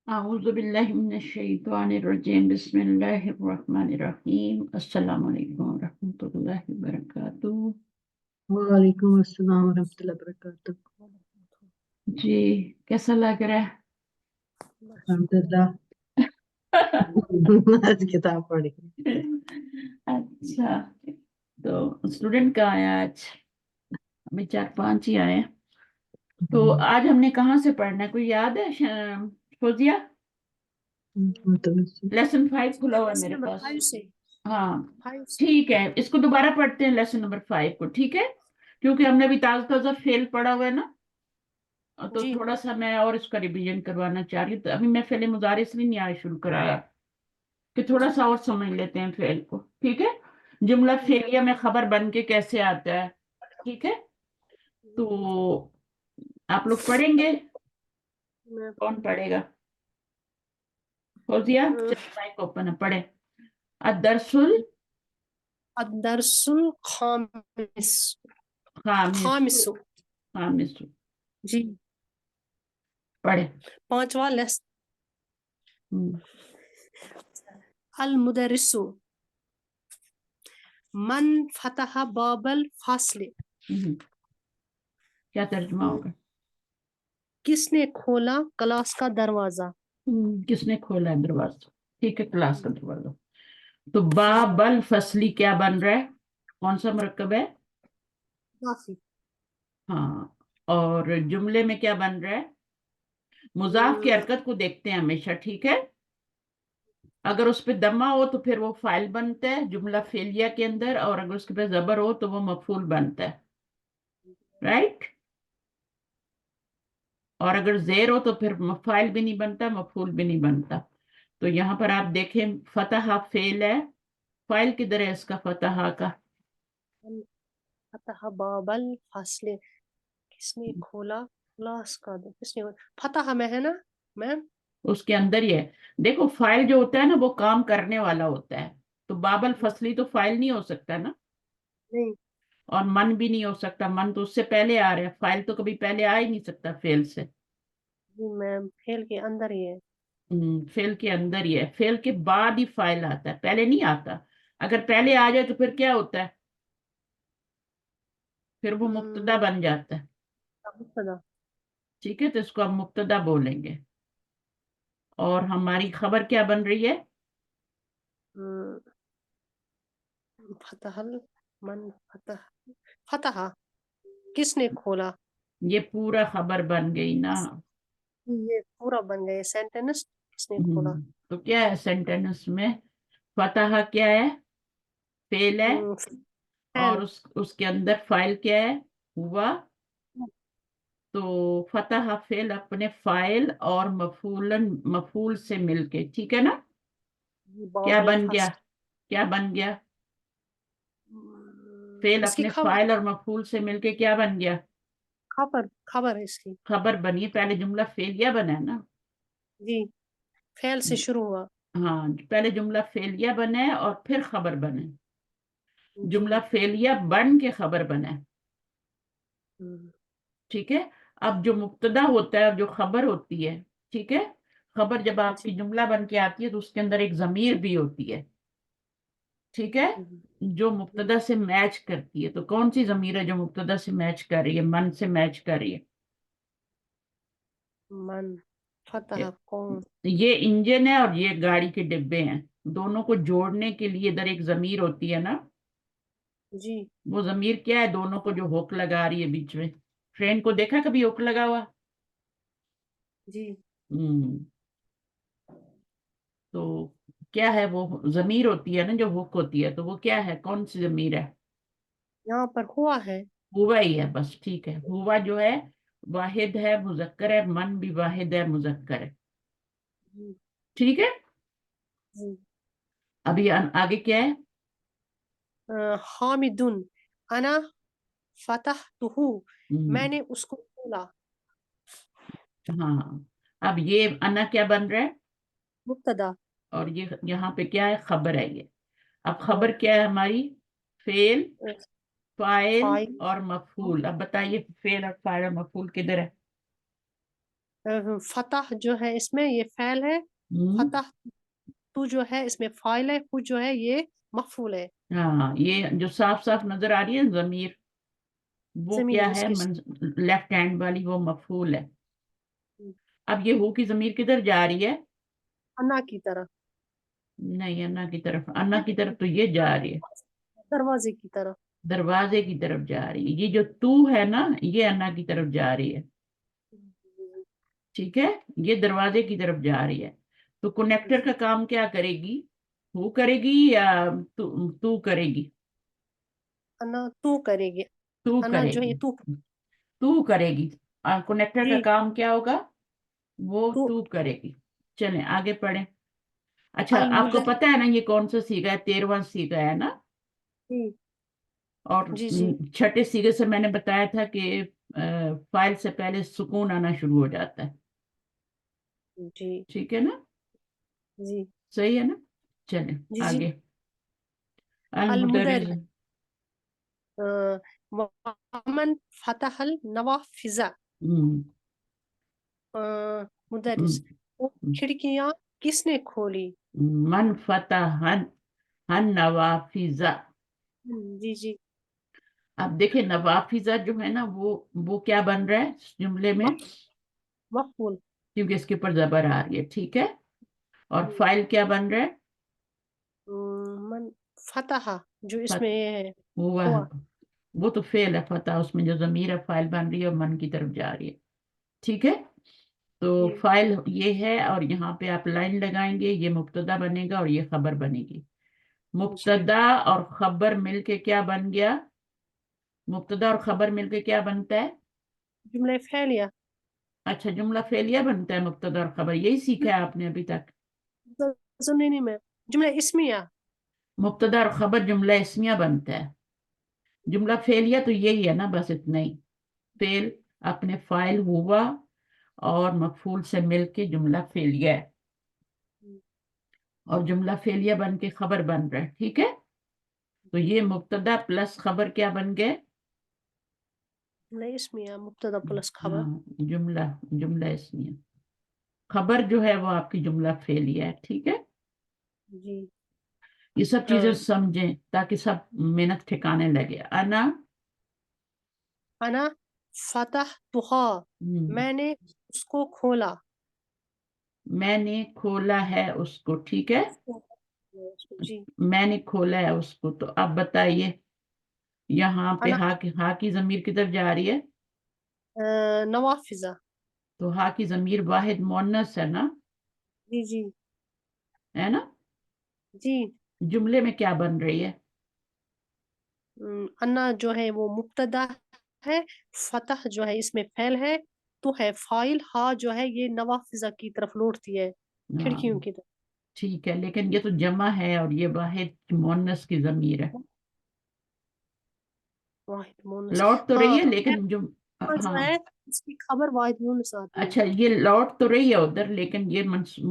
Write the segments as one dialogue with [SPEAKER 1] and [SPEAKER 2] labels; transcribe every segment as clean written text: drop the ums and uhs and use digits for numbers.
[SPEAKER 1] أعوذ بالله من الشيطان الرجيم بسم الله الرحمن الرحيم السلام عليكم ورحمة الله وبركاته.
[SPEAKER 2] وعلیکم السلام ورحمۃ اللہ وبرکاتہ.
[SPEAKER 1] جی کیسا لگ رہا ہے؟
[SPEAKER 2] الحمدللہ. آج کتاب پڑھی.
[SPEAKER 1] اچھا تو اسٹوڈنٹ کا آیا آج ہمیں 4-5 ہی آئے. تو آج ہم نے کہاں سے پڑھنا ہے کوئی یاد ہے فوزیہ؟ لیسن 5 کھلا ہوا ہے میرے پاس. ہاں ٹھیک ہے اس کو دوبارہ پڑھتے ہیں لیسن نمبر 5 کو. ٹھیک ہے کیونکہ ہم نے ابھی تازہ تازہ فیل پڑھا ہوا ہے نا تو تھوڑا سا میں اور اس کا ریویژن کروانا چاہ رہی ہوں. تو ابھی میں فعل مضارع اس لیے نہیں آج شروع کرایا کہ تھوڑا سا اور سمجھ لیتے ہیں فعل کو. ٹھیک ہے جملہ فعلیہ میں خبر بن کے کیسے آتا ہے. ٹھیک ہے تو آپ لوگ پڑھیں گے. کون پڑھے گا؟ فوزیہ مائک اوپن ہے پڑھے. الدرس
[SPEAKER 3] الخامس.
[SPEAKER 1] خامس
[SPEAKER 3] جی
[SPEAKER 1] پڑھے.
[SPEAKER 3] 5واں لیسن. المدرس من فتح باب الفصل.
[SPEAKER 1] کیا ترجمہ ہوگا؟
[SPEAKER 3] کس نے کھولا کلاس کا دروازہ.
[SPEAKER 1] کس نے کھولا ہے دروازہ؟ ٹھیک ہے کلاس کا دروازہ. تو باب الفصلی کیا بن رہا ہے؟ کون سا مرکب ہے؟ ہاں اور جملے میں کیا بن رہا ہے؟ مضاف کی حرکت کو دیکھتے ہیں ہمیشہ. ٹھیک ہے اگر اس پہ دمہ ہو تو پھر وہ فاعل بنتا ہے جملہ فعلیہ کے اندر اور اگر اس کے پہ زبر ہو تو وہ مفعول بنتا ہے. رائٹ اور اگر زیر ہو تو پھر فاعل بھی نہیں بنتا مفعول بھی نہیں بنتا. تو یہاں پر آپ دیکھیں فتح فعل ہے. فاعل کدھر ہے اس کا فتح کا؟
[SPEAKER 3] فتح باب الفصل کس نے کھولا کلاس کا کس نے فتح میں ہے نا میم
[SPEAKER 1] اس کے اندر ہی ہے. دیکھو فاعل جو ہوتا ہے نا وہ کام کرنے والا ہوتا ہے. تو باب الفصلی تو فاعل نہیں ہو سکتا نا
[SPEAKER 3] نہیں
[SPEAKER 1] اور من بھی نہیں ہو سکتا. من تو اس سے پہلے آ رہا ہے. فاعل تو کبھی پہلے آ ہی نہیں سکتا فعل سے.
[SPEAKER 3] جی میم فعل کے اندر ہی ہے.
[SPEAKER 1] فعل کے اندر ہی ہے. فعل کے بعد ہی فاعل آتا ہے پہلے نہیں آتا. اگر پہلے آ جائے تو پھر کیا ہوتا ہے؟ پھر وہ مبتدا بن جاتا ہے.
[SPEAKER 3] مبتدا.
[SPEAKER 1] ٹھیک ہے تو اس کو ہم مبتدا بولیں گے. اور ہماری خبر کیا بن رہی ہے؟
[SPEAKER 3] فتح من فتح فتح کس نے کھولا.
[SPEAKER 1] یہ پورا خبر بن گئی نا.
[SPEAKER 3] یہ پورا بن گیا سینٹینس کس نے کھولا.
[SPEAKER 1] تو کیا ہے سینٹینس میں؟ فتح کیا ہے؟ فعل ہے اور اس کے اندر فاعل کیا ہے؟ ہوا. تو فتح فعل اپنے فاعل اور مفعول سے مل کے. ٹھیک ہے نا کیا بن گیا؟ کیا بن گیا؟ فعل اپنے فاعل اور مفعول سے مل کے کیا بن گیا؟
[SPEAKER 3] خبر ہے اس کی
[SPEAKER 1] خبر بنی. پہلے جملہ فعلیہ بنا ہے نا.
[SPEAKER 3] جی فعل سے شروع ہوا.
[SPEAKER 1] ہاں پہلے جملہ فعلیہ بنا ہے اور پھر خبر بنے. جملہ فعلیہ بن کے خبر بنا ہے. ٹھیک ہے اب جو مبتدا ہوتا ہے اور جو خبر ہوتی ہے. ٹھیک ہے خبر جب آپ کی جملہ بن کے آتی ہے تو اس کے اندر ایک ضمیر بھی ہوتی ہے. ٹھیک ہے جو مبتدا سے میچ کرتی ہے. تو کون سی ضمیر ہے جو مبتدا سے میچ کر رہی ہے؟ من سے میچ کر رہی ہے.
[SPEAKER 3] من فتح کون
[SPEAKER 1] یہ انجن ہے اور یہ گاڑی کے ڈبے ہیں. دونوں کو جوڑنے کے لیے ادھر ایک ضمیر ہوتی ہے نا.
[SPEAKER 3] جی
[SPEAKER 1] وہ ضمیر کیا ہے؟ دونوں کو جو ہوک لگا رہی ہے بیچ میں. ٹرین کو دیکھا کبھی ہوک لگا ہوا؟
[SPEAKER 3] جی
[SPEAKER 1] تو کیا ہے وہ ضمیر ہوتی ہے نا جو ہوک ہوتی ہے. تو وہ کیا ہے کون سی ضمیر ہے؟
[SPEAKER 3] یہاں پر ہوا ہے
[SPEAKER 1] ہوا ہی ہے بس. ٹھیک ہے ہوا جو ہے واحد ہے مذکر ہے. من بھی واحد ہے مذکر ہے. ٹھیک ہے ابھی آگے کیا ہے؟
[SPEAKER 3] حامدن انا فتحتہ میں نے اس کو کھولا.
[SPEAKER 1] ہاں اب یہ انا کیا بن رہا ہے؟
[SPEAKER 3] مبتدا.
[SPEAKER 1] اور یہ یہاں پہ کیا ہے؟ خبر ہے. یہ اب خبر کیا ہے ہماری؟ فعل فاعل اور مفعول. اب بتائیے فعل اور فاعل اور مفعول کدھر ہے؟
[SPEAKER 3] فتح جو ہے اس میں یہ فعل ہے، فتح تو جو ہے اس میں فائل ہے، خود جو ہے یہ مفعول ہے.
[SPEAKER 1] ہاں یہ جو صاف صاف نظر آ رہی ہے ضمیر، وہ
[SPEAKER 3] ضمیر
[SPEAKER 1] کیا
[SPEAKER 3] اس
[SPEAKER 1] ہے؟
[SPEAKER 3] کی
[SPEAKER 1] لیفٹ ہینڈ والی وہ مفعول ہے. اب یہ ہو کی ضمیر کدھر جا رہی ہے؟
[SPEAKER 3] انا کی طرف،
[SPEAKER 1] نہیں انا کی طرف، انا کی طرف تو یہ جا رہی ہے،
[SPEAKER 3] دروازے کی طرف.
[SPEAKER 1] دروازے کی طرف جا رہی ہے. یہ جو تو ہے نا یہ انا کی طرف جا رہی ہے، ٹھیک ہے، یہ دروازے کی طرف جا رہی ہے. تو کنیکٹر کا کام کیا کرے گی؟ وہ کرے گی یا تو کرے گی؟
[SPEAKER 3] انا تو کرے گی،
[SPEAKER 1] تو
[SPEAKER 3] انا
[SPEAKER 1] کرے
[SPEAKER 3] جو ہے
[SPEAKER 1] گی،
[SPEAKER 3] یہ تو
[SPEAKER 1] تو کرے گی. کنیکٹر کا
[SPEAKER 3] جی
[SPEAKER 1] کام کیا ہوگا؟ وہ
[SPEAKER 3] تو
[SPEAKER 1] تو کرے گی. چلیں آگے پڑھیں. اچھا آپ کو
[SPEAKER 3] المدر
[SPEAKER 1] پتا ہے نا یہ کون سا سیگا ہے؟ 13واں سیگا ہے نا.
[SPEAKER 3] جی
[SPEAKER 1] اور
[SPEAKER 3] جی جی
[SPEAKER 1] چھٹے سیگے سے میں نے بتایا تھا کہ فائل سے پہلے سکون آنا شروع ہو جاتا ہے،
[SPEAKER 3] جی
[SPEAKER 1] ٹھیک ہے نا؟
[SPEAKER 3] جی
[SPEAKER 1] صحیح ہے نا؟ چلیں
[SPEAKER 3] جی جی
[SPEAKER 1] آگے.
[SPEAKER 3] المدر
[SPEAKER 1] المدرس.
[SPEAKER 3] ومن فتح النوافذ،
[SPEAKER 1] ہم،
[SPEAKER 3] مدرس
[SPEAKER 1] ہم،
[SPEAKER 3] وہ کھڑکیاں کس نے کھولی؟
[SPEAKER 1] من فتح النوافذ.
[SPEAKER 3] جی جی
[SPEAKER 1] اب دیکھیں نوافذ جو ہے نا وہ کیا بن رہا ہے اس جملے میں؟
[SPEAKER 3] مفعول.
[SPEAKER 1] کیونکہ اس کے اوپر زبر آ رہی ہے، ٹھیک ہے. اور فائل کیا بن رہا ہے؟
[SPEAKER 3] من فتح جو اس میں
[SPEAKER 1] فت-
[SPEAKER 3] یہ ہے
[SPEAKER 1] ہوا ہے.
[SPEAKER 3] ہوا.
[SPEAKER 1] وہ تو فعل ہے فتح، اس میں جو ضمیر ہے فائل بن رہی ہے اور من کی طرف جا رہی ہے، ٹھیک ہے. تو
[SPEAKER 3] جی
[SPEAKER 1] فائل یہ ہے اور یہاں پہ آپ لائن لگائیں گے، یہ مبتدا بنے گا اور یہ خبر بنے گی.
[SPEAKER 3] جی
[SPEAKER 1] مبتدا اور خبر مل کے کیا بن گیا؟ مبتدا اور خبر مل کے کیا بنتا ہے؟
[SPEAKER 3] جملہ فعلیہ.
[SPEAKER 1] اچھا جملہ فعلیہ بنتا ہے مبتدا اور خبر، یہی سیکھا ہے آپ نے ابھی تک؟
[SPEAKER 3] نہیں میں جملہ اسمیہ.
[SPEAKER 1] مبتدا اور خبر جملہ اسمیہ بنتا ہے. جملہ فعلیہ تو یہی ہے نا، بس اتنا ہی. فعل اپنے فائل ہوا اور مفعول سے مل کے جملہ فعلیہ ہے، اور جملہ فعلیہ بن کے خبر بن رہا ہے، ٹھیک ہے. تو یہ مبتدا پلس خبر کیا بن گئے؟
[SPEAKER 3] جملہ اسمیہ، مبتدا پلس خبر.
[SPEAKER 1] ہاں جملہ اسمیہ. خبر جو ہے وہ آپ کی جملہ فعلیہ ہے، ٹھیک ہے.
[SPEAKER 3] جی
[SPEAKER 1] یہ سب چیزیں
[SPEAKER 3] ہاں.
[SPEAKER 1] سمجھیں تاکہ سب محنت ٹھکانے لگے. انا
[SPEAKER 3] انا فتحتها، میں نے اس کو کھولا.
[SPEAKER 1] میں نے کھولا ہے اس کو، ٹھیک ہے.
[SPEAKER 3] جی
[SPEAKER 1] میں نے کھولا ہے اس کو. تو اب بتائیے یہاں پہ
[SPEAKER 3] انا
[SPEAKER 1] ہا کی ضمیر کدھر جا رہی ہے؟
[SPEAKER 3] نوافذ.
[SPEAKER 1] تو ہا کی ضمیر واحد مؤنث ہے نا،
[SPEAKER 3] جی جی
[SPEAKER 1] ہے نا.
[SPEAKER 3] جی
[SPEAKER 1] جملے میں کیا بن رہی ہے؟
[SPEAKER 3] انا جو ہے وہ مبتدا ہے، فتح جو ہے اس میں فعل ہے، تو ہے فائل، ہا جو ہے یہ نوافذ کی طرف لوٹتی ہے،
[SPEAKER 1] ہاں
[SPEAKER 3] کھڑکیوں کی طرف.
[SPEAKER 1] ٹھیک ہے، لیکن یہ تو جمع ہے اور یہ واحد مؤنث کی ضمیر ہے.
[SPEAKER 3] واحد مونس.
[SPEAKER 1] لوٹ تو رہی
[SPEAKER 3] ہاں
[SPEAKER 1] ہے لیکن جو
[SPEAKER 3] جو
[SPEAKER 1] ہاں
[SPEAKER 3] ہے اس کی خبر واحد مونس آتی ہے.
[SPEAKER 1] اچھا یہ لوٹ تو رہی ہے ادھر، لیکن یہ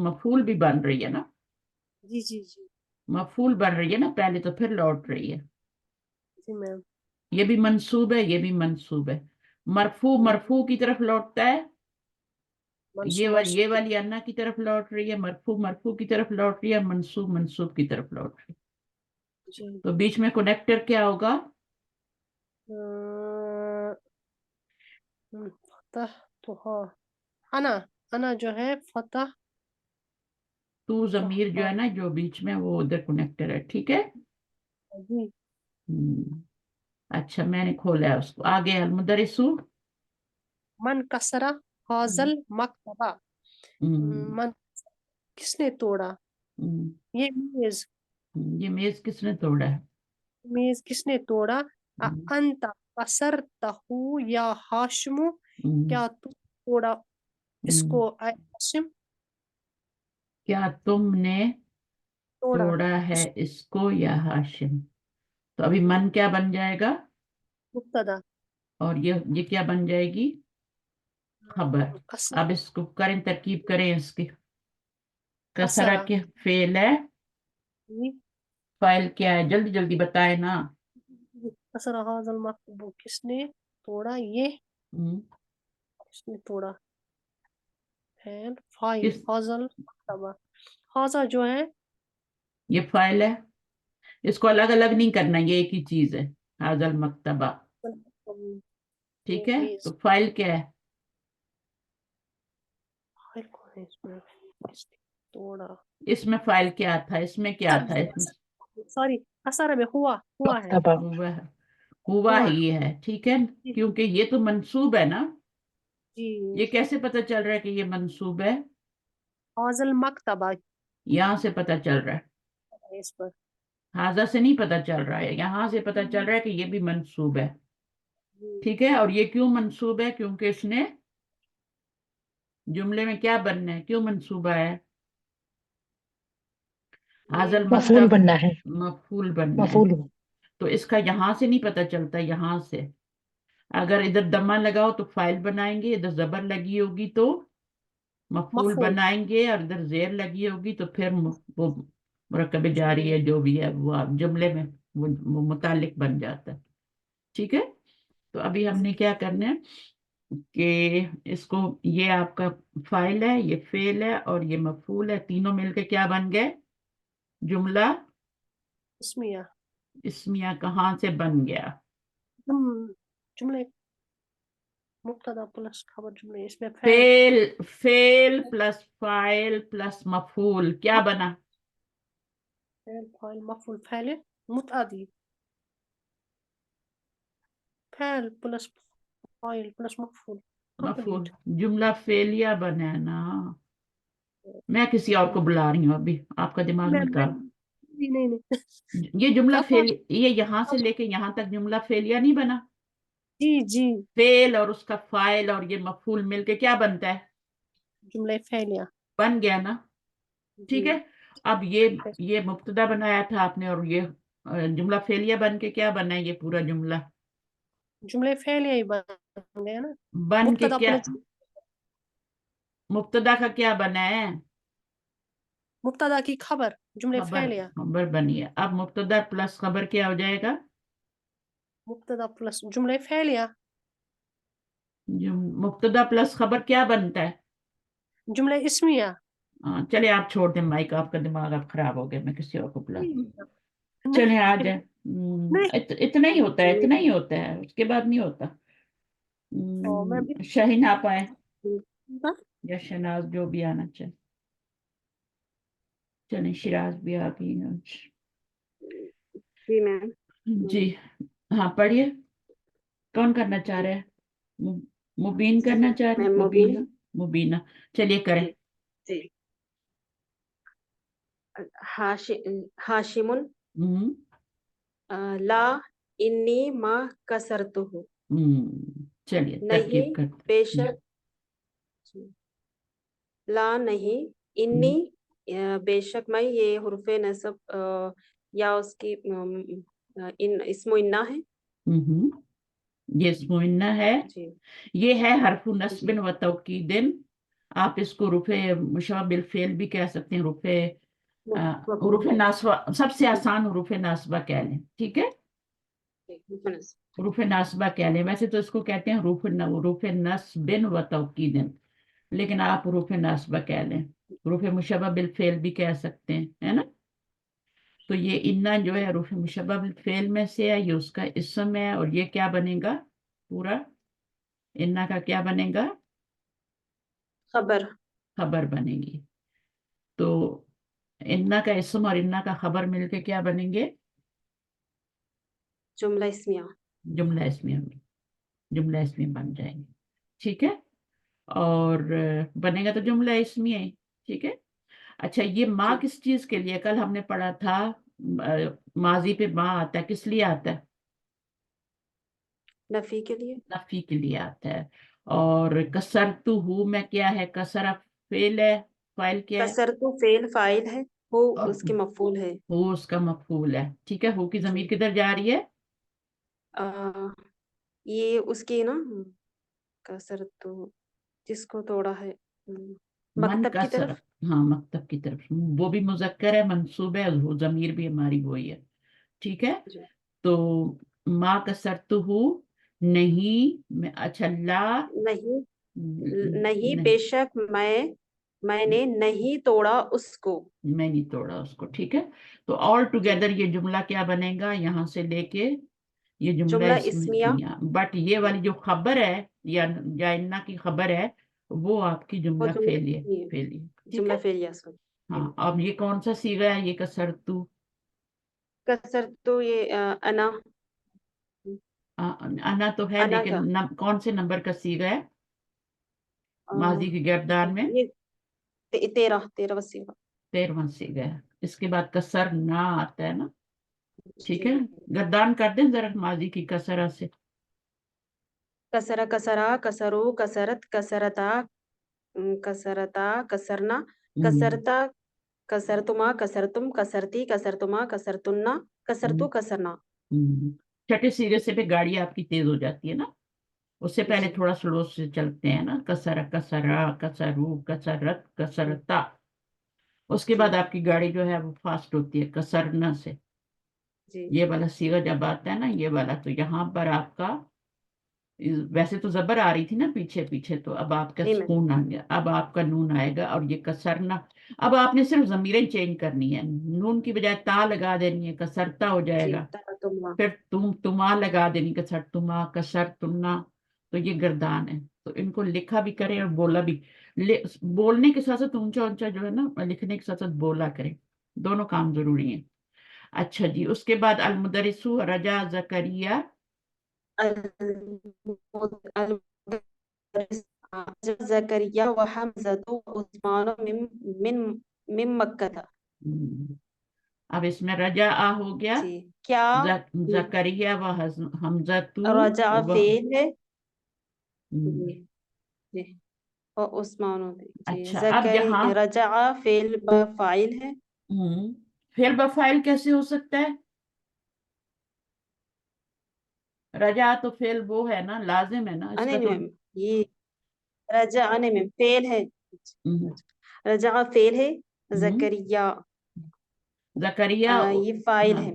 [SPEAKER 1] مفعول بھی بن رہی ہے نا.
[SPEAKER 3] جی جی جی
[SPEAKER 1] مفعول بن رہی ہے نا پہلے، تو پھر لوٹ رہی ہے.
[SPEAKER 3] جی میم.
[SPEAKER 1] یہ بھی منصوب ہے، یہ بھی منصوب ہے. مرفوع مرفوع کی طرف لوٹتا ہے، یہ
[SPEAKER 3] منصوب
[SPEAKER 1] یہ والی انا کی طرف لوٹ رہی ہے، مرفوع مرفوع کی طرف لوٹ رہی ہے، منصوب منصوب کی طرف لوٹ رہی ہے.
[SPEAKER 3] جی.
[SPEAKER 1] تو بیچ میں کنیکٹر کیا ہوگا؟
[SPEAKER 3] فتح تو انا جو ہے فتح
[SPEAKER 1] تو ضمیر جو ہے نا جو بیچ میں وہ ادھر کنیکٹر ہے، ٹھیک ہے.
[SPEAKER 3] جی.
[SPEAKER 1] اچھا میں نے کھولا ہے اس کو. آگے المدرسو.
[SPEAKER 3] من کسرا حاضل مکتبہ،
[SPEAKER 1] ہم،
[SPEAKER 3] من کس نے توڑا
[SPEAKER 1] ہم،
[SPEAKER 3] یہ میز،
[SPEAKER 1] یہ میز کس نے توڑا ہے؟
[SPEAKER 3] میز کس نے توڑا؟
[SPEAKER 1] ہم،
[SPEAKER 3] انت کسرتہ یا ہاشم،
[SPEAKER 1] ہم،
[SPEAKER 3] کیا تو توڑا اس
[SPEAKER 1] ہم.
[SPEAKER 3] کو اے ہاشم؟
[SPEAKER 1] کیا تم نے
[SPEAKER 3] توڑا
[SPEAKER 1] توڑا ہے
[SPEAKER 3] اس
[SPEAKER 1] اس کو یا ہاشم؟ تو ابھی من کیا بن جائے گا؟
[SPEAKER 3] مبتدا.
[SPEAKER 1] اور یہ کیا بن جائے گی؟ خبر.
[SPEAKER 3] کسر
[SPEAKER 1] اب اس کو کریں ترکیب کریں اس کی. کسرہ
[SPEAKER 3] کسرا
[SPEAKER 1] کے فعل ہے، فائل کیا ہے؟ جلدی جلدی بتائے نا.
[SPEAKER 3] کسرا حاضل مکتبہ، کس نے توڑا یہ،
[SPEAKER 1] ہم،
[SPEAKER 3] کس نے توڑا فعل فاعل
[SPEAKER 1] किस
[SPEAKER 3] हाज़ल मक्तबा हाज़ा जो है
[SPEAKER 1] ये फाइल है, इसको अलग अलग नहीं करना, ये एक ही चीज है, हाजल मक्तबा। ठीक
[SPEAKER 3] ये
[SPEAKER 1] है,
[SPEAKER 3] भी
[SPEAKER 1] तो फाइल क्या है?
[SPEAKER 3] फाइल कौन है इसमें थोड़ा
[SPEAKER 1] इसमें फाइल क्या था, इसमें क्या था, इसमें
[SPEAKER 3] सॉरी असर में हुआ है
[SPEAKER 2] मक्तबा
[SPEAKER 1] हुआ है, हुआ
[SPEAKER 3] हुआ
[SPEAKER 1] है, ये है, ठीक है।
[SPEAKER 3] जी
[SPEAKER 1] क्योंकि ये तो मंसूब है ना,
[SPEAKER 3] जी
[SPEAKER 1] ये कैसे पता चल रहा है कि ये मंसूब है?
[SPEAKER 3] हाज़ल मक्तबा
[SPEAKER 1] यहाँ से पता चल रहा है,
[SPEAKER 3] इस पर
[SPEAKER 1] हाजा से नहीं पता चल रहा है, यहाँ से पता चल रहा है कि ये भी मंसूब है।
[SPEAKER 3] जी
[SPEAKER 1] ठीक है, और ये क्यों मंसूब है? क्योंकि इसने जुमले में क्या बनना है, क्यों मंसूबा है?
[SPEAKER 3] ये
[SPEAKER 1] हाजल
[SPEAKER 2] मफूल
[SPEAKER 1] मक्तब
[SPEAKER 2] बनना है,
[SPEAKER 1] मफूल बनना है।
[SPEAKER 2] मफूल।
[SPEAKER 1] तो इसका यहाँ से नहीं पता चलता, यहाँ से अगर इधर दमा लगाओ तो फाइल बनाएंगे, इधर जबर लगी होगी तो मफूल
[SPEAKER 3] मफूल
[SPEAKER 1] बनाएंगे, और इधर जेर लगी होगी तो फिर वो मुरक्कब जारी
[SPEAKER 3] जी
[SPEAKER 1] है जो भी है वो आप जुमले में वो मुतालिक बन जाता है। ठीक है, तो अभी हमने क्या करना है कि इसको, ये आपका फाइल है, ये फेल है, और ये मफूल है, तीनों मिलके क्या बन गए? जुमला
[SPEAKER 3] इसमिया
[SPEAKER 1] इस्मिया। कहाँ से बन गया?
[SPEAKER 3] जुमले मुब्तदा प्लस खबर जुमले इसमें
[SPEAKER 1] फेल, फेल प्लस फाइल प्लस मफूल क्या बना?
[SPEAKER 3] फाइल मफूल फैले मुतअदी फैल प्लस फाइल प्लस मफूल
[SPEAKER 1] मफूल,
[SPEAKER 3] कंप्लीट
[SPEAKER 1] जुमला फेलिया बना है ना। मैं किसी और को बुला रही हूँ अभी, आपका दिमाग
[SPEAKER 3] मैं
[SPEAKER 1] नहीं
[SPEAKER 3] मैं
[SPEAKER 1] काम।
[SPEAKER 3] नहीं नहीं
[SPEAKER 1] ये जुमला
[SPEAKER 3] कब
[SPEAKER 1] फेल, ये यहाँ से लेके यहाँ तक जुमला फेलिया नहीं बना।
[SPEAKER 3] जी जी
[SPEAKER 1] फेल और उसका फाइल और ये मफूल मिलके क्या बनता है?
[SPEAKER 3] जुमले फैलिया
[SPEAKER 1] बन गया ना।
[SPEAKER 3] जी
[SPEAKER 1] ठीक है, अब ये मुब्तदा बनाया था आपने, और ये जुमला फेलिया बन के क्या बना है ये पूरा जुमला?
[SPEAKER 3] जुमले फैलिया ही बन गए ना
[SPEAKER 1] बन के
[SPEAKER 3] मुब्तदा
[SPEAKER 1] क्या,
[SPEAKER 3] प्लस
[SPEAKER 1] मुब्तदा का क्या बना है?
[SPEAKER 3] मुब्तदा की खबर जुमले
[SPEAKER 1] खबर,
[SPEAKER 3] फैलिया
[SPEAKER 1] खबर बनी है। अब मुब्तदा प्लस खबर क्या हो जाएगा?
[SPEAKER 3] मुब्तदा प्लस जुमले फैलिया
[SPEAKER 1] मुब्तदा प्लस खबर क्या बनता है?
[SPEAKER 3] जुमले इसमिया
[SPEAKER 1] हाँ, चलिए आप छोड़ दें माइक, आपका दिमाग अब खराब हो गया, मैं किसी और को बुला।
[SPEAKER 3] नहीं
[SPEAKER 1] चलिए आ जाए।
[SPEAKER 3] नहीं
[SPEAKER 1] इतना ही होता है, इतना ही होता है, उसके बाद नहीं होता।
[SPEAKER 3] मैं भी
[SPEAKER 1] शाहीन आप आए,
[SPEAKER 3] हाँ,
[SPEAKER 1] या शहनाज, जो भी आना चाहे। चलिए शिराज भी आ गई आज।
[SPEAKER 4] जी मैम।
[SPEAKER 1] जी, हाँ पढ़िए। कौन करना चाह रहे हैं? मुबीन करना चाह रहे हैं?
[SPEAKER 4] मैम मुबीन।
[SPEAKER 1] मुबीना, मुबीना, चलिए करें।
[SPEAKER 4] जी जी हाशिमुन
[SPEAKER 1] हम्म
[SPEAKER 4] ला इन्नी माँ कसरतुहु
[SPEAKER 1] चलिए
[SPEAKER 4] नहीं
[SPEAKER 1] तरकीब करते हैं।
[SPEAKER 4] बेशक ला नहीं इन्नी बेशक मैं ये हुर्फे नसब या उसकी इन इसमो इन्ना है।
[SPEAKER 1] हम्म, ये इसमुइन्ना है,
[SPEAKER 4] जी
[SPEAKER 1] ये है हरफु
[SPEAKER 4] जी
[SPEAKER 1] नस्बिन व तौकीदिन। आप इसको रुफे मुशब्बह बिल फेल भी कह सकते हैं, रुफे
[SPEAKER 4] मफूल
[SPEAKER 1] हुरूफ नासबा, सबसे आसान हुरूफ नासबा कह लें। ठीक है, हुरूफ नासबा कह लें, वैसे तो इसको कहते हैं हुरूफ नस्बिन व तौकीदिन, लेकिन आप हुरूफ नासबा कह लें, हुरूफ मुशब्बह बिल फेल भी कह सकते हैं, है ना। तो ये इन्ना जो है हुरूफ मुशब्बह बिल फेल में से है, ये उसका इस्म है, और ये क्या बनेगा पूरा? इन्ना का क्या बनेगा?
[SPEAKER 4] खबर
[SPEAKER 1] खबर बनेगी। तो इन्ना का इस्म और इन्ना का खबर मिलके क्या बनेंगे?
[SPEAKER 4] जुमला इस्मिया।
[SPEAKER 1] जुमला इस्मिया में, जुमला इस्मिया बन जाएंगे। ठीक है, और बनेगा तो जुमला इस्मिया ही। ठीक है, अच्छा ये माँ
[SPEAKER 4] जी
[SPEAKER 1] किस चीज के लिए? कल हमने पढ़ा था माजी पे माँ आता है, किस लिए आता है?
[SPEAKER 4] नफी के लिए।
[SPEAKER 1] नफी के लिए आता है। और कसरतु हु में क्या है? कसरा फेल है, फाइल क्या है?
[SPEAKER 4] कसरतु फेल फाइल है, हो
[SPEAKER 1] और
[SPEAKER 4] उसके मफूल है।
[SPEAKER 1] हु उसका मफूल है। ठीक है, हु की जमीर
[SPEAKER 4] जी
[SPEAKER 1] किधर जा रही है?
[SPEAKER 4] ये उसकी ना कसरतु जिसको तोड़ा है
[SPEAKER 1] मन
[SPEAKER 4] मकतब की
[SPEAKER 1] कसर,
[SPEAKER 4] तरफ।
[SPEAKER 1] हाँ मकतब की तरफ, वो भी मुजक्कर है, मंसूब है, वो जमीर भी हमारी वही है। ठीक है,
[SPEAKER 4] जी
[SPEAKER 1] तो माँ कसरतु हु नहीं, अच्छा ला,
[SPEAKER 4] नहीं नहीं बेशक میں نے نہیں توڑا اس کو.
[SPEAKER 1] میں نہیں توڑا اس کو. ٹھیک ہے, تو آل ٹوگیدر یہ جملہ کیا بنے گا یہاں سے لے کے یہ جملہ
[SPEAKER 4] اسمیہ.
[SPEAKER 1] بٹ یہ والی جو خبر ہے یا انا کی خبر ہے وہ آپ کی جملہ فعلیہ.
[SPEAKER 4] جملہ فعلیہ.
[SPEAKER 1] ہاں, اب یہ کون سا صیغہ ہے, یہ کسرتو.
[SPEAKER 4] کسرتو یہ انا.
[SPEAKER 1] انا تو ہے
[SPEAKER 4] انا
[SPEAKER 1] لیکن کون سے نمبر کا صیغہ ہے ماضی کی گردان میں؟
[SPEAKER 4] 13واں صیغہ.
[SPEAKER 1] 13واں صیغہ ہے. اس کے بعد کسر نہ آتا ہے نا. ٹھیک ہے, گردان کر دیں ذرا ماضی کی کسرہ سے.
[SPEAKER 4] کسرا کسرا کسرو کسرت کسرتا کسرتا کسرنا کسرتا کسرتما کسرتم کسرتی کسرتما کسرتنا کسرتو کسرنا.
[SPEAKER 1] چھٹے صیغے سے بھی گاڑی آپ کی تیز ہو جاتی ہے نا, اس سے پہلے تھوڑا سلو سے چلتے ہیں نا. کسرا کسرا کسرو کسرت کسرتا. اس کے بعد آپ کی گاڑی جو ہے وہ فاسٹ ہوتی ہے کسرنا سے. یہ والا صیغہ جب آتا ہے نا یہ والا, تو یہاں پر آپ کا ویسے تو زبر آ رہی تھی نا پیچھے پیچھے, تو اب آپ کا سکون آ گیا, اب آپ کا نون آئے گا. اور یہ کسرنا, اب آپ نے صرف ضمیریں چینج کرنی ہے, نون کی بجائے تا لگا دینی ہے, کسرتا ہو جائے گا. پھر تما لگا دینی, کسر تما کسر تمنا. تو یہ گردان ہے, تو ان کو لکھا بھی کریں اور بولا بھی. بولنے کے ساتھ ساتھ اونچا اونچا جو ہے نا لکھنے کے ساتھ ساتھ بولا کریں, دونوں کام ضروری ہیں. اچھا جی, اس کے بعد المدرسو رجا زکریا.
[SPEAKER 4] زکریا و حمزہ و عثمان من مکہ تھا.
[SPEAKER 1] اب اس میں رجا آ ہو گیا,
[SPEAKER 4] کیا
[SPEAKER 1] زکریا و حمزہ
[SPEAKER 4] رجا فعل ہے اور عثمان.
[SPEAKER 1] اچھا, اب یہاں
[SPEAKER 4] رجع فعل فاعل ہے.
[SPEAKER 1] فعل بفاعل کیسے ہو سکتا ہے؟ رجع تو فعل وہ ہے نا, لازم ہے نا اس کا. تو
[SPEAKER 4] یہ رجع میں فعل ہے, رجع فعل ہے. زکریا یہ فاعل ہے.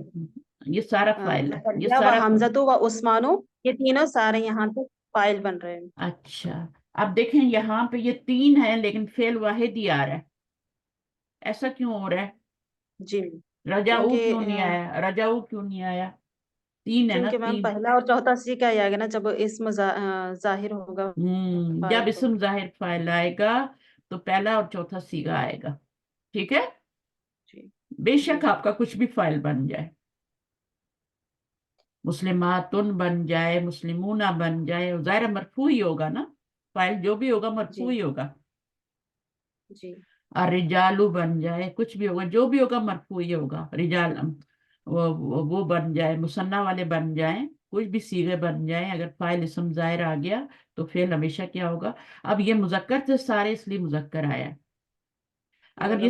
[SPEAKER 1] یہ سارا فاعل ہے.
[SPEAKER 4] زکریا و حمزہ و عثمانو یہ تینوں سارے یہاں تک فاعل بن رہے ہیں.
[SPEAKER 1] اچھا, اب دیکھیں یہاں پہ یہ تین ہے لیکن فعل واحد ہی آ رہا ہے. ایسا کیوں ہو رہا ہے؟
[SPEAKER 4] جی,
[SPEAKER 1] رجاؤ کیوں نہیں آیا, رجاؤ کیوں نہیں آیا؟ تین ہے نا,
[SPEAKER 4] کیونکہ میم
[SPEAKER 1] تین.
[SPEAKER 4] پہلا اور چوتھا صیغہ آئے گا نا جب اسم ظاہر ہوگا.
[SPEAKER 1] جب اسم ظاہر فاعل آئے گا تو پہلا اور چوتھا صیغہ آئے گا. ٹھیک ہے, بے شک آپ کا کچھ بھی فاعل بن جائے, مسلماتن بن جائے, مسلمون بن جائے, ظاہر مرفوع ہی ہوگا نا, فاعل جو بھی ہوگا مرفوع ہی ہوگا. الرجالو بن جائے, کچھ بھی ہوگا, جو بھی ہوگا مرفوع ہی ہوگا. رجال وہ بن جائے, مثنیٰ والے بن جائیں, کچھ بھی صیغے بن جائیں, اگر فاعل اسم ظاہر آ گیا تو فعل ہمیشہ کیا ہوگا. اب یہ مذکر تھے سارے اس لیے مذکر آیا. اگر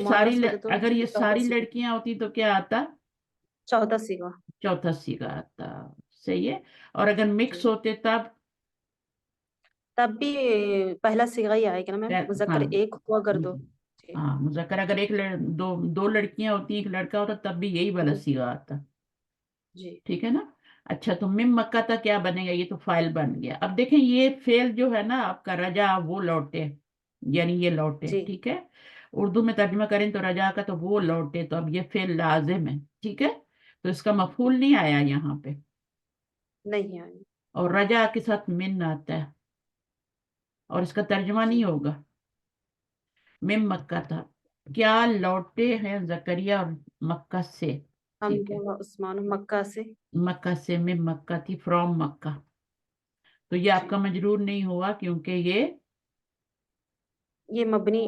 [SPEAKER 1] یہ ساری لڑکیاں ہوتی تو کیا آتا؟
[SPEAKER 4] چوتھا
[SPEAKER 1] صیغہ آتا. صحیح ہے. اور اگر مکس ہوتے تب
[SPEAKER 4] بھی پہلا صیغہ ہی آئے گا نا میم, مذکر ایک ہوا اگر دو.
[SPEAKER 1] ہاں, مذکر اگر دو لڑکیاں ہوتی ایک لڑکا ہوتا تب بھی یہی والا صیغہ آتا. ٹھیک ہے نا. اچھا, تو مم مکہ تک کیا بنے گا؟ یہ تو فاعل بن گیا. اب دیکھیں یہ فعل جو ہے نا آپ کا رجا وہ لوٹے, یعنی یہ لوٹے. ٹھیک ہے, اردو میں ترجمہ کریں تو رجا کا تو وہ لوٹے, تو اب یہ فعل لازم ہے. ٹھیک ہے, تو اس کا مفعول نہیں آیا یہاں پہ,
[SPEAKER 4] نہیں آیا,
[SPEAKER 1] اور رجا کے ساتھ من آتا ہے اور اس کا ترجمہ نہیں ہوگا. مم مکہ تھا, کیا لوٹے ہیں زکریا اور مکہ سے.
[SPEAKER 4] عثمان مکہ سے,
[SPEAKER 1] مکہ سے, مم مکہ تھی, فرام مکہ. تو یہ آپ کا مجرور نہیں ہوا کیونکہ
[SPEAKER 4] یہ مبنی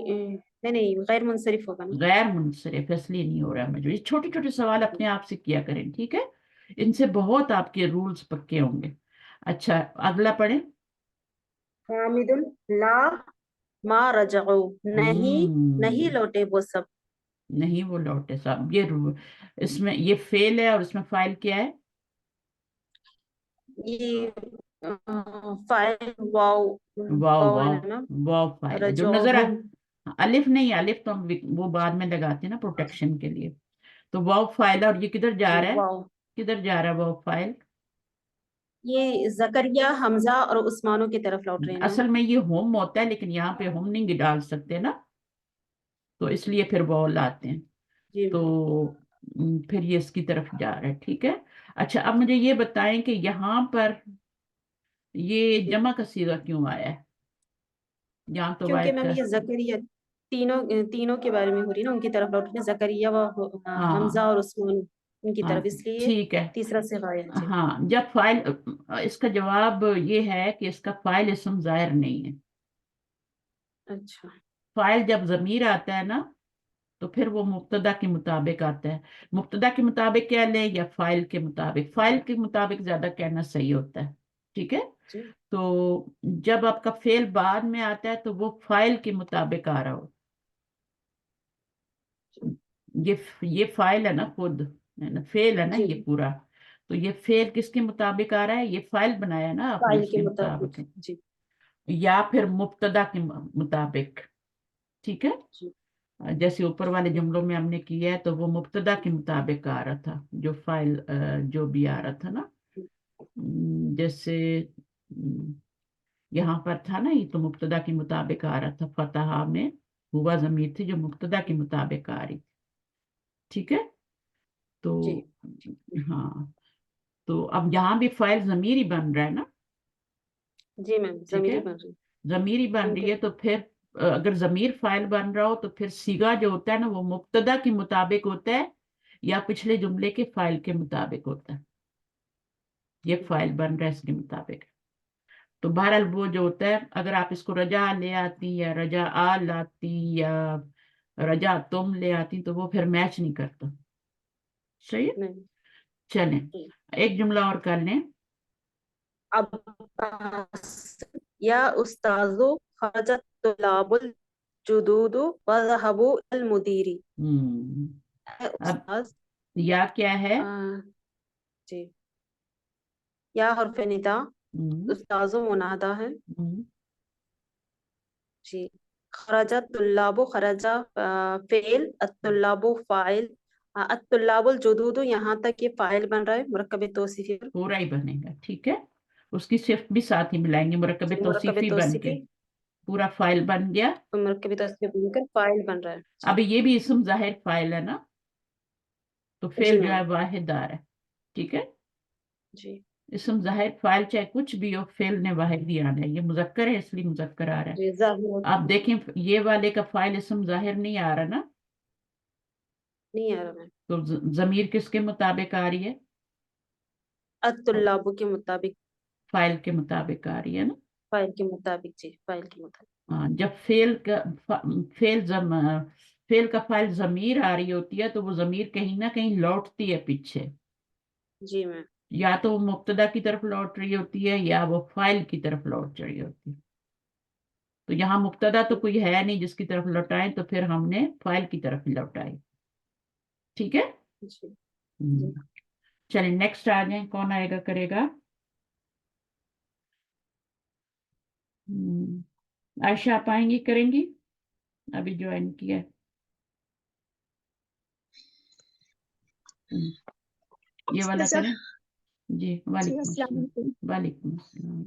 [SPEAKER 4] نہیں غیر منصرف ہوگا نا,
[SPEAKER 1] غیر منصرف, اس لیے نہیں ہو رہا مجرور. یہ چھوٹے چھوٹے سوال اپنے آپ سے کیا کریں. ٹھیک ہے, ان سے بہت آپ کے رولز پکے ہوں گے. اچھا, اگلا پڑھیں.
[SPEAKER 4] حامد لا ما رجعو نہیں لوٹے وہ سب.
[SPEAKER 1] نہیں وہ لوٹے صاحب, اس میں یہ فعل ہے اور اس میں فاعل کیا ہے؟
[SPEAKER 4] یہ فاعل واو
[SPEAKER 1] فاعل جو نظر الف نہیں, الف تو ہم وہ بعد میں لگاتے ہیں نا پروٹیکشن کے لیے. تو واو فاعل, اور یہ کدھر جا رہا ہے؟ کدھر جا رہا ہے واو فاعل؟
[SPEAKER 4] یہ زکریا حمزہ اور عثمانوں کی طرف لوٹ رہے ہیں نا؟
[SPEAKER 1] اصل میں یہ ہوم ہوتا ہے لیکن یہاں پہ ہوم نہیں ڈال سکتے نا، تو اس لیے پھر وہ لاتے ہیں،
[SPEAKER 4] جی
[SPEAKER 1] تو پھر یہ اس کی طرف جا رہا ہے. ٹھیک ہے. اچھا اب مجھے یہ بتائیں کہ یہاں پر یہ
[SPEAKER 4] جی،
[SPEAKER 1] جمع کا صیغہ کیوں آیا ہے؟ یہاں تو
[SPEAKER 4] کیونکہ
[SPEAKER 1] واحد
[SPEAKER 4] میم
[SPEAKER 1] کا.
[SPEAKER 4] یہ زکریا تینوں کے بارے میں ہو رہی ہے نا، ان کی طرف لوٹ رہے ہیں، زکریا و
[SPEAKER 1] ہاں
[SPEAKER 4] حمزہ اور عثمان ان کی
[SPEAKER 1] ہاں
[SPEAKER 4] طرف، اس لیے
[SPEAKER 1] ٹھیک ہے.
[SPEAKER 4] تیسرا صیغہ آیا. جی
[SPEAKER 1] ہاں جب فائل، اس کا جواب یہ ہے کہ اس کا فائل اسم ظاہر نہیں ہے.
[SPEAKER 4] اچھا
[SPEAKER 1] فائل جب ضمیر آتا ہے نا تو پھر وہ مبتدا کے مطابق آتا ہے. مبتدا کے مطابق کیا لیں یا فائل کے مطابق؟ فائل کے مطابق زیادہ کہنا صحیح ہوتا ہے. ٹھیک ہے.
[SPEAKER 4] جی
[SPEAKER 1] تو جب آپ کا فعل بعد میں آتا ہے تو وہ فائل کے مطابق آ رہا ہو. یہ فائل ہے نا، خود فعل ہے نا
[SPEAKER 4] جی
[SPEAKER 1] یہ پورا، تو یہ فعل کس کے مطابق آ رہا ہے؟ یہ فائل بنایا نا آپ نے،
[SPEAKER 4] فائل
[SPEAKER 1] اس
[SPEAKER 4] کے
[SPEAKER 1] کے
[SPEAKER 4] مطابق.
[SPEAKER 1] مطابق،
[SPEAKER 4] جی
[SPEAKER 1] یا پھر مبتدا کے مطابق. ٹھیک ہے.
[SPEAKER 4] جی
[SPEAKER 1] جیسے اوپر والے جملوں میں ہم نے کیا ہے تو وہ مبتدا کے مطابق آ رہا تھا، جو فائل جو بھی آ رہا تھا نا. جیسے یہاں پر تھا نا، یہ تو مبتدا کے مطابق آ رہا تھا، فتح میں ہوا ضمیر تھی جو مبتدا کے مطابق آ رہی. ٹھیک ہے. تو
[SPEAKER 4] جی
[SPEAKER 1] ہاں، تو اب یہاں بھی فائل ضمیر ہی بن رہا ہے نا.
[SPEAKER 4] جی میم
[SPEAKER 1] ٹھیک ہے.
[SPEAKER 4] ضمیری بن رہی.
[SPEAKER 1] ضمیر ہی بن رہی ہے تو پھر اگر ضمیر فائل بن رہا ہو تو پھر صیغہ جو ہوتا ہے نا وہ مبتدا کے مطابق ہوتا ہے یا پچھلے جملے کے فائل کے مطابق ہوتا ہے. یہ فائل بن رہا ہے اس کے مطابق. تو بہرحال وہ جو ہوتا ہے، اگر آپ اس کو رجا لے آتی یا رجا آ لاتی یا رجا تم لے آتی تو وہ پھر میچ نہیں کرتا. صحیح ہے.
[SPEAKER 4] نہیں.
[SPEAKER 1] چلیں ایک جملہ اور کر لیں.
[SPEAKER 4] عباس یا استاذ خرجت طلاب الجدود وذهبوا المدیری.
[SPEAKER 1] اب
[SPEAKER 4] استاذ
[SPEAKER 1] یا کیا ہے؟
[SPEAKER 4] جی، یا حرف ندا،
[SPEAKER 1] ہم،
[SPEAKER 4] استاذ منادا ہے.
[SPEAKER 1] ہم،
[SPEAKER 4] جی، خرجت طلاب، خرجہ فعل، الطلاب فاعل، الطلاب الجدود یہاں تک یہ فاعل بن رہا ہے مرکب توصیفی.
[SPEAKER 1] پورا ہی بنے گا. ٹھیک ہے. اس کی صفت بھی ساتھ ہی ملائیں گے، مرکب
[SPEAKER 4] جی، مرکب
[SPEAKER 1] توصیفی بن کے
[SPEAKER 4] توصیفی،
[SPEAKER 1] پورا فائل بن گیا.
[SPEAKER 4] مرکب توصیفی بن کر فاعل بن رہا ہے.
[SPEAKER 1] اب یہ بھی اسم ظاہر فائل ہے نا، تو
[SPEAKER 4] جی
[SPEAKER 1] فعل جو
[SPEAKER 4] میم.
[SPEAKER 1] ہے واحد آ رہا ہے. ٹھیک ہے.
[SPEAKER 4] جی
[SPEAKER 1] اسم ظاہر فائل چاہے کچھ بھی ہو، فعل نے واحد ہی آنا ہے. یہ مذکر ہے اس لیے مذکر آ رہا ہے.
[SPEAKER 4] جی ظاہر
[SPEAKER 1] آپ دیکھیں یہ والے کا فائل اسم ظاہر نہیں آ رہا نا،
[SPEAKER 4] نہیں آ رہا میم.
[SPEAKER 1] تو ضمیر کس کے مطابق آ رہی ہے؟
[SPEAKER 4] الطلاب کے مطابق،
[SPEAKER 1] فائل کے مطابق آ رہی ہے نا.
[SPEAKER 4] فاعل کے مطابق. جی فاعل کے مطابق.
[SPEAKER 1] جب فعل کا فائل ضمیر آ رہی ہوتی ہے تو وہ ضمیر کہیں نہ کہیں لوٹتی ہے پیچھے،
[SPEAKER 4] جی میم.
[SPEAKER 1] یا تو وہ مبتدا کی طرف لوٹ رہی ہوتی ہے یا وہ فائل کی طرف لوٹ رہی ہوتی ہے. تو یہاں مبتدا تو کوئی ہے نہیں جس کی طرف لوٹائیں، تو پھر ہم نے فائل کی طرف لوٹائی. ٹھیک ہے.
[SPEAKER 4] جی جی.
[SPEAKER 1] چلیں نیکسٹ آ جائیں. کون آئے گا کرے گا؟ عائشہ آپ آئیں گی کریں گی؟ ابھی جوائن کیا. یہ والا کریں. جی وعلیکم السلام. وعلیکم السلام.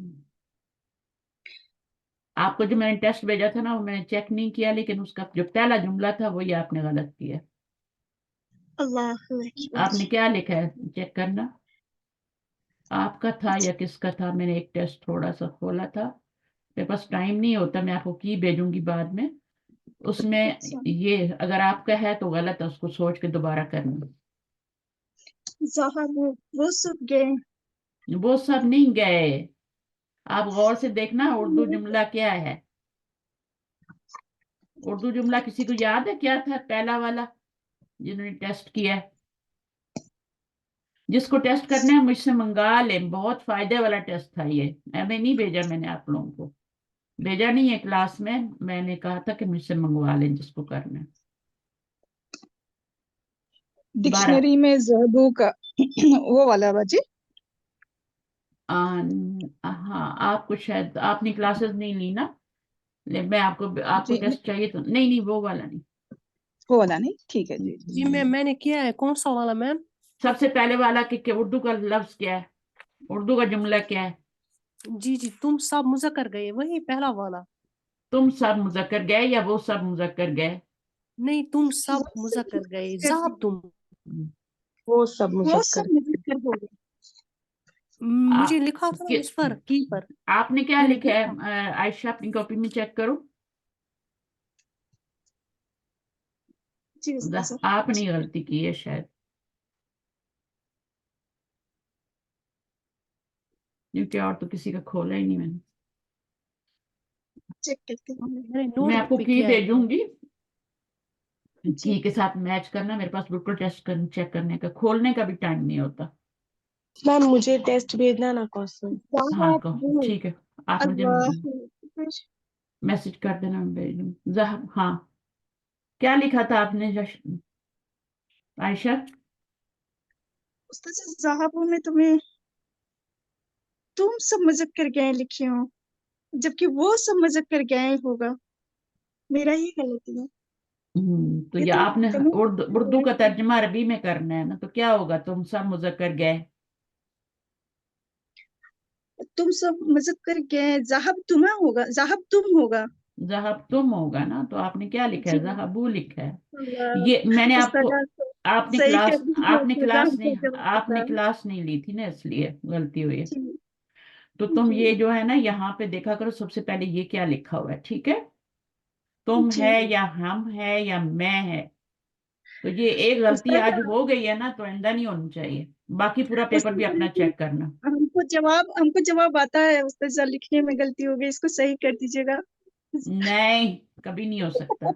[SPEAKER 1] آپ کو جو میں نے ٹیسٹ بھیجا تھا نا وہ میں نے چیک نہیں کیا، لیکن اس کا جو پہلا جملہ تھا وہی آپ نے غلط کیا. آپ نے کیا لکھا ہے چیک کرنا. آپ کا تھا یا کس کا تھا؟ میں نے ایک ٹیسٹ تھوڑا سا کھولا تھا، میرے پاس ٹائم نہیں ہوتا، میں آپ کو کی بھیجوں گی بعد میں. اس میں یہ اگر آپ کا ہے تو غلط ہے، اس کو سوچ کے دوبارہ کرنا. وہ سب نہیں گئے. آپ غور سے دیکھنا اردو جملہ کیا ہے. اردو جملہ کسی کو یاد ہے کیا تھا پہلا والا جنہوں نے ٹیسٹ کیا ہے؟ جس کو ٹیسٹ کرنا ہے مجھ سے منگا لیں، بہت فائدے والا ٹیسٹ تھا یہ. میں نہیں بھیجا، میں نے آپ لوگوں کو بھیجا نہیں ہے کلاس میں نے کہا تھا کہ مجھ سے منگوا لیں جس کو کرنا ہے.
[SPEAKER 5] ڈکشنری میں زہبو کا وہ والا باجی.
[SPEAKER 1] ہاں آپ کو شاید آپ نے کلاسز نہیں لی نا، میں آپ کو
[SPEAKER 5] جی
[SPEAKER 1] ٹیسٹ چاہیے تو نہیں وہ والا نہیں.
[SPEAKER 5] وہ والا نہیں. ٹھیک ہے. جی
[SPEAKER 3] جی میم میں نے کیا ہے. کون سا والا میم؟
[SPEAKER 1] سب سے پہلے والا کہ اردو کا لفظ کیا ہے؟ उर्दू का जुमला क्या है?
[SPEAKER 3] जी जी, तुम सब मुज़क्कर गए, वही पहला वाला।
[SPEAKER 1] तुम सब मुज़क्कर गए या वो सब मुज़क्कर गए?
[SPEAKER 3] नहीं, तुम सब मुज़क्कर गए, ज़हाब तुम।
[SPEAKER 2] वो सब
[SPEAKER 5] वो
[SPEAKER 2] मुज़क्कर।
[SPEAKER 5] सब मुज़क्कर हो गए।
[SPEAKER 1] आ,
[SPEAKER 3] मुझे लिखा था
[SPEAKER 1] कि,
[SPEAKER 3] उस पर की पर,
[SPEAKER 1] आपने क्या
[SPEAKER 3] मैंने
[SPEAKER 1] लिखा
[SPEAKER 3] देखा।
[SPEAKER 1] है? आयशा अपनी कॉपी में चेक करो।
[SPEAKER 5] जी उस्ताद सर।
[SPEAKER 1] आपने गलती की है शायद, क्योंकि और तो किसी का खोला ही नहीं मैंने।
[SPEAKER 5] चेक करते हैं।
[SPEAKER 3] मैंने
[SPEAKER 1] मैं
[SPEAKER 3] नोटबुक
[SPEAKER 1] आपको
[SPEAKER 3] पे
[SPEAKER 1] की
[SPEAKER 3] किया
[SPEAKER 1] दे
[SPEAKER 3] है।
[SPEAKER 1] दूंगी,
[SPEAKER 5] जी
[SPEAKER 1] की के साथ मैच करना। मेरे पास बिल्कुल चेक करने का, खोलने का भी टाइम नहीं होता।
[SPEAKER 2] मैम मुझे टेस्ट भेजना ना क्वेश्चन।
[SPEAKER 1] हाँ कहो, ठीक है, आप मुझे
[SPEAKER 5] अल्लाह
[SPEAKER 1] मैसेज कर देना, मैं भेज दूंगी। हाँ, क्या लिखा था आपने आयशा?
[SPEAKER 5] उस्ताद सर, ज़हाबों में तुम्हें तुम सब मुज़क्कर गए लिखे हो, जबकि वो सब मुज़क्कर गए होगा। मेरा ही गलती है।
[SPEAKER 1] तो
[SPEAKER 5] ये
[SPEAKER 1] ये
[SPEAKER 5] तो
[SPEAKER 1] आपने उर्दू का
[SPEAKER 5] तुम्हें
[SPEAKER 1] तर्जमा अरबी में करना है ना, तो क्या होगा? तुम सब मुज़क्कर गए,
[SPEAKER 5] तुम सब मुज़क्कर गए, ज़हाब तुम्हें होगा, ज़हाब तुम होगा।
[SPEAKER 1] जहाब तुम होगा ना, तो आपने क्या लिखा है?
[SPEAKER 5] जी
[SPEAKER 1] जहाबू लिखा है।
[SPEAKER 5] अल्लाह,
[SPEAKER 1] ये मैंने आपको,
[SPEAKER 5] उस्ताद
[SPEAKER 1] आपने
[SPEAKER 5] सही कर
[SPEAKER 1] क्लास
[SPEAKER 5] दीजिए,
[SPEAKER 1] आपने
[SPEAKER 5] जज़ाक
[SPEAKER 1] क्लास नहीं
[SPEAKER 5] जज़ाक
[SPEAKER 1] आपने
[SPEAKER 5] जज़ाक।
[SPEAKER 1] क्लास नहीं ली थी ना, इसलिए गलती हुई है।
[SPEAKER 5] जी
[SPEAKER 1] तो तुम
[SPEAKER 5] जी
[SPEAKER 1] ये जो है ना, यहाँ पे देखा करो सबसे पहले ये क्या लिखा हुआ है, ठीक है? तुम
[SPEAKER 5] जी
[SPEAKER 1] है या हम है या मैं है। तो ये एक गलती
[SPEAKER 5] उस्ताद,
[SPEAKER 1] आज हो गई है ना, तो आइंदा नहीं होनी चाहिए। बाकी पूरा पेपर भी
[SPEAKER 5] उस्ताद
[SPEAKER 1] अपना
[SPEAKER 5] लेकिन
[SPEAKER 1] चेक करना।
[SPEAKER 5] हमको जवाब आता है उस्ताद सर, लिखने में गलती हो गई, इसको सही कर दीजिएगा।
[SPEAKER 1] नहीं, कभी नहीं हो सकता।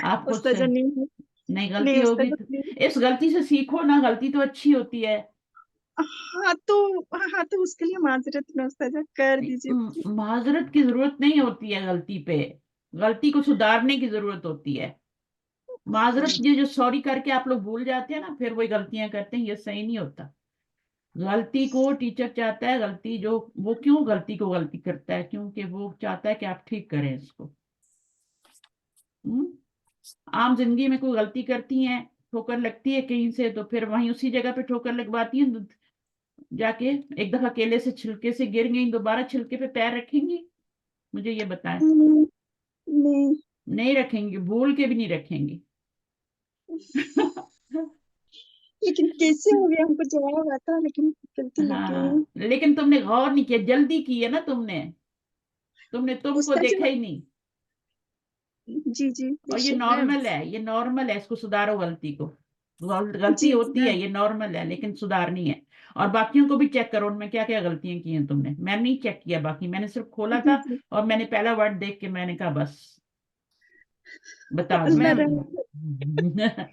[SPEAKER 1] आप खुद
[SPEAKER 5] उस्ताद
[SPEAKER 1] से
[SPEAKER 5] सर नहीं,
[SPEAKER 1] नहीं,
[SPEAKER 5] नहीं
[SPEAKER 1] गलती होगी
[SPEAKER 5] उस्ताद
[SPEAKER 1] तो
[SPEAKER 5] प्लीज।
[SPEAKER 1] इस गलती से सीखो ना, गलती तो अच्छी होती है।
[SPEAKER 5] हाँ तो, हाँ तो उसके लिए माजरत ना उस्ताद सर, कर दीजिए प्लीज।
[SPEAKER 1] माजरत की जरूरत नहीं होती है गलती पे, गलती को सुधारने की जरूरत होती है। माजरत ये जो सॉरी करके आप लोग भूल जाते हैं ना, फिर वही गलतियां करते हैं, ये सही नहीं होता। गलती को टीचर चाहता है, गलती जो वो क्यों गलती को गलती करता है, क्योंकि वो चाहता है कि आप ठीक करें इसको। हम्म? आम जिंदगी में कोई गलती करती हैं, ठोकर लगती है कहीं से, तो फिर वहीं उसी जगह पे ठोकर लगवाती हैं, तो जाके एक दफा केले से छिलके से गिर गई, दोबारा छिलके पे पैर रखेंगी? मुझे ये बताएं।
[SPEAKER 5] नहीं नहीं,
[SPEAKER 1] नहीं रखेंगी, भूल के भी नहीं रखेंगी।
[SPEAKER 5] लेकिन कैसे हो गया, हमको जवाब आता लेकिन गलती लग
[SPEAKER 1] हाँ,
[SPEAKER 5] गई।
[SPEAKER 1] लेकिन तुमने गौर नहीं किया, जल्दी की है ना तुमने, तुमने तुमको
[SPEAKER 5] उस्ताद
[SPEAKER 1] देखा
[SPEAKER 5] जी,
[SPEAKER 1] ही नहीं।
[SPEAKER 5] जी जी
[SPEAKER 1] और ये
[SPEAKER 5] बेशक।
[SPEAKER 3] मैम,
[SPEAKER 1] नॉर्मल है, ये नॉर्मल है, इसको सुधारो गलती को। गलती
[SPEAKER 5] जी
[SPEAKER 1] होती है,
[SPEAKER 3] मैम,
[SPEAKER 1] ये नॉर्मल है, लेकिन सुधारनी है। और बाकियों को भी चेक करो, उनमें क्या क्या गलतियां की हैं तुमने। मैंने नहीं चेक किया बाकी, मैंने सिर्फ खोला
[SPEAKER 5] जी
[SPEAKER 1] था
[SPEAKER 5] जी,
[SPEAKER 1] और मैंने पहला वर्ड देख के मैंने कहा बस बता
[SPEAKER 5] अल्लाह
[SPEAKER 3] मैम,
[SPEAKER 1] दूंगी।
[SPEAKER 5] रहे।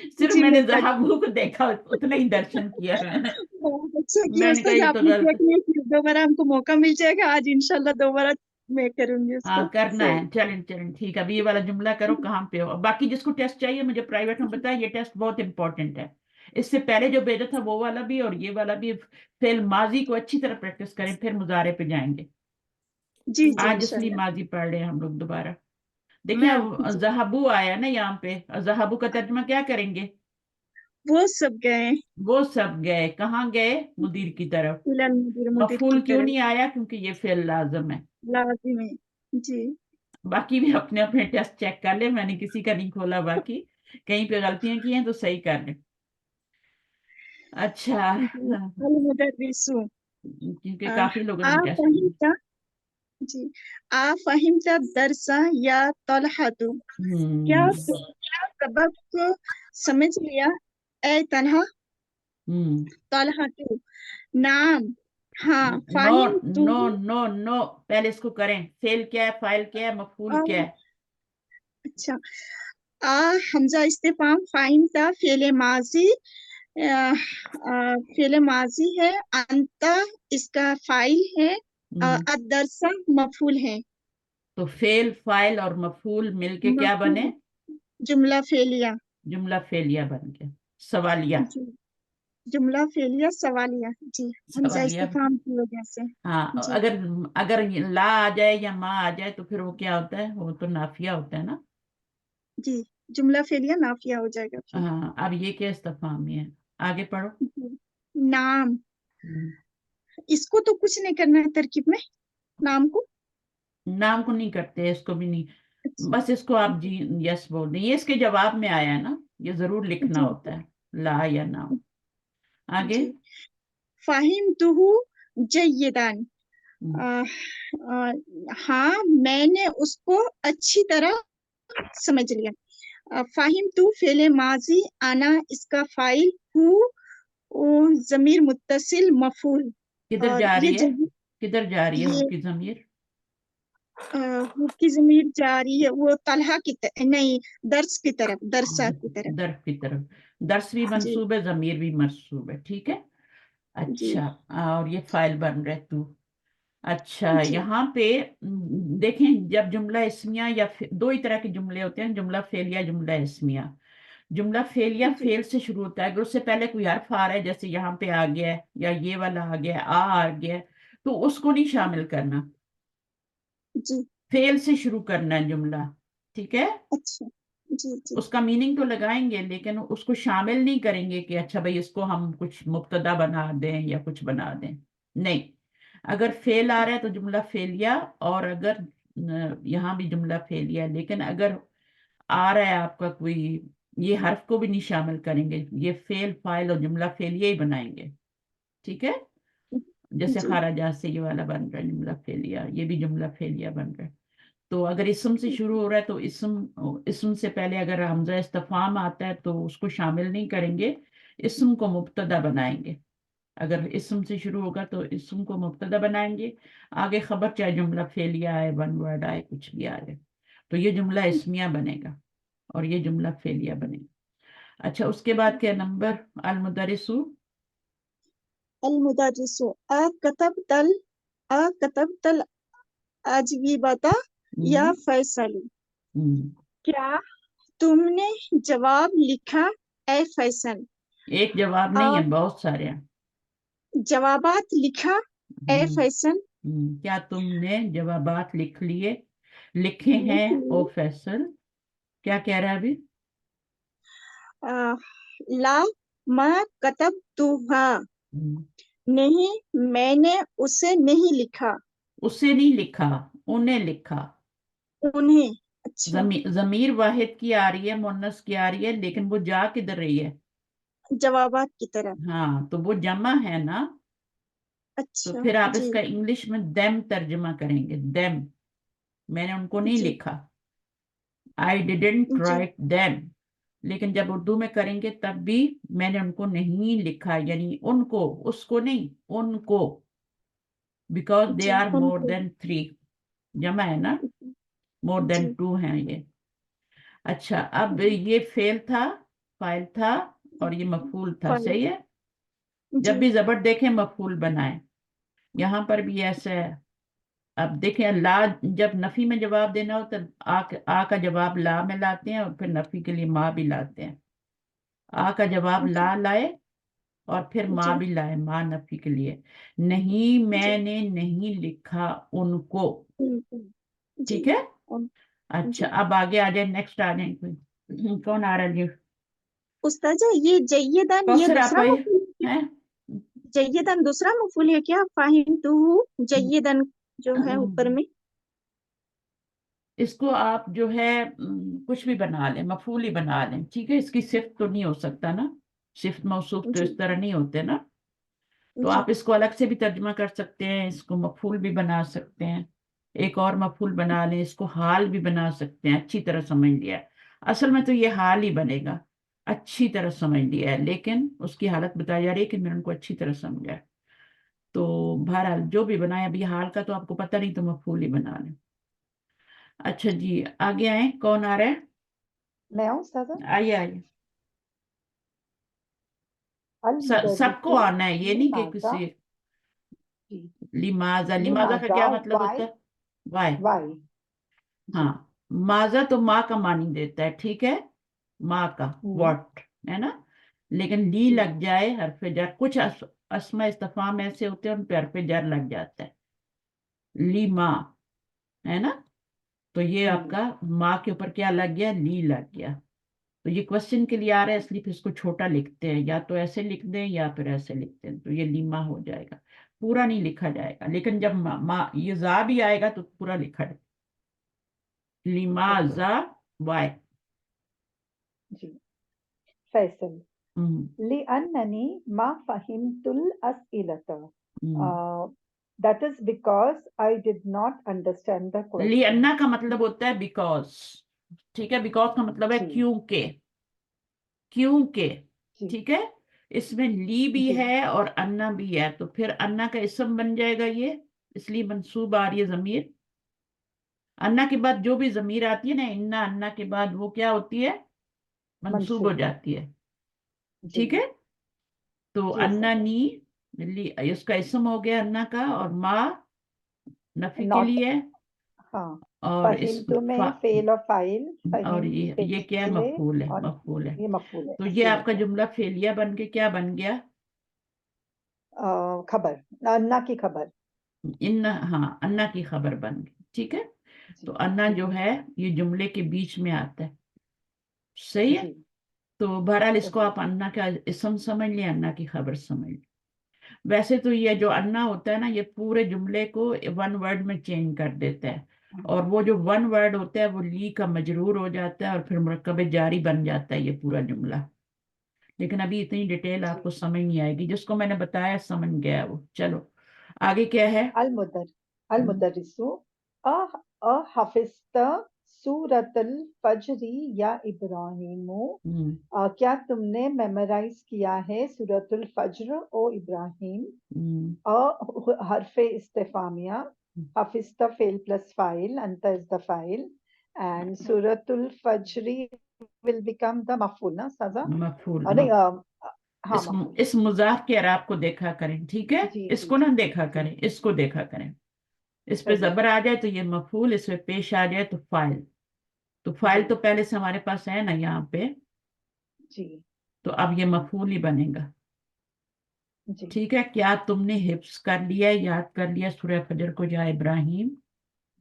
[SPEAKER 1] सिर्फ
[SPEAKER 5] जी मैं
[SPEAKER 1] मैंने
[SPEAKER 5] कर,
[SPEAKER 1] जहाबू को देखा, उतना ही दर्शन किया मैंने।
[SPEAKER 5] बहुत अच्छा किया
[SPEAKER 1] मैंने कहा
[SPEAKER 5] उस्ताद,
[SPEAKER 1] ये तो
[SPEAKER 5] आपने
[SPEAKER 1] गलत।
[SPEAKER 5] चेक नहीं किया, दोबारा हमको मौका मिल जाएगा आज इंशाल्लाह, दोबारा मैं करूंगी उसको
[SPEAKER 1] हाँ करना
[SPEAKER 5] सही।
[SPEAKER 1] है, चलें चलें, ठीक है। अभी ये वाला जुमला करो, कहाँ पे हो। बाकी जिसको टेस्ट चाहिए मुझे प्राइवेट में बताया, ये टेस्ट बहुत इंपॉर्टेंट है। इससे पहले जो भेजा था वो वाला भी और ये वाला भी। फेल माजी को अच्छी तरह प्रैक्टिस करें, फिर मुजारे पे जाएंगे।
[SPEAKER 5] जी जी
[SPEAKER 1] आज असली
[SPEAKER 5] इंशाल्लाह।
[SPEAKER 1] माजी पढ़ रहे हैं हम लोग दोबारा। देखिए
[SPEAKER 3] मैम,
[SPEAKER 1] अब
[SPEAKER 5] जी
[SPEAKER 1] जहाबू आया ना यहाँ पे, जहाबू का तर्जमा क्या करेंगे?
[SPEAKER 5] वो सब गए,
[SPEAKER 1] वो सब गए, कहाँ गए? मुदीर की तरफ।
[SPEAKER 5] इलन मुदीर, मुदीर की
[SPEAKER 1] मफूल क्यों
[SPEAKER 5] तरफ,
[SPEAKER 1] नहीं आया? क्योंकि ये फेल लाजम है।
[SPEAKER 5] लाजिमी। जी
[SPEAKER 1] बाकी भी अपने अपने टेस्ट चेक कर ले, मैंने किसी का नहीं खोला बाकी। कहीं पे गलतियां की हैं तो सही कर ले। अच्छा।
[SPEAKER 5] जी। अल मुदर्रिसु,
[SPEAKER 1] क्योंकि
[SPEAKER 5] आ
[SPEAKER 1] काफी लोगों
[SPEAKER 5] आ
[SPEAKER 1] ने टेस्ट किया।
[SPEAKER 5] फहिमता, जी, आ फहिमता दरसा या तलहातु, क्या
[SPEAKER 1] हम्म।
[SPEAKER 5] क्या सबक को समझ लिया, ए तनहा,
[SPEAKER 1] हम्म।
[SPEAKER 5] तलहातु, नाम, हाँ
[SPEAKER 1] नो
[SPEAKER 5] फाहिम तू।
[SPEAKER 1] नो नो नो, पहले इसको करें। फेल क्या है, फाइल क्या है, मफूल क्या है?
[SPEAKER 5] अच्छा, आ हमजा इस्तेफाम फाहिम था फेले माजी, फेले माजी है, अंता इसका फाइल है,
[SPEAKER 1] हम्म।
[SPEAKER 5] अदरसा मफूल है।
[SPEAKER 1] तो फेल, फाइल और मफूल मिलके क्या बने?
[SPEAKER 5] मफूल, जुमला फेलिया।
[SPEAKER 1] जुमला फेलिया बन गया, सवालिया।
[SPEAKER 5] जी, जुमला फेलिया सवालिया। जी, हमजा
[SPEAKER 1] सवालिया।
[SPEAKER 5] इस्तेफाम की वजह से।
[SPEAKER 1] हाँ,
[SPEAKER 5] जी
[SPEAKER 1] अगर अगर ये ला आ जाए या माँ आ जाए तो फिर वो क्या होता है? वो तो नाफिया होता है ना।
[SPEAKER 5] जी, जुमला फेलिया नाफिया हो जाएगा फिर।
[SPEAKER 1] हाँ, अब ये क्या इस्तेफामी है? आगे पढ़ो।
[SPEAKER 5] जी, नाम,
[SPEAKER 1] हम्म।
[SPEAKER 5] इसको तो कुछ नहीं करना है तरकीब में, नाम को।
[SPEAKER 1] नाम को नहीं करते, इसको भी नहीं,
[SPEAKER 5] अच्छा,
[SPEAKER 1] बस इसको आप जी यस बोल दें। ये इसके जवाब में आया है ना, ये जरूर लिखना
[SPEAKER 5] जी
[SPEAKER 1] होता है, ला या नाम। आगे।
[SPEAKER 5] जी। फाहिमतुहु जय्यदान।
[SPEAKER 1] हम्म,
[SPEAKER 5] हाँ, मैंने उसको अच्छी तरह समझ लिया। फाहिम तू फेले माजी, आना इसका फाइल, हु जमीर मुत्तसिल मफूल।
[SPEAKER 1] किधर
[SPEAKER 5] और
[SPEAKER 1] जा
[SPEAKER 5] ये
[SPEAKER 1] रही है, किधर जा रही है
[SPEAKER 5] ये
[SPEAKER 1] उसकी जमीर?
[SPEAKER 5] हु की जमीर जा रही है वो तलहा की नहीं, दर्स की तरफ, दरसा की तरफ।
[SPEAKER 1] दर्फ की तरफ। दर्स भी
[SPEAKER 5] जी
[SPEAKER 1] मंसूब है, जमीर भी मंसूब है, ठीक है।
[SPEAKER 5] जी
[SPEAKER 1] अच्छा, और ये फाइल बन रहा है तू। अच्छा,
[SPEAKER 5] जी
[SPEAKER 1] यहाँ पे देखें, जब जुमला इस्मिया या दो ही तरह के जुमले होते हैं, जुमला फेलिया, जुमला इस्मिया। जुमला फेलिया
[SPEAKER 5] जी
[SPEAKER 1] फेल से शुरू होता है, अगर उससे पहले कोई हर्फ आ रहा है, जैसे यहाँ पे आ गया है या ये वाला आ गया है, आ गया है, तो उसको नहीं शामिल करना,
[SPEAKER 5] जी।
[SPEAKER 1] फेल से शुरू करना है जुमला, ठीक है।
[SPEAKER 5] अच्छा, जी जी
[SPEAKER 1] उसका मीनिंग तो लगाएंगे लेकिन उसको शामिल नहीं करेंगे कि अच्छा भाई इसको हम कुछ मुब्तदा बना दें या कुछ बना दें, नहीं। अगर फेल आ रहा है तो जुमला फेलिया, और अगर यहाँ भी जुमला फेलिया, लेकिन अगर आ रहा है आपका कोई, ये हर्फ को भी नहीं शामिल करेंगे, ये फेल फाइल और जुमला फेलिया ही बनाएंगे, ठीक है। जैसे
[SPEAKER 5] जी
[SPEAKER 1] खाराजा से ये वाला बन रहा है जुमला फेलिया, ये भी जुमला फेलिया बन रहा है। तो अगर इसम से शुरू हो रहा है तो इसम से पहले अगर हमजा इस्तिफाम आता है तो उसको शामिल नहीं करेंगे, इसम को मुब्तदा बनाएंगे। अगर इसम से शुरू होगा तो इसम को मुब्तदा बनाएंगे, आगे खबर चाहे जुमला फेलिया आए, वन वर्ड आए, कुछ भी आए, तो ये जुमला इस्मिया बनेगा और ये जुमला फेलिया बनेगा। अच्छा, उसके बाद क्या नंबर? अल मुदरिसु।
[SPEAKER 5] अल मुदर्रिसु कतब तल अजवीबता या
[SPEAKER 1] हम्म,
[SPEAKER 5] फैसल।
[SPEAKER 1] हम्म,
[SPEAKER 5] क्या तुमने जवाब लिखा ए फैसल?
[SPEAKER 1] एक जवाब नहीं है,
[SPEAKER 5] आप
[SPEAKER 1] बहुत सारे हैं।
[SPEAKER 5] जवाबात लिखा ए
[SPEAKER 1] हम्म,
[SPEAKER 5] फैसल।
[SPEAKER 1] क्या तुमने जवाबात लिख लिए, लिखे हैं
[SPEAKER 5] लिख
[SPEAKER 1] ओ
[SPEAKER 5] लिए।
[SPEAKER 1] फैसल? क्या कह रहा है अभी?
[SPEAKER 5] आ, ला मा कतब तुहा।
[SPEAKER 1] हम्म,
[SPEAKER 5] नहीं, मैंने उसे नहीं लिखा।
[SPEAKER 1] उसे नहीं लिखा, उन्हें लिखा।
[SPEAKER 5] उन्हें। अच्छा,
[SPEAKER 1] जमीर वाहिद की आ रही है, मुन्नस की आ रही है, लेकिन वो जा किधर रही है?
[SPEAKER 5] जवाबात की तरफ।
[SPEAKER 1] हाँ, तो वो जमा है ना, तो
[SPEAKER 5] अच्छा
[SPEAKER 1] फिर आप
[SPEAKER 5] जी
[SPEAKER 1] इसका इंग्लिश में देम तर्जमा करेंगे, देम। मैंने उनको नहीं
[SPEAKER 5] जी
[SPEAKER 1] लिखा, I didn't
[SPEAKER 5] G
[SPEAKER 1] write them. लेकिन जब उर्दू में करेंगे तब भी मैंने उनको नहीं लिखा, यानी उनको, उसको नहीं, उनको, because they
[SPEAKER 5] ji
[SPEAKER 1] are more
[SPEAKER 5] उनको।
[SPEAKER 1] देन थ्री, जमा है ना, मोर देन
[SPEAKER 5] जी
[SPEAKER 1] टू हैं ये। अच्छा, अब ये फेल था, फाइल था, और ये मफूल था,
[SPEAKER 5] फल।
[SPEAKER 1] सही है।
[SPEAKER 5] जी
[SPEAKER 1] जब भी जबर देखें मफूल बनाए, यहाँ पर भी ऐसा है। अब देखें, ला, जब नफी में जवाब देना हो तो आ का जवाब ला में लाते हैं, और फिर नफी के लिए माँ भी लाते हैं। आ का जवाब
[SPEAKER 5] जी
[SPEAKER 1] ला लाए, और फिर माँ
[SPEAKER 5] जी
[SPEAKER 1] भी लाए, माँ नफी के लिए। नहीं,
[SPEAKER 5] जी
[SPEAKER 1] मैंने नहीं लिखा उनको,
[SPEAKER 5] उनको। जी
[SPEAKER 1] ठीक है।
[SPEAKER 5] उन,
[SPEAKER 1] अच्छा,
[SPEAKER 5] जी।
[SPEAKER 1] अब आगे आ जाए, नेक्स्ट आ जाए कोई। कौन आ रहा है जी?
[SPEAKER 5] उस्ताजा, ये जय्यदन ये
[SPEAKER 1] कौसर आप
[SPEAKER 5] दूसरा मफूल है क्या?
[SPEAKER 1] हैं?
[SPEAKER 5] जय्यदन दूसरा मफूल है क्या? फाहिम तू जय्यदन जो है ऊपर में।
[SPEAKER 1] इसको आप जो है कुछ भी बना लें, मफूल ही बना लें, ठीक है। इसकी सिफ्त तो नहीं हो सकता ना, सिफ्त मौसूफ तो
[SPEAKER 5] जी
[SPEAKER 1] इस तरह नहीं होते ना। तो
[SPEAKER 5] जी
[SPEAKER 1] आप इसको अलग से भी तर्जमा कर सकते हैं, इसको मफूल भी बना सकते हैं, एक और मफूल बना लें, इसको हाल भी बना सकते हैं, अच्छी तरह समझ लिया है। असल में तो ये हाल ही बनेगा, अच्छी तरह समझ लिया है, लेकिन उसकी हालत बताई जा रही है कि मैंने उनको अच्छी तरह समझा है। तो बहरहाल जो भी बनाए, अभी हाल का तो आपको पता नहीं, तो मफूल ही बना लें। अच्छा जी, आगे आए, कौन आ रहा है?
[SPEAKER 6] मैं हूँ उस्तादा।
[SPEAKER 1] आइए आइए,
[SPEAKER 6] अल
[SPEAKER 1] सबको
[SPEAKER 6] मुदर्रिसु
[SPEAKER 1] आना है, ये नहीं कि
[SPEAKER 6] लिमाज़ा।
[SPEAKER 1] किसी।
[SPEAKER 6] जी।
[SPEAKER 1] लिमाजा, लिमाजा का
[SPEAKER 6] लिमाज़ा
[SPEAKER 1] क्या मतलब होता
[SPEAKER 6] वाई।
[SPEAKER 1] है? वाई।
[SPEAKER 6] वाई। जी।
[SPEAKER 1] हाँ, माजा तो माँ का मानी देता है, ठीक है, माँ का,
[SPEAKER 6] हम्म।
[SPEAKER 1] व्हाट, है ना। लेकिन ली
[SPEAKER 6] जी।
[SPEAKER 1] लग जाए, हरफ जार, कुछ अस्मा इस्तफाम ऐसे होते हैं उन पे हरफ जार लग जाता है, ली माँ, है ना। तो ये
[SPEAKER 6] हम्म।
[SPEAKER 1] आपका माँ के ऊपर क्या लग गया? ली लग गया। तो ये क्वेश्चन के लिए आ रहा है, इसलिए फिर इसको छोटा लिखते हैं, या तो ऐसे लिख दें या फिर ऐसे लिखते हैं, तो ये लीमा हो जाएगा। पूरा नहीं लिखा जाएगा, लेकिन जब ये जा भी आएगा तो पूरा लिखा जाएगा। लिमाजा वाई।
[SPEAKER 6] जी फैसल लिअन्ननी मा फहिमतुल अस्इलता that is because I did not understand the question.
[SPEAKER 1] लिअन्ना का मतलब होता है बिकॉज, ठीक है, बिकॉज का मतलब है
[SPEAKER 6] जी।
[SPEAKER 1] क्योंकि, क्योंकि,
[SPEAKER 6] जी।
[SPEAKER 1] ठीक है। इसमें ली भी
[SPEAKER 6] जी।
[SPEAKER 1] है और अन्ना भी है, तो फिर अन्ना का इसम बन जाएगा ये, इसलिए मंसूब आ रही है जमीर। अन्ना के बाद जो भी जमीर आती है ना, इन्ना अन्ना के बाद, वो क्या होती है, मंसूब हो
[SPEAKER 6] मंसूब।
[SPEAKER 1] जाती है,
[SPEAKER 6] जी।
[SPEAKER 1] ठीक है। तो
[SPEAKER 6] जी
[SPEAKER 1] अन्ना
[SPEAKER 6] सर।
[SPEAKER 1] नी इसका इसम हो गया अन्ना का, और माँ नफी के
[SPEAKER 6] Not
[SPEAKER 1] लिए,
[SPEAKER 6] हाँ
[SPEAKER 1] और इस
[SPEAKER 6] फहिमतु में फेल और फाइल,
[SPEAKER 1] और
[SPEAKER 6] फहिम
[SPEAKER 1] ये क्या है,
[SPEAKER 6] फेले
[SPEAKER 1] मफूल है,
[SPEAKER 6] और
[SPEAKER 1] मफूल है।
[SPEAKER 6] ये मफूल है,
[SPEAKER 1] तो ये आपका
[SPEAKER 6] अस्इलता
[SPEAKER 1] जुमला फेलिया बन के क्या बन गया,
[SPEAKER 6] खबर, अन्ना की खबर।
[SPEAKER 1] हाँ, अन्ना की खबर बन गई, ठीक है।
[SPEAKER 6] जी।
[SPEAKER 1] तो अन्ना
[SPEAKER 6] जी।
[SPEAKER 1] जो है ये जुमले के बीच में आता है, सही है।
[SPEAKER 6] जी
[SPEAKER 1] तो बहरहाल इसको
[SPEAKER 6] सही।
[SPEAKER 1] आप अन्ना का इसम समझ लें, अन्ना की खबर समझ लें। वैसे तो ये जो अन्ना होता है ना, ये पूरे जुमले को वन वर्ड में चेंज कर देता है, और वो जो वन वर्ड होता है वो ली का मजरूर हो जाता है, और फिर मुरक्कब जारी बन जाता है ये पूरा जुमला। लेकिन अभी इतनी डिटेल आपको
[SPEAKER 6] जी।
[SPEAKER 1] समझ नहीं आएगी, जिसको मैंने बताया समझ गया वो। चलो आगे क्या है।
[SPEAKER 6] अलमुदर्रिसु अहफिज़्त सूरतल फज्री या इब्राहिमु, क्या तुमने मेमोराइज किया है सूरतुल फज्र ओ इब्राहिम। हरफे इस्तिफामिया, हफिज़्त फेल प्लस फाइल, अंत is the file, and Suratul Fajri will become the maf'ul ना साजा।
[SPEAKER 1] मफूल
[SPEAKER 6] नहीं हाँ
[SPEAKER 1] इस
[SPEAKER 6] मफ'ul।
[SPEAKER 1] इस मुजाफ के अराब को देखा करें, ठीक है,
[SPEAKER 6] जी जी
[SPEAKER 1] इसको ना
[SPEAKER 6] जी
[SPEAKER 1] देखा
[SPEAKER 6] जी
[SPEAKER 1] करें, इसको देखा करें। इस पे
[SPEAKER 6] सही।
[SPEAKER 1] जबर आ जाए तो ये मफूल, इस पे पेश आ जाए तो फाइल। तो फाइल
[SPEAKER 6] जी
[SPEAKER 1] तो पहले से हमारे पास है ना यहाँ पे,
[SPEAKER 6] जी
[SPEAKER 1] तो अब ये मफूल ही बनेगा,
[SPEAKER 6] जी
[SPEAKER 1] ठीक है। क्या तुमने हिफ्स कर लिया, याद कर लिया सूरह फजर को, या इब्राहिम।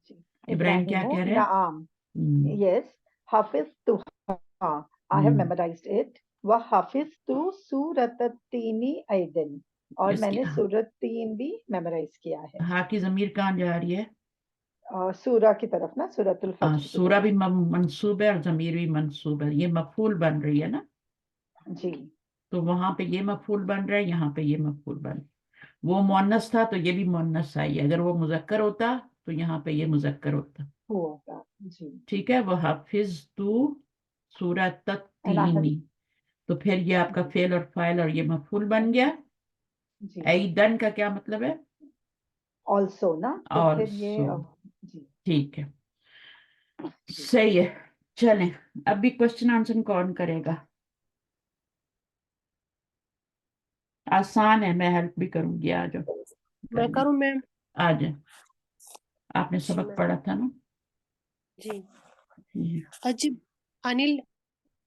[SPEAKER 6] जी।
[SPEAKER 1] इब्राहिम क्या
[SPEAKER 6] इब्राहिमो
[SPEAKER 1] कह रहे हैं,
[SPEAKER 6] नाम। Yes, Hafiztuha. I have memorized it. वह हाफिज़तु सूरत तीनी ऐदन, और
[SPEAKER 1] इसकी
[SPEAKER 6] मैंने सूरत 3 भी मेमोराइज किया है।
[SPEAKER 1] हाँ की जमीर कहाँ जा रही है,
[SPEAKER 6] सूरा की तरफ ना, सूरतुल फज्र की
[SPEAKER 1] सूरा
[SPEAKER 6] तरफ।
[SPEAKER 1] भी मंसूब है और जमीर भी मंसूब है, ये मफूल बन रही है ना।
[SPEAKER 6] जी
[SPEAKER 1] तो वहां पे ये मफूल बन रहा है, यहाँ पे ये मफूल बन रहा है। वो मुअन्नस था तो ये भी मुअन्नस आई है, अगर वो मुजक्कर होता तो यहाँ पे ये मुजक्कर होता,
[SPEAKER 6] हुआ था। जी
[SPEAKER 1] ठीक है। वो हाफिज तू सूरत
[SPEAKER 6] एंड आई हैव।
[SPEAKER 1] तीनी, तो फिर ये आपका
[SPEAKER 6] जी
[SPEAKER 1] फेल और फाइल और ये मफूल बन गया।
[SPEAKER 6] जी
[SPEAKER 1] ऐदन का क्या मतलब है,
[SPEAKER 6] ऑल्सो ना, तो फिर ये
[SPEAKER 1] ऑल्सो,
[SPEAKER 6] जी
[SPEAKER 1] ठीक है,
[SPEAKER 6] जी।
[SPEAKER 1] सही है। चलें, अभी क्वेश्चन आंसर कौन करेगा, आसान है, मैं हेल्प भी करूंगी, आ जाओ
[SPEAKER 3] मैं
[SPEAKER 1] करने,
[SPEAKER 3] करूं मैम।
[SPEAKER 1] आ जाओ, आपने
[SPEAKER 3] जी
[SPEAKER 1] सबक
[SPEAKER 3] मैम।
[SPEAKER 1] पढ़ा था ना।
[SPEAKER 3] जी अजिब अनिल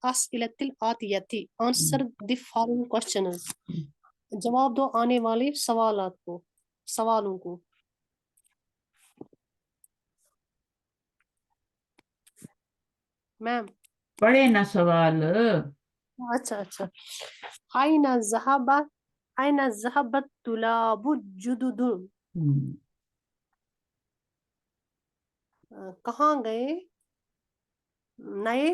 [SPEAKER 3] अस्इलतिल आतियती, आंसर द फॉलोइंग क्वेश्चंस, जवाब दो आने वाले सवालों को। मैम
[SPEAKER 1] पढ़े ना सवाल,
[SPEAKER 3] अच्छा अच्छा। आइना ज़हबा आइना ज़हबत तुलाबु जुदुदु, कहाँ गए नए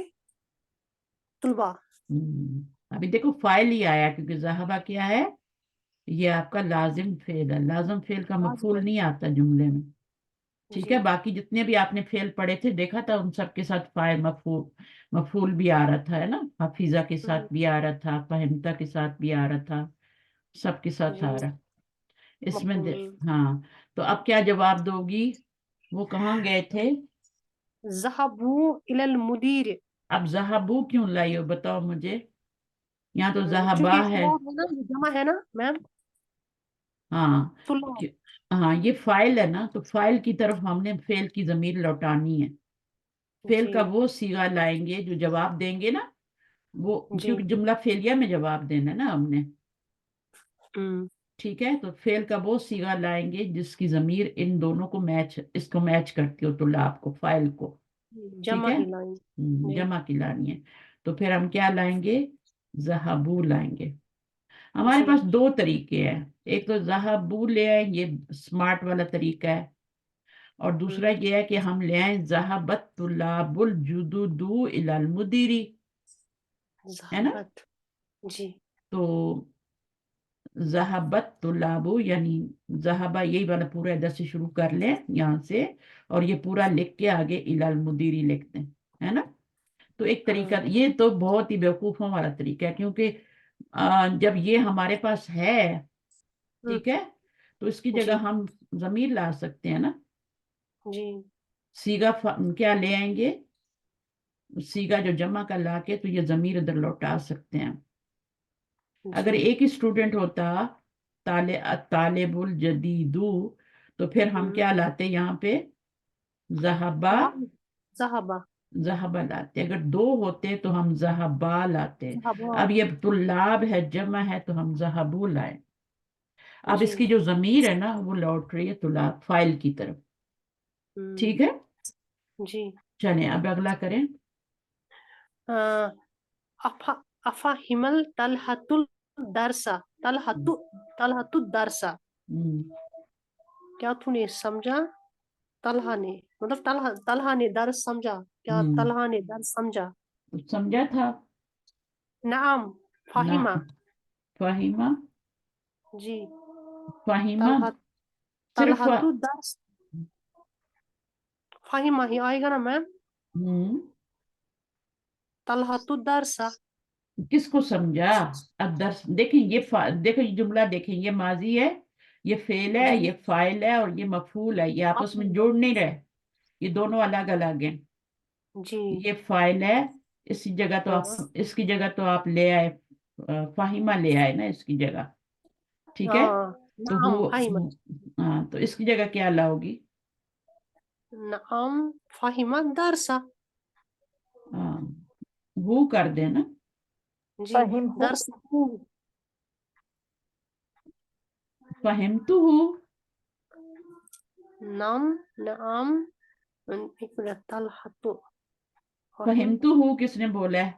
[SPEAKER 3] तुलबा।
[SPEAKER 1] अभी देखो फाइल ही आया, क्योंकि जहाबा क्या है, ये आपका लाजिम फेल है, लाजिम फेल का
[SPEAKER 3] लाजिम
[SPEAKER 1] मफूल
[SPEAKER 3] है।
[SPEAKER 1] नहीं आता जुमले में, ठीक
[SPEAKER 3] जी
[SPEAKER 1] है। बाकी जितने भी आपने फेल पढ़े थे देखा था, उन सब के साथ फाइल मफूल, मफूल भी आ रहा था, है ना, हफीजा के साथ भी आ रहा था, फहिमता के साथ भी आ रहा था, सबके साथ आ
[SPEAKER 3] जी
[SPEAKER 1] रहा। इसमें
[SPEAKER 3] मफहूम जी।
[SPEAKER 1] हाँ, तो अब क्या जवाब दोगी, वो कहाँ गए थे।
[SPEAKER 3] ज़हबू इलल मुदीर,
[SPEAKER 1] अब जहाबू क्यों लाई हो, बताओ मुझे, यहाँ तो जहाबा
[SPEAKER 3] क्योंकि
[SPEAKER 1] है।
[SPEAKER 3] तुलाब है ना, ये जमा है ना मैम,
[SPEAKER 1] हाँ,
[SPEAKER 3] तुलाब।
[SPEAKER 1] हाँ ये फाइल है ना, तो फाइल की तरफ हमने फेल की जमीर लौटानी है। फेल
[SPEAKER 3] जी
[SPEAKER 1] का वो सीगा लाएंगे जो जवाब देंगे ना, वो,
[SPEAKER 3] जी
[SPEAKER 1] क्योंकि जुमला फेलिया में जवाब देना है ना हमने,
[SPEAKER 3] हम्म,
[SPEAKER 1] ठीक है। तो फेल का वो सीगा लाएंगे जिसकी जमीर इन दोनों को मैच, इसको मैच करती हो, तो लाभ को, फाइल को, ठीक
[SPEAKER 3] जमा
[SPEAKER 1] है।
[SPEAKER 3] की लाइन। जी
[SPEAKER 1] जमा की लानी है, तो फिर हम क्या लाएंगे, जहाबू लाएंगे। हमारे
[SPEAKER 3] जी
[SPEAKER 1] पास दो तरीके हैं, एक तो ज़हाबू ले आए, ये स्मार्ट वाला तरीका है, और दूसरा ये है कि हम ले आए ज़हाबत तुलाबुल जुदुदु इलल मुदीरी, है ना।
[SPEAKER 3] ज़हाबत। जी
[SPEAKER 1] तो ज़हाबत तुलाबु यानी ज़हाबा यही वाला पूरा इधर से शुरू कर ले यहाँ से, और ये पूरा लिख के आगे इलल मुदीरी लिखते हैं, है ना। तो एक तरीका,
[SPEAKER 3] हाँ
[SPEAKER 1] ये तो बहुत ही बेवकूफों वाला तरीका है, क्योंकि जब ये हमारे पास है, ठीक है, तो इसकी
[SPEAKER 3] जी
[SPEAKER 1] जगह हम जमीर ला सकते हैं ना।
[SPEAKER 3] जी
[SPEAKER 1] सीगा क्या ले आएंगे, सीगा जो जमा का ला के, तो ये जमीर इधर लौटा सकते हैं। अगर
[SPEAKER 3] जी
[SPEAKER 1] एक ही स्टूडेंट होता तालिबुल जदीदू, तो फिर हम क्या लाते यहाँ पे, ज़हाबा,
[SPEAKER 3] ज़हाबा
[SPEAKER 1] ज़हाबा लाते। अगर दो होते तो हम ज़हाबा लाते।
[SPEAKER 3] ज़हाबा।
[SPEAKER 1] अब ये तुल्लाब है, जमा है, तो हम ज़हाबू लाए। अब
[SPEAKER 3] जी
[SPEAKER 1] इसकी जो जमीर है ना, वो लौट रही है तुल्लाब फाइल की तरफ, ठीक है।
[SPEAKER 3] जी
[SPEAKER 1] चलें अब अगला करें।
[SPEAKER 3] अफा अफाहिमल तलहतुल दरसा तलहतु दरसा। क्या तूने समझा? तलहा ने मतलब तलहा ने दर्स समझा क्या? तलहा ने दर्स समझा।
[SPEAKER 1] समझा था
[SPEAKER 3] नाम
[SPEAKER 1] ना।
[SPEAKER 3] फाहिमा।
[SPEAKER 1] फाहिमा,
[SPEAKER 3] जी
[SPEAKER 1] फाहिमा
[SPEAKER 3] तलहा
[SPEAKER 1] सिर्फ
[SPEAKER 3] तलहतु दर्स फाहिमा ही आएगा ना मैम? तलहतु दरसा
[SPEAKER 1] किसको समझा। अब दर्स देखें, देखो ये जुमला देखें, ये माजी है, ये फेल है,
[SPEAKER 3] जी
[SPEAKER 1] ये फाइल है, और ये मफूल है, ये आपस में जोड़ नहीं रहे, ये दोनों अलग अलग हैं।
[SPEAKER 3] जी
[SPEAKER 1] ये फाइल है, इसी जगह तो
[SPEAKER 3] हाँ
[SPEAKER 1] आप, इसकी जगह तो आप ले आए, फाहिमा ले आए ना इसकी जगह, ठीक है।
[SPEAKER 3] हाँ
[SPEAKER 1] तो
[SPEAKER 3] नाम फाहिमा।
[SPEAKER 1] हाँ, तो इसकी जगह क्या लाओगी।
[SPEAKER 3] नाम फाहिमा दरसा।
[SPEAKER 1] हाँ, वो कर देना,
[SPEAKER 3] जी
[SPEAKER 6] फहिम हूँ।
[SPEAKER 3] दर्स
[SPEAKER 1] फहिमतु हूँ।
[SPEAKER 3] नाम नाम एक मिनट तलहतु फाहिम
[SPEAKER 1] फहिमतु हूँ किसने बोला है,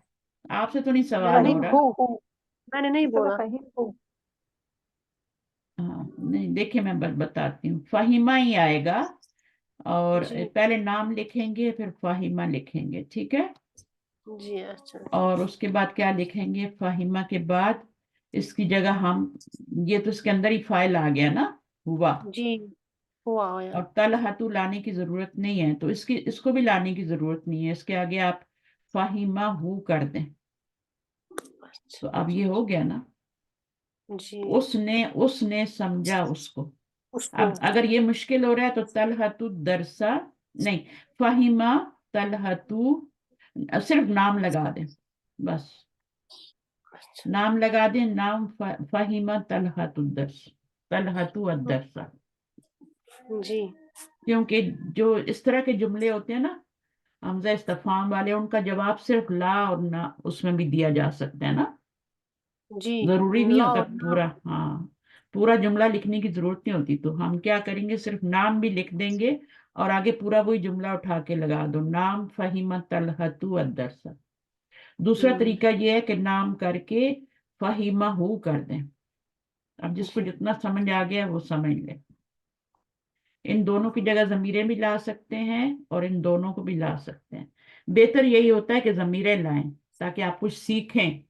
[SPEAKER 1] आपसे तो नहीं सवाल
[SPEAKER 3] मैंने
[SPEAKER 1] हो
[SPEAKER 6] फहिम
[SPEAKER 1] रहा।
[SPEAKER 6] हूँ।
[SPEAKER 3] मैंने नहीं
[SPEAKER 6] तो मैं
[SPEAKER 3] बोला।
[SPEAKER 6] फहिम हूँ।
[SPEAKER 1] हाँ नहीं, देखिए मैं बताती हूँ, फाहिमा ही आएगा, और
[SPEAKER 3] जी
[SPEAKER 1] पहले नाम लिखेंगे फिर फाहिमा लिखेंगे, ठीक है।
[SPEAKER 3] जी अच्छा
[SPEAKER 1] और उसके बाद क्या लिखेंगे, फाहिमा के बाद इसकी जगह हम, ये तो इसके अंदर ही फाइल आ गया ना, हुआ।
[SPEAKER 3] जी हुआ आया।
[SPEAKER 1] और तलहतु लाने की जरूरत नहीं है, तो इसको भी लाने की जरूरत नहीं है, इसके आगे आप फाहिमा हु कर दें। तो
[SPEAKER 3] अच्छा
[SPEAKER 1] अब ये हो गया ना,
[SPEAKER 3] जी
[SPEAKER 1] उसने समझा उसको।
[SPEAKER 3] उसको
[SPEAKER 1] अब अगर ये मुश्किल हो रहा है तो तलहतु दरसा नहीं, फाहिमा तलहतु, सिर्फ नाम लगा दें बस,
[SPEAKER 3] अच्छा
[SPEAKER 1] नाम लगा दें, नाम फाहिमा तलहतु दर्स, तलहतु दरसा।
[SPEAKER 3] जी
[SPEAKER 1] क्योंकि जो इस तरह के जुमले होते हैं ना, हमजा इस्तफाम वाले, उनका जवाब सिर्फ ला और ना उसमें भी दिया जा सकता है ना,
[SPEAKER 3] जी
[SPEAKER 1] जरूरी नहीं
[SPEAKER 3] ला
[SPEAKER 1] होता
[SPEAKER 3] और
[SPEAKER 1] पूरा,
[SPEAKER 3] नाम।
[SPEAKER 1] हाँ पूरा जुमला लिखने की जरूरत नहीं होती। तो हम क्या करेंगे, सिर्फ नाम भी लिख देंगे, और आगे पूरा वही जुमला उठा के लगा दो, नाम फहिमा तलहतु अदरसा। दूसरा तरीका ये है कि नाम करके फहिमा हु कर दें। अब जिसको
[SPEAKER 3] जी
[SPEAKER 1] जितना समझ आ गया वो समझ ले। इन दोनों की जगह जमीरें भी ला सकते हैं और इन दोनों को भी ला सकते हैं। बेहतर यही होता है कि जमीरें लाएं, ताकि आप कुछ सीखें।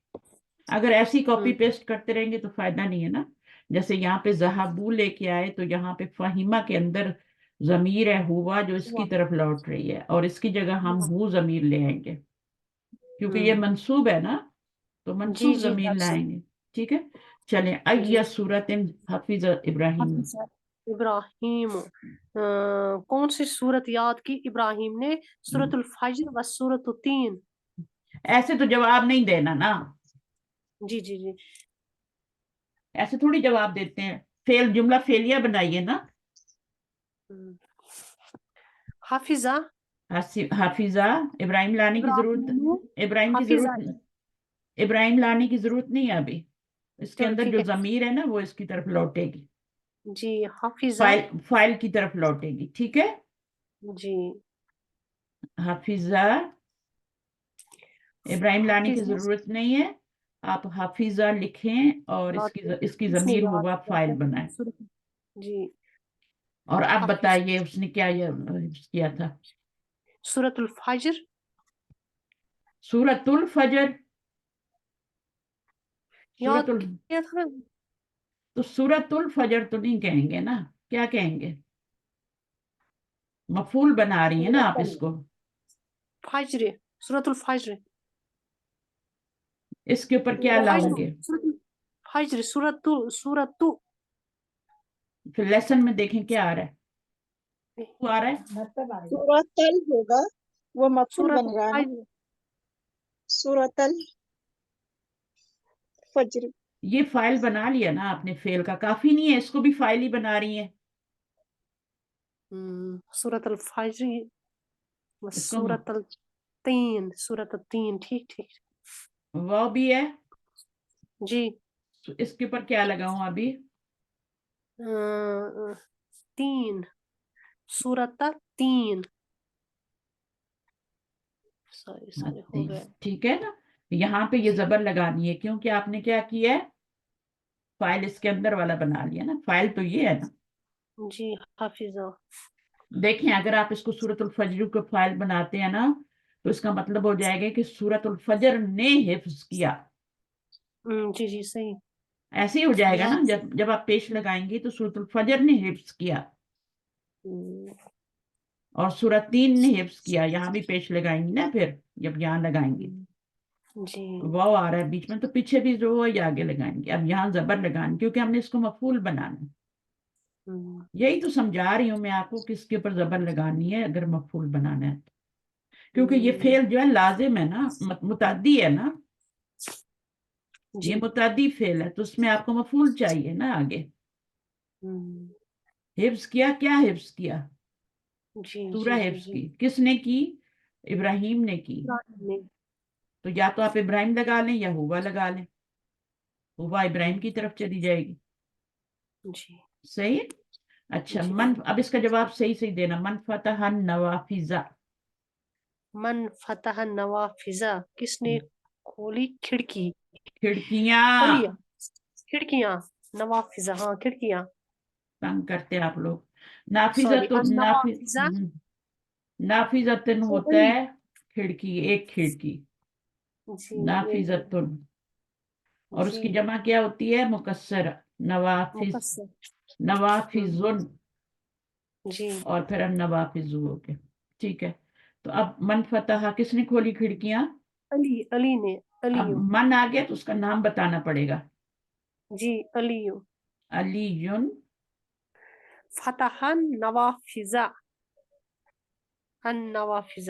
[SPEAKER 1] अगर ऐसी कॉपी पेस्ट करते रहेंगे तो फायदा नहीं है ना। जैसे यहाँ पे जहाबू लेके आए, तो यहाँ पे फहिमा के अंदर जमीर है हुआ, जो इसकी
[SPEAKER 3] हुआ।
[SPEAKER 1] तरफ लौट रही है, और इसकी जगह हम हु जमीर ले आएंगे, क्योंकि ये
[SPEAKER 3] हम्म
[SPEAKER 1] मंसूब है ना, तो
[SPEAKER 3] जी
[SPEAKER 1] मंसूब
[SPEAKER 3] जी
[SPEAKER 1] जमीर
[SPEAKER 3] दरसा
[SPEAKER 1] लाएंगे, ठीक है। चलें,
[SPEAKER 3] जी
[SPEAKER 1] अय्या सूरत हफीज इब्राहिम।
[SPEAKER 3] हाफिज इब्राहिम कौन सी सूरत याद की इब्राहिम ने? सूरतुल फज्र व सूरतुल तीन।
[SPEAKER 1] ऐसे तो जवाब नहीं देना ना,
[SPEAKER 3] जी जी जी
[SPEAKER 1] ऐसे थोड़ी जवाब देते हैं, जुमला फेलिया बनाइए ना।
[SPEAKER 3] हम्म, हाफिजा
[SPEAKER 1] हाफिजा, इब्राहिम लाने की जरूरत,
[SPEAKER 3] इब्राहिम
[SPEAKER 1] इब्राहिम की
[SPEAKER 3] हाफिजा।
[SPEAKER 1] जरूरत, इब्राहिम लाने की जरूरत नहीं है अभी। इसके
[SPEAKER 3] चलो
[SPEAKER 1] अंदर
[SPEAKER 3] ठीक
[SPEAKER 1] जो
[SPEAKER 3] है।
[SPEAKER 1] जमीर है ना, वो इसकी तरफ लौटेगी,
[SPEAKER 3] जी हाफिजा।
[SPEAKER 1] फाइल की तरफ लौटेगी, ठीक है।
[SPEAKER 3] जी
[SPEAKER 1] हाफिजा, इब्राहिम लाने की
[SPEAKER 3] हाफिजा
[SPEAKER 1] जरूरत नहीं है। آپ حافظہ لکھیں اور اس کی ضمیر ہوا فائل بنائیں.
[SPEAKER 3] جی.
[SPEAKER 1] اور اب بتائیے اس نے کیا حفظ کیا تھا؟
[SPEAKER 3] سورۃ الفجر.
[SPEAKER 1] سورۃ الفجر.
[SPEAKER 3] یاد کیا تھا.
[SPEAKER 1] تو سورۃ الفجر تو نہیں کہیں گے نا, کیا کہیں گے؟ مفعول بنا رہی ہیں نا آپ اس کو.
[SPEAKER 3] فجر. سورۃ الفجر.
[SPEAKER 1] اس کے اوپر کیا لاؤں گے؟
[SPEAKER 3] فجر. سورۃ.
[SPEAKER 1] پھر لیسن میں دیکھیں کیا آ رہا ہے. وہ آ رہا ہے
[SPEAKER 5] سورۃ ال ہوگا, وہ مفعول
[SPEAKER 3] سورۃ
[SPEAKER 5] بن رہا ہے نا.
[SPEAKER 3] الفجر.
[SPEAKER 5] سورۃ الفجر.
[SPEAKER 1] یہ فائل بنا لیا نا آپ نے, فعل کا کافی نہیں ہے, اس کو بھی فائل ہی بنا رہی ہیں.
[SPEAKER 3] سورۃ الفجر.
[SPEAKER 1] اس کو
[SPEAKER 3] سورۃ التین. سورۃ التین. ٹھیک ٹھیک.
[SPEAKER 1] وہ بھی ہے
[SPEAKER 3] جی.
[SPEAKER 1] اس کے اوپر کیا لگاؤں ابھی؟
[SPEAKER 3] تین. سورۃ تین. سارے ہو گئے.
[SPEAKER 1] ٹھیک ہے نا. یہاں پہ یہ زبر لگانی ہے کیونکہ آپ نے کیا کیا ہے, فائل اس کے اندر والا بنا لیا نا. فائل تو یہ ہے نا.
[SPEAKER 3] جی. حافظہ.
[SPEAKER 1] دیکھیں اگر آپ اس کو سورۃ الفجر کو فائل بناتے ہیں نا تو اس کا مطلب ہو جائے گا کہ سورۃ الفجر نے حفظ کیا.
[SPEAKER 3] جی جی صحیح.
[SPEAKER 1] ایسے ہی ہو جائے گا نا, جب آپ پیش لگائیں گے تو سورۃ الفجر نے حفظ کیا اور سورۃ تین نے حفظ کیا. یہاں بھی پیش لگائیں گی نا, پھر جب یہاں لگائیں گے
[SPEAKER 3] جی.
[SPEAKER 1] واو آ رہا ہے بیچ میں تو پیچھے بھی جو ہے آگے لگائیں گے. اب یہاں زبر لگائیں کیونکہ ہم نے اس کو مفعول بنانا. یہی تو سمجھا رہی ہوں میں آپ کو کس کے اوپر زبر لگانی ہے اگر مفعول بنانا ہے, کیونکہ یہ فعل جو ہے لازم ہے نا, متعدی ہے نا. یہ متعدی فعل ہے تو اس میں آپ کو مفعول چاہیے نا آگے. حفظ کیا, کیا حفظ کیا؟ سورہ حفظ کی. کس نے کی؟ ابراہیم نے کی. تو یا تو آپ ابراہیم لگا لیں یا ہوا لگا لیں. ہوا ابراہیم کی طرف چلی جائے گی.
[SPEAKER 3] جی.
[SPEAKER 1] صحیح. اچھا اب اس کا جواب صحیح دینا. من فتح النوافذ.
[SPEAKER 3] من فتح النوافذ. کس نے کھولی کھڑکی؟
[SPEAKER 1] کھڑکیاں.
[SPEAKER 3] کھڑکیاں. نوافذ. ہاں کھڑکیاں.
[SPEAKER 1] تنگ کرتے آپ لوگ. نافذہ تو نافذتن ہوتا ہے کھڑکی, ایک کھڑکی. نافذتن. اور اس کی جمع کیا ہوتی ہے؟ مکسر. نوافذ. نوافذن.
[SPEAKER 3] جی.
[SPEAKER 1] اور پھر النوافذ ہو گیا. ٹھیک ہے. تو اب من فتح کس نے کھولی کھڑکیاں؟
[SPEAKER 3] علی نے.
[SPEAKER 1] اب من آ گیا تو اس کا نام بتانا پڑے گا.
[SPEAKER 3] جی.
[SPEAKER 1] علی.
[SPEAKER 3] فتح النوافذ. النوافذ.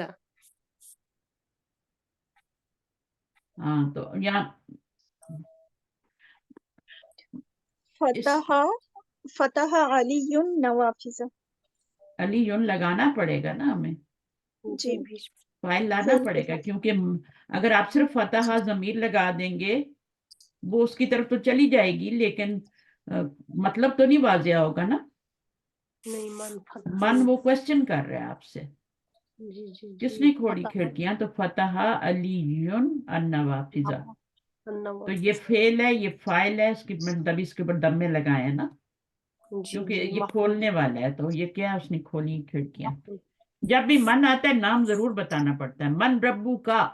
[SPEAKER 1] ہاں تو یہاں
[SPEAKER 5] فتح علی النوافذ.
[SPEAKER 1] علی لگانا پڑے گا نا ہمیں.
[SPEAKER 5] جی.
[SPEAKER 1] فائل لانا پڑے گا کیونکہ اگر آپ صرف فتح ضمیر لگا دیں گے وہ اس کی طرف تو چلی جائے گی لیکن مطلب تو نہیں واضح ہوگا نا. من وہ کوشچن کر رہا ہے آپ سے. کس نے کھولی کھڑکیاں؟ تو فتح علی النوافذ. تو یہ فعل ہے, یہ فائل ہے, اس کی تبھی اس کے اوپر دمے لگائے نا کیونکہ یہ کھولنے والا ہے. تو یہ کیا اس نے کھولی کھڑکیاں. جب بھی من آتا ہے نام ضرور بتانا پڑتا ہے. من ربو کا.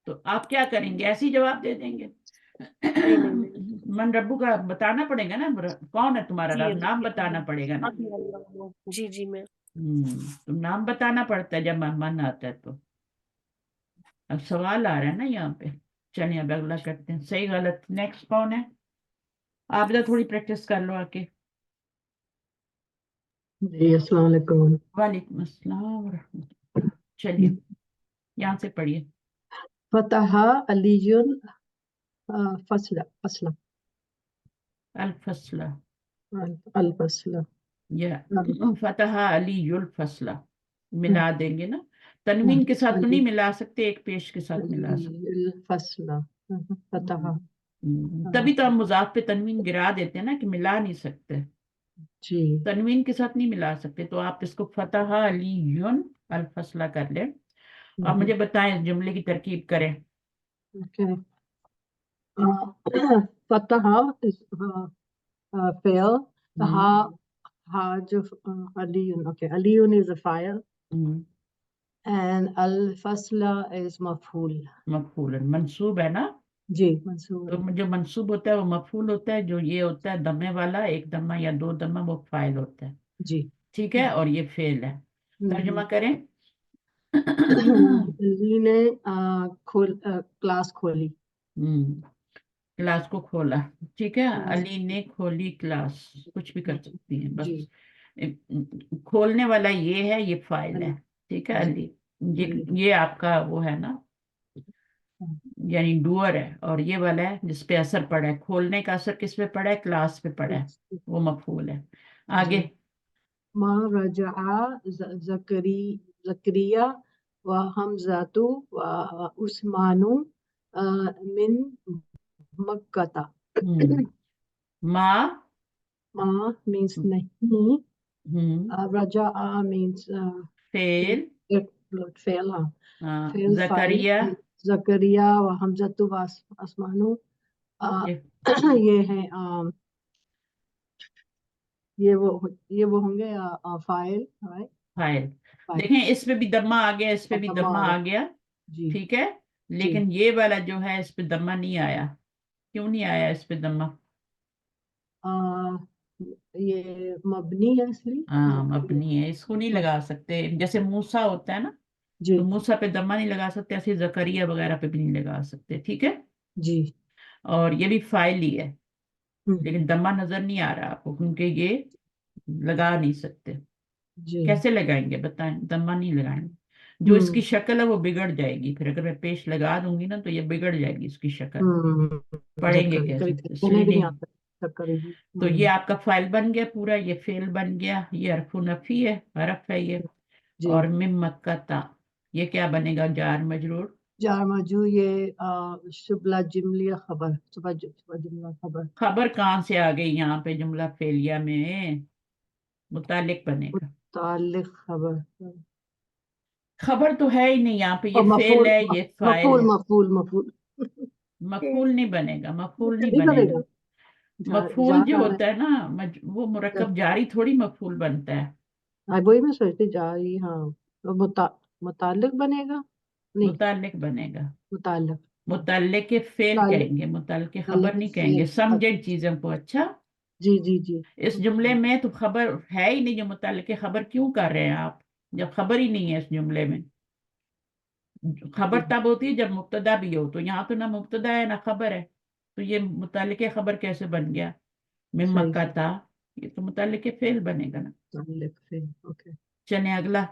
[SPEAKER 1] تو آپ کیا کریں گے؟ ایسے ہی جواب دے دیں گے. من ربو کا بتانا پڑے گا نا, کون ہے تمہارا رب, نام بتانا پڑے گا نا.
[SPEAKER 3] جی جی. میں
[SPEAKER 1] تم نام بتانا پڑتا ہے جب من آتا ہے. تو اب سوال آ رہا ہے نا یہاں پہ. چلیے اب اگلا کرتے ہیں. صحیح غلط. نیکسٹ کون ہے؟ آپ تھوڑی پریکٹس کر لو آ کے.
[SPEAKER 7] جی السلام علیکم.
[SPEAKER 1] وعلیکم السلام ورحمۃ اللہ. چلیے یہاں سے پڑھیے.
[SPEAKER 7] فتح علی فصل.
[SPEAKER 1] الفصل.
[SPEAKER 7] الفصل.
[SPEAKER 1] یا فتح علی الفصل ملا دیں گے نا. تنوین کے ساتھ تو نہیں ملا سکتے, ایک پیش کے ساتھ ملا سکتے.
[SPEAKER 7] الفصل. فتح.
[SPEAKER 1] تبھی تو ہم مضاف پہ تنوین گرا دیتے ہیں نا کہ ملا نہیں سکتے.
[SPEAKER 7] جی.
[SPEAKER 1] تنوین کے ساتھ نہیں ملا سکتے. تو آپ اس کو فتح علی الفصل کر لیں. آپ مجھے بتائیں جملے کی ترکیب کریں.
[SPEAKER 7] Fataha is fail. Ha Haj Aliyun. Okay, Aliyun is a file. And al-fasla is maf'ul.
[SPEAKER 1] मफूल मंसूब है ना,
[SPEAKER 7] जी मंसूब
[SPEAKER 1] तो जो मंसूब होता है वो मफूल होता है, जो ये होता है दमे वाला, एक दमा या दो दमा, वो फाइल होता है,
[SPEAKER 7] जी
[SPEAKER 1] ठीक है, और ये फेल है। तर्जुमा करें।
[SPEAKER 7] अली ने क्लास खोली।
[SPEAKER 1] क्लास को खोला, ठीक है, अली ने खोली क्लास, कुछ भी कर सकती है, बस खोलने वाला ये है, ये फाइल है, ठीक है, अली, ये आपका वो है ना, यानी डूअर है, और ये वाला है जिसपे असर पड़ा है, खोलने का असर किस पे पड़ा है, क्लास पे पड़ा है, वो मफूल है। आगे
[SPEAKER 7] मा रजा जकरिया व हमजातु व उस्मानु मिन मक्कता।
[SPEAKER 1] माँ
[SPEAKER 7] means नहीं, रजा means
[SPEAKER 1] फेल,
[SPEAKER 7] fail,
[SPEAKER 1] जकरिया,
[SPEAKER 7] जकरिया व हमजातु व उस्मानु, ये है ये वो होंगे फाइल, राइट,
[SPEAKER 1] फाइल। देखें इस पे भी दम्मा आ गया, इस पे भी दम्मा आ गया, ठीक है, लेकिन ये वाला जो है इस पे दम्मा नहीं आया, क्यों नहीं आया इस पे दम्मा?
[SPEAKER 7] ये मबनी है इसलिए।
[SPEAKER 1] हाँ मबनी है, इसको नहीं लगा सकते, जैसे मूसा होता है ना, तो मूसा पे दम्मा नहीं लगा सकते, ऐसे जकरिया वगैरह पे भी नहीं लगा सकते, ठीक है
[SPEAKER 7] जी।
[SPEAKER 1] और ये भी फाइल ही है, लेकिन दम्मा नजर नहीं आ रहा आपको, क्योंकि ये लगा नहीं सकते। कैसे लगाएंगे बताएं, दम्मा नहीं लगाएंगे, जो इसकी शक्ल है वो बिगड़ जाएगी, फिर अगर मैं पेश लगा दूंगी ना तो ये बिगड़ जाएगी इसकी शक्ल, पढ़ेंगे कैसे, इसलिए नहीं। तो ये आपका फाइल बन गया पूरा, ये फेल बन गया, ये हरफु नफी है, हरफ है ये, और मिम मक्कता, ये क्या बनेगा, जार मजरूर,
[SPEAKER 7] जार मजरूर, ये शुबला जुमलिया खबर, सुबह जुमला खबर।
[SPEAKER 1] खबर कहाँ से आ गई यहाँ पे जुमला फेलिया में, मुतालिक बनेगा,
[SPEAKER 7] मुतालिक खबर,
[SPEAKER 1] खबर तो है ही नहीं यहाँ पे, ये फेल
[SPEAKER 7] मफूल,
[SPEAKER 1] है, ये फाइल
[SPEAKER 7] मफूल
[SPEAKER 1] है,
[SPEAKER 7] मफूल मफूल
[SPEAKER 1] मफूल नहीं बनेगा, मफूल नहीं
[SPEAKER 7] नहीं
[SPEAKER 1] बनेगा,
[SPEAKER 7] बनेगा।
[SPEAKER 1] मफूल जो होता है ना, वो मुरक्कब जारी थोड़ी मफूल बनता है,
[SPEAKER 7] वही मैं सोचती जा रही, हाँ, तो मुतालिक बनेगा, नहीं
[SPEAKER 1] मुतालिक बनेगा,
[SPEAKER 7] मुतालिक,
[SPEAKER 1] मुताल्लिक के फेल कहेंगे, मुताल्लिक के खबर नहीं कहेंगे, समझे चीजों को, अच्छा
[SPEAKER 7] जी जी जी।
[SPEAKER 1] इस जुमले में तो खबर है ही नहीं, जो मुताल्लिक के खबर क्यों कर रहे हैं आप, जब खबर ही नहीं है इस जुमले में, खबर तब होती है जब मुब्तदा भी हो, तो यहाँ तो ना मुब्तदा है ना खबर है, तो ये मुताल्लिक के खबर कैसे बन गया, मिन मक्का था, ये तो मुताल्लिक के फेल बनेगा ना।
[SPEAKER 7] ओके,
[SPEAKER 1] चले अगला,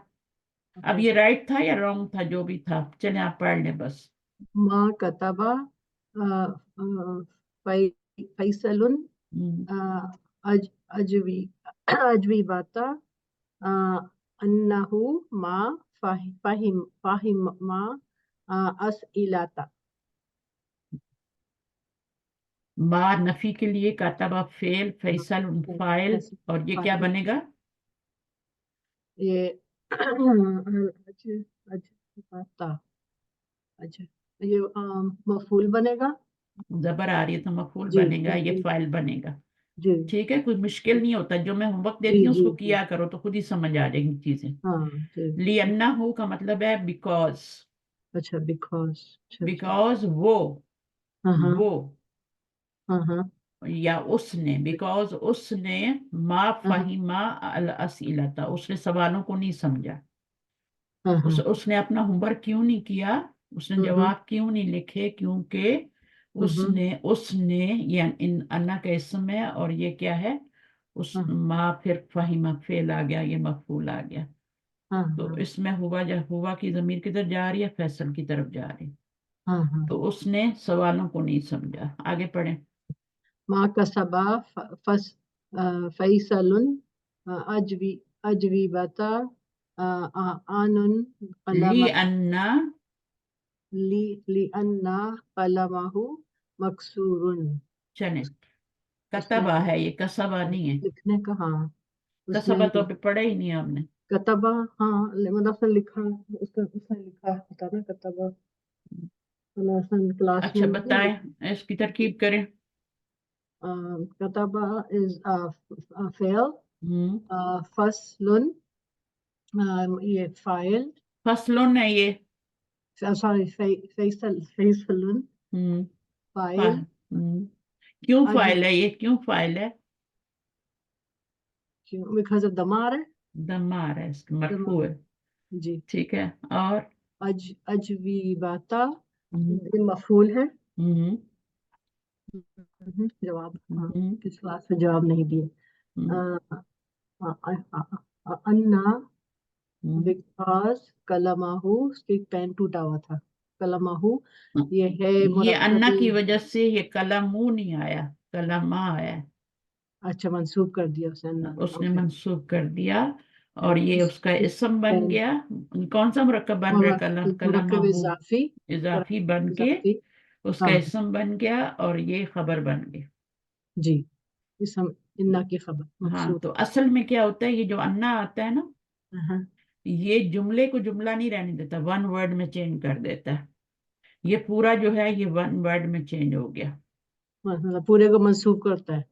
[SPEAKER 1] अब ये राइट था या रॉन्ग था, जो भी था, चले आप पढ़ लें बस।
[SPEAKER 7] माँ कतबा फैसलुन अजवी अजवी बाता अन्नहु मा फाहिम मा असइलाता।
[SPEAKER 1] माँ नफी के लिए, कातबा फेल, फैसल फाइल, और ये क्या बनेगा,
[SPEAKER 7] ये बाता, अच्छा, ये मफूल बनेगा,
[SPEAKER 1] जबर आ रही है तो मफूल
[SPEAKER 7] जी
[SPEAKER 1] बनेगा, ये फाइल बनेगा,
[SPEAKER 7] जी
[SPEAKER 1] ठीक है, कोई मुश्किल नहीं होता, जो मैं होमवर्क
[SPEAKER 7] जी
[SPEAKER 1] देती हूँ
[SPEAKER 7] जी
[SPEAKER 1] उसको किया करो तो खुद ही समझ आ जाएंगी चीजें।
[SPEAKER 7] हाँ जी।
[SPEAKER 1] लियन्ना हो का मतलब है बिकॉज,
[SPEAKER 7] अच्छा बिकॉज,
[SPEAKER 1] बिकॉज वो,
[SPEAKER 7] हाँ हाँ
[SPEAKER 1] वो
[SPEAKER 7] हाँ हाँ
[SPEAKER 1] या उसने, बिकॉज उसने मा
[SPEAKER 7] हाँ
[SPEAKER 1] फहिमा अल असीलता, उसने सवालों को नहीं समझा,
[SPEAKER 7] हाँ हाँ
[SPEAKER 1] उसने अपना होमवर्क क्यों नहीं किया, उसने जवाब क्यों नहीं लिखे, क्योंकि उसने ये इन अन्ना का इसम है, और ये क्या है, उस माँ, फिर फहिमा फेल आ गया, ये मफूल आ गया, तो इसमें हुआ की जमीर किधर जा रही है, फैसल की तरफ जा रही है, तो उसने सवालों को नहीं समझा। आगे पढ़ें।
[SPEAKER 7] माँ कसबा फैसलुन अजवी अजवी बता आनुन
[SPEAKER 1] ली
[SPEAKER 7] कलमा
[SPEAKER 1] अन्ना,
[SPEAKER 7] ली अन्ना कलमहु मकसूरुन।
[SPEAKER 1] चने,
[SPEAKER 7] उसने
[SPEAKER 1] कतबा है, ये कसबा नहीं है,
[SPEAKER 7] लिखने का, हाँ उसने
[SPEAKER 1] कसबा तो अभी पढ़ा ही नहीं हमने,
[SPEAKER 7] कतबा, हाँ मतलब उसने लिखा, उसने लिखा होता ना कतबा, क्लास
[SPEAKER 1] अच्छा
[SPEAKER 7] में
[SPEAKER 1] बताएं, इसकी तरकीब करें।
[SPEAKER 7] कतबा इज फेल, फसलुन ये फाइल,
[SPEAKER 1] फसलों है ये।
[SPEAKER 7] सॉरी फैसलुन
[SPEAKER 1] हम्म
[SPEAKER 7] फाइल,
[SPEAKER 1] क्यों
[SPEAKER 7] अज
[SPEAKER 1] फाइल है ये, क्यों फाइल है?
[SPEAKER 7] बिकॉज ऑफ दमार है,
[SPEAKER 1] दमार है, इसका मरफू है।
[SPEAKER 7] जी।
[SPEAKER 1] ठीक है, और
[SPEAKER 7] अजवीबाता
[SPEAKER 1] हम्म,
[SPEAKER 7] मफूल है।
[SPEAKER 1] हम्म,
[SPEAKER 7] जवाब, हाँ,
[SPEAKER 1] हम्म,
[SPEAKER 7] इस क्लास में जवाब नहीं दिए।
[SPEAKER 1] हम्म,
[SPEAKER 7] अन्ना
[SPEAKER 1] हम्म।
[SPEAKER 7] बिकॉज कलमाहू, उसकी पेन टूटा हुआ था। कलमाहू ये है
[SPEAKER 1] ये अन्ना
[SPEAKER 7] मुरक्कबी,
[SPEAKER 1] की वजह से ये कलमू नहीं आया, कलमा आया।
[SPEAKER 7] अच्छा मंसूब कर दिया उसने अन्ना,
[SPEAKER 1] उसने
[SPEAKER 7] ओके।
[SPEAKER 1] मंसूब कर दिया और ये उसका इसम बन
[SPEAKER 7] पेन
[SPEAKER 1] गया। कौन सा मुरक्कब बन रहा है?
[SPEAKER 7] मुरक्कब
[SPEAKER 1] कलमाहू
[SPEAKER 7] इजाफी,
[SPEAKER 1] इजाफी बन के
[SPEAKER 7] इजाफी,
[SPEAKER 1] उसका
[SPEAKER 7] हाँ
[SPEAKER 1] इसम बन गया और ये खबर बन गई।
[SPEAKER 7] जी, इस हम इन्ना की खबर
[SPEAKER 1] हाँ,
[SPEAKER 7] मकसूद।
[SPEAKER 1] तो असल में क्या होता है, ये जो अन्ना आता है ना,
[SPEAKER 7] हाँ,
[SPEAKER 1] ये जुमले को जुमला नहीं रहने देता, वन वर्ड में चेंज कर देता है। ये पूरा जो है ये वन वर्ड में चेंज हो गया।
[SPEAKER 7] मतलब पूरे को मंसूब करता है।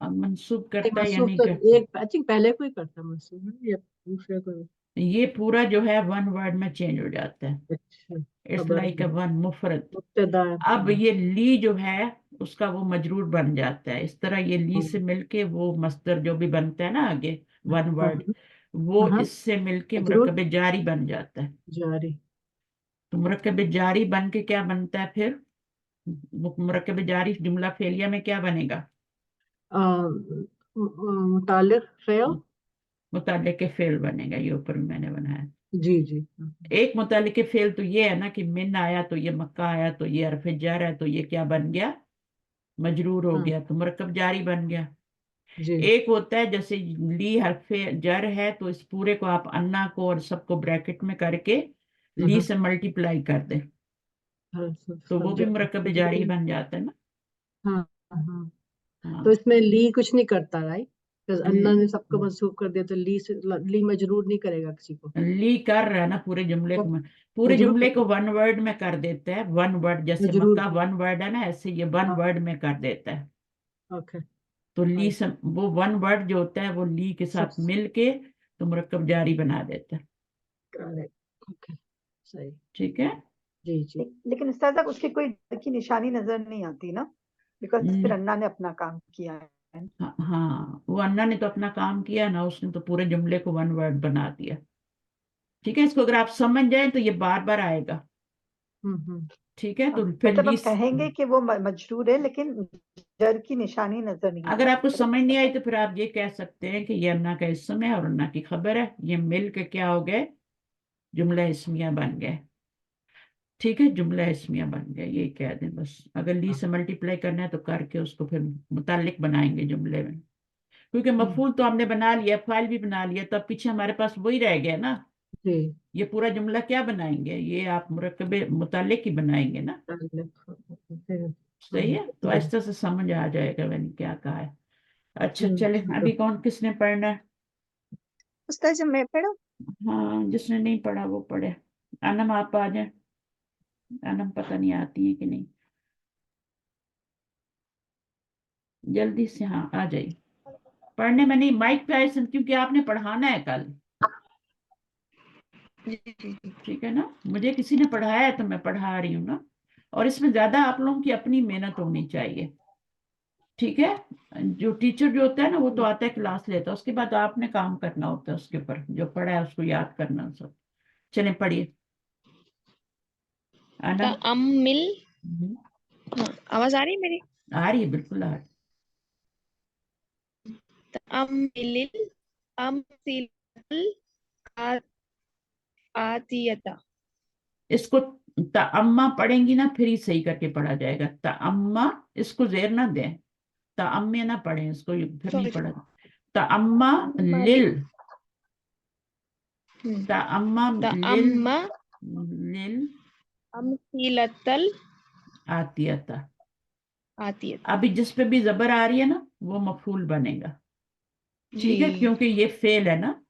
[SPEAKER 1] अब मंसूब
[SPEAKER 7] नहीं,
[SPEAKER 1] करता है या
[SPEAKER 7] मंसूब
[SPEAKER 1] नहीं
[SPEAKER 7] तो
[SPEAKER 1] करता?
[SPEAKER 7] एक आई थिंक पहले को ही करता है मंसूब, है या दूसरे को भी?
[SPEAKER 1] ये पूरा जो है वन वर्ड में चेंज हो जाता है।
[SPEAKER 7] अच्छा,
[SPEAKER 1] इट्स
[SPEAKER 7] खबर
[SPEAKER 1] लाइक अ वन मुफरद।
[SPEAKER 7] मुब्तदा,
[SPEAKER 1] अब ये ली जो है उसका वो मजरूर बन जाता है। इस तरह ये ली से मिलके वो मस्दर जो भी बनता है ना आगे, वन वर्ड, वो
[SPEAKER 7] हाँ,
[SPEAKER 1] इससे मिलके
[SPEAKER 7] मजरूर
[SPEAKER 1] मुरक्कब जारी बन जाता है।
[SPEAKER 7] जारी,
[SPEAKER 1] तो मुरक्कब जारी बन के क्या बनता है फिर? मुरक्कब जारी जुमला फेलिया में क्या बनेगा?
[SPEAKER 7] मुतालिक फेल,
[SPEAKER 1] मुताल्लिक़ के फेल बनेगा। ये ऊपर में मैंने बनाया।
[SPEAKER 7] जी जी,
[SPEAKER 1] एक मुताल्लिक़ के फेल तो ये है ना कि मिन आया तो ये मक्का आया तो ये हरफ जर है तो ये क्या बन गया? मजरूर हो
[SPEAKER 7] हाँ
[SPEAKER 1] गया, तो मुरक्कब जारी बन गया।
[SPEAKER 7] जी,
[SPEAKER 1] एक होता है जैसे ली हरफ जर है तो इस पूरे को आप अन्ना को और सबको ब्रैकेट में करके ली से मल्टीप्लाई कर दें, तो वो भी मुरक्कब जारी बन जाता है ना।
[SPEAKER 7] हाँ हाँ, तो
[SPEAKER 1] हाँ,
[SPEAKER 7] इसमें ली कुछ नहीं करता, राइट? अन्ना ने सबको
[SPEAKER 1] ल-
[SPEAKER 7] मंसूब कर दिया, तो ली से ली मजरूर नहीं करेगा किसी को।
[SPEAKER 1] ली कर रहा है ना पूरे जुमले को, पूरे
[SPEAKER 7] मजरूर
[SPEAKER 1] जुमले
[SPEAKER 7] करता
[SPEAKER 1] को वन वर्ड में कर देता है। वन वर्ड,
[SPEAKER 7] है,
[SPEAKER 1] जैसे
[SPEAKER 7] मजरूर
[SPEAKER 1] मक्का
[SPEAKER 7] कर,
[SPEAKER 1] वन वर्ड है ना, ऐसे ये वन
[SPEAKER 7] हाँ,
[SPEAKER 1] वर्ड में कर देता है।
[SPEAKER 7] ओके,
[SPEAKER 1] तो ली
[SPEAKER 7] राइट,
[SPEAKER 1] से वो वन वर्ड जो होता है वो ली के
[SPEAKER 7] सब
[SPEAKER 1] साथ मिल के तो मुरक्कब जारी बना देता है।
[SPEAKER 7] करेक्ट, ओके, सही,
[SPEAKER 1] ठीक है।
[SPEAKER 7] जी जी। लेकिन उस्ताद साहब उसकी कोई डर की निशानी नजर नहीं आती ना, बिकॉज फिर
[SPEAKER 1] न-
[SPEAKER 7] अन्ना ने अपना काम किया है।
[SPEAKER 1] हाँ हाँ, वो अन्ना ने तो अपना काम किया ना, उसने तो पूरे जुमले को वन वर्ड बना दिया। ठीक है, इसको अगर आप समझ जाए तो ये बार बार आएगा।
[SPEAKER 7] हम्म,
[SPEAKER 1] ठीक है, तो फिर
[SPEAKER 7] मतलब हम
[SPEAKER 1] लीस,
[SPEAKER 7] कहेंगे कि वो मजरूर है, लेकिन डर की निशानी नजर नहीं
[SPEAKER 1] अगर आपको
[SPEAKER 7] आती।
[SPEAKER 1] समझ नहीं आई तो फिर आप ये कह सकते हैं कि ये अन्ना का इसम है और अन्ना की खबर है, ये मिल के क्या हो गए? जुमला इसमिया बन गए। ठीक है, जुमला इसमिया बन गया, ये कह दें बस। अगर ली से मल्टीप्लाई करना है तो करके उसको फिर मुताल्लिक बनाएंगे जुमले में। क्योंकि मफूल तो हमने बना लिया, फाइल भी बना लिया, तो अब पीछे हमारे पास वही रह गया ना।
[SPEAKER 7] जी,
[SPEAKER 1] ये पूरा जुमला क्या बनाएंगे? ये आप मुरक्कबे मुताल्लिक ही बनाएंगे ना। सही है, तो ऐसे से समझ आ जाएगा मैंने क्या कहा है। अच्छा चले, अभी कौन किसने पढ़ना है?
[SPEAKER 5] उस्ताद जब मैं पढ़ूं?
[SPEAKER 1] हाँ, जिसने नहीं पढ़ा वो पढ़े। अनम आप आ जाए। अनम पता नहीं आती है कि नहीं, जल्दी से हाँ आ जाइए। पढ़ने में नहीं, माइक पे आए क्योंकि आपने पढ़ाना है कल। ठीक है ना, मुझे किसी ने पढ़ाया है तो मैं पढ़ा रही हूँ ना। और इसमें ज्यादा आप लोगों की अपनी मेहनत होनी चाहिए। ठीक है, जो टीचर जो होता है ना वो तो आता है क्लास लेता है, उसके बाद आपने काम करना होता है उसके ऊपर, जो पढ़ा है उसको याद करना सब। चले पढ़िए। आना।
[SPEAKER 2] तअम्मिल।
[SPEAKER 1] हम्म,
[SPEAKER 2] हाँ, आवाज आ रही है मेरी?
[SPEAKER 1] आ रही है, बिल्कुल आ रही
[SPEAKER 2] तअम्मिलिल अमसिलतल आतियता।
[SPEAKER 1] है। इसको तअम्मा पढ़ेंगी ना फिर ही सही करके पढ़ा जाएगा। तअम्मा, इसको जेर ना दें, तअम्मे ना पढ़ें इसको, फिर नहीं
[SPEAKER 2] सॉरी,
[SPEAKER 1] पढ़ा। तअम्मा
[SPEAKER 2] मादी।
[SPEAKER 1] लिल, तअम्मा लिल,
[SPEAKER 2] तअम्मा
[SPEAKER 1] लिल
[SPEAKER 2] अमसिलतल
[SPEAKER 1] आतियता।
[SPEAKER 2] आतियता।
[SPEAKER 1] अभी जिस पे भी जबर आ रही है ना वो मफूल बनेगा।
[SPEAKER 2] जी
[SPEAKER 1] ठीक है, क्योंकि ये फेल है ना।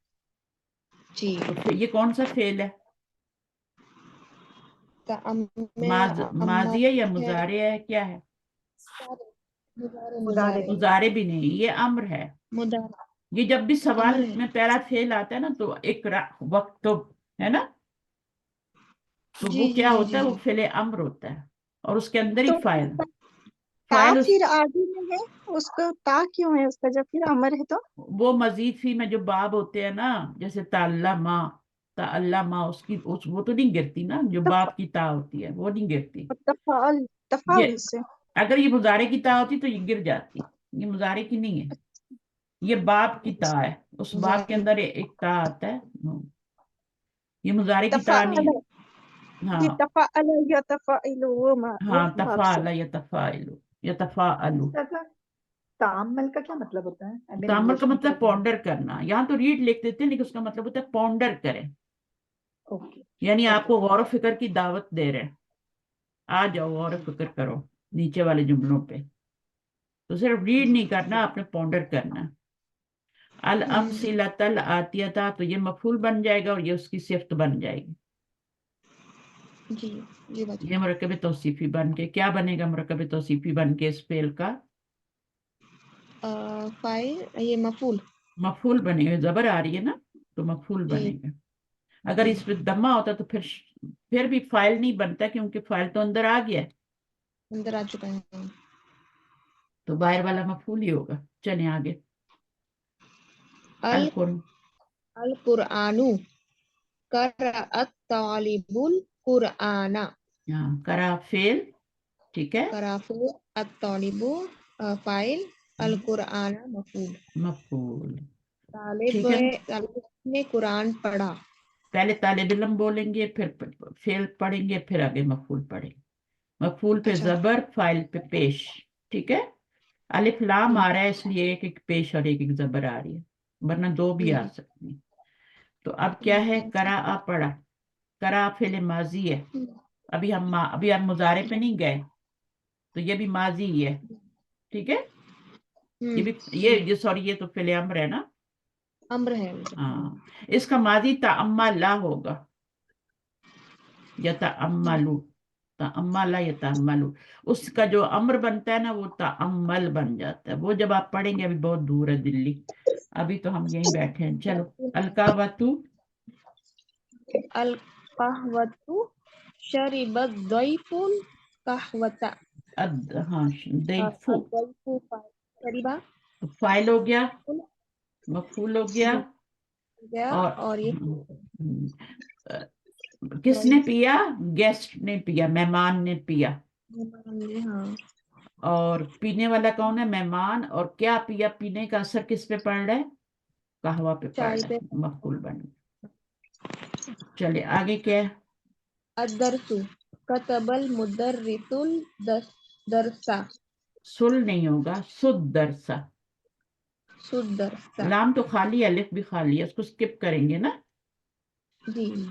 [SPEAKER 2] जी।
[SPEAKER 1] तो ये कौन सा फेल है? माजी है या मुजारे है, क्या है? मुजारे भी नहीं, ये अम्र है। ये जब भी सवाल
[SPEAKER 2] अम्र है।
[SPEAKER 1] में पहला फेल आता है ना तो एक वक्त तो है ना, तो
[SPEAKER 2] जी
[SPEAKER 1] वो
[SPEAKER 2] जी
[SPEAKER 1] क्या
[SPEAKER 2] जी
[SPEAKER 1] होता
[SPEAKER 2] जी
[SPEAKER 1] है, वो
[SPEAKER 2] जी।
[SPEAKER 1] फेले अम्र होता है और उसके अंदर ही
[SPEAKER 5] तो
[SPEAKER 1] फाइल
[SPEAKER 5] ता
[SPEAKER 1] फाइल उस
[SPEAKER 5] फिर आगे में है, उसका ता क्यों है उसका जब फिर अमर है तो?
[SPEAKER 1] वो मजीद फी में जो बाब होते हैं ना, जैसे ताल्लमा, ताल्लमा, वो तो नहीं गिरती ना, जो
[SPEAKER 5] तफ,
[SPEAKER 1] बाप की ता होती है वो नहीं गिरती।
[SPEAKER 5] तफाल
[SPEAKER 1] ये
[SPEAKER 5] तफाउल से।
[SPEAKER 1] अगर ये मुजारे की ता होती तो ये गिर जाती, ये मुजारे की नहीं है, ये बाप की ता है, उस बाप के अंदर एक ता आता है। ये मुजारे की ता नहीं
[SPEAKER 5] तफाल
[SPEAKER 1] है।
[SPEAKER 5] जी,
[SPEAKER 1] हाँ
[SPEAKER 5] तफाल या तफाइल वो
[SPEAKER 1] हाँ,
[SPEAKER 5] भाग से।
[SPEAKER 1] तफाला या तफाइलु या तफाअलु।
[SPEAKER 6] अच्छा, तामल का क्या मतलब होता है? आई मीन
[SPEAKER 1] तामल का
[SPEAKER 6] इंग्लिश में
[SPEAKER 1] मतलब
[SPEAKER 6] क्या बोलते
[SPEAKER 1] पॉन्डर करना, यहाँ तो रीड लिख देते हैं लेकिन उसका मतलब होता है पॉन्डर करें,
[SPEAKER 6] हैं? ओके।
[SPEAKER 1] यानी
[SPEAKER 6] ओके।
[SPEAKER 1] आपको गौर फिक्र की दावत दे रहे हैं, आ जाओ गौर फिक्र करो नीचे वाले जुमलों पे। तो सिर्फ रीड नहीं करना, आपने पॉन्डर करना है। अल अमसिलतल आतियता, तो ये मफूल बन जाएगा और ये उसकी सिफ्त बन जाएगी।
[SPEAKER 2] जी जी बाजी।
[SPEAKER 1] ये मुरक्कब तौसीफी बन के क्या बनेगा? मुरक्कब तौसीफी बन के इस फेल का
[SPEAKER 2] फाइल, ये मफूल।
[SPEAKER 1] मफूल बनेगा, जबर आ रही है ना तो मफूल
[SPEAKER 2] जी
[SPEAKER 1] बनेगा। अगर इस पे दम्मा होता तो फिर भी फाइल नहीं बनता, क्योंकि फाइल तो अंदर आ गया है,
[SPEAKER 2] अंदर आ चुका है।
[SPEAKER 1] तो बाहर वाला मफूल ही होगा। चले आगे।
[SPEAKER 2] अल
[SPEAKER 1] अल कुर
[SPEAKER 2] अल कुरआनु करअत तालिबुल कुरआना।
[SPEAKER 1] हाँ, करा फेल, ठीक है,
[SPEAKER 2] कराफे अत तालिबु फाइल, अल कुरआना मफूल।
[SPEAKER 1] मफूल,
[SPEAKER 2] तालिब
[SPEAKER 1] ठीक है।
[SPEAKER 2] तालिब ने कुरान पढ़ा।
[SPEAKER 1] पहले तालिब इल्म बोलेंगे, फिर फेल पढ़ेंगे, फिर आगे मफूल पढ़ेंगे। मफूल पे
[SPEAKER 2] अच्छा।
[SPEAKER 1] जबर, फाइल पे पेश, ठीक है। अलिफ लाम
[SPEAKER 2] जी
[SPEAKER 1] आ रहा है इसलिए एक एक पेश और एक एक जबर आ रही है, वरना दो भी आ
[SPEAKER 2] जी।
[SPEAKER 1] सकती है। तो अब क्या है? करा आ पढ़ा, करा फेल माजी है। अभी हम मुजारे पे नहीं गए, तो ये भी माजी ही है, ठीक है। ये भी ये सॉरी, ये तो फेल अम्र है ना।
[SPEAKER 2] अम्र है।
[SPEAKER 1] हाँ, इसका माजी तअम्मला होगा, या तअम्मलु, तअम्मला या तअम्मलु। उसका जो अम्र बनता है ना वो तअम्मल बन जाता है। वो जब आप पढ़ेंगे, अभी बहुत दूर है दिल्ली, अभी तो हम यहीं बैठे हैं। चलो, अलकावतु,
[SPEAKER 2] अल कहवतु शरिबत दैफुल कहवता।
[SPEAKER 1] हाँ, दैफु,
[SPEAKER 2] दैफु शरिबा
[SPEAKER 1] तो फाइल हो गया, मफूल हो गया,
[SPEAKER 2] गया
[SPEAKER 1] और
[SPEAKER 2] और ये
[SPEAKER 1] किसने पिया? गेस्ट ने पिया, मेहमान ने पिया।
[SPEAKER 2] हाँ।
[SPEAKER 1] और पीने वाला कौन है? मेहमान। और क्या पिया? पीने का असर किस पे पड़ रहा है? कहवा पे पड़
[SPEAKER 2] चाय
[SPEAKER 1] रहा
[SPEAKER 2] पे।
[SPEAKER 1] है, मफूल बन गया। चलिए आगे क्या है?
[SPEAKER 2] अदरसु कतबल मुदर्रिसुल दरसा।
[SPEAKER 1] सुल नहीं होगा, सुदरसा।
[SPEAKER 2] सुदरसा।
[SPEAKER 1] लाम तो खाली है, अलिफ भी खाली है, उसको स्किप करेंगे ना,
[SPEAKER 2] जी।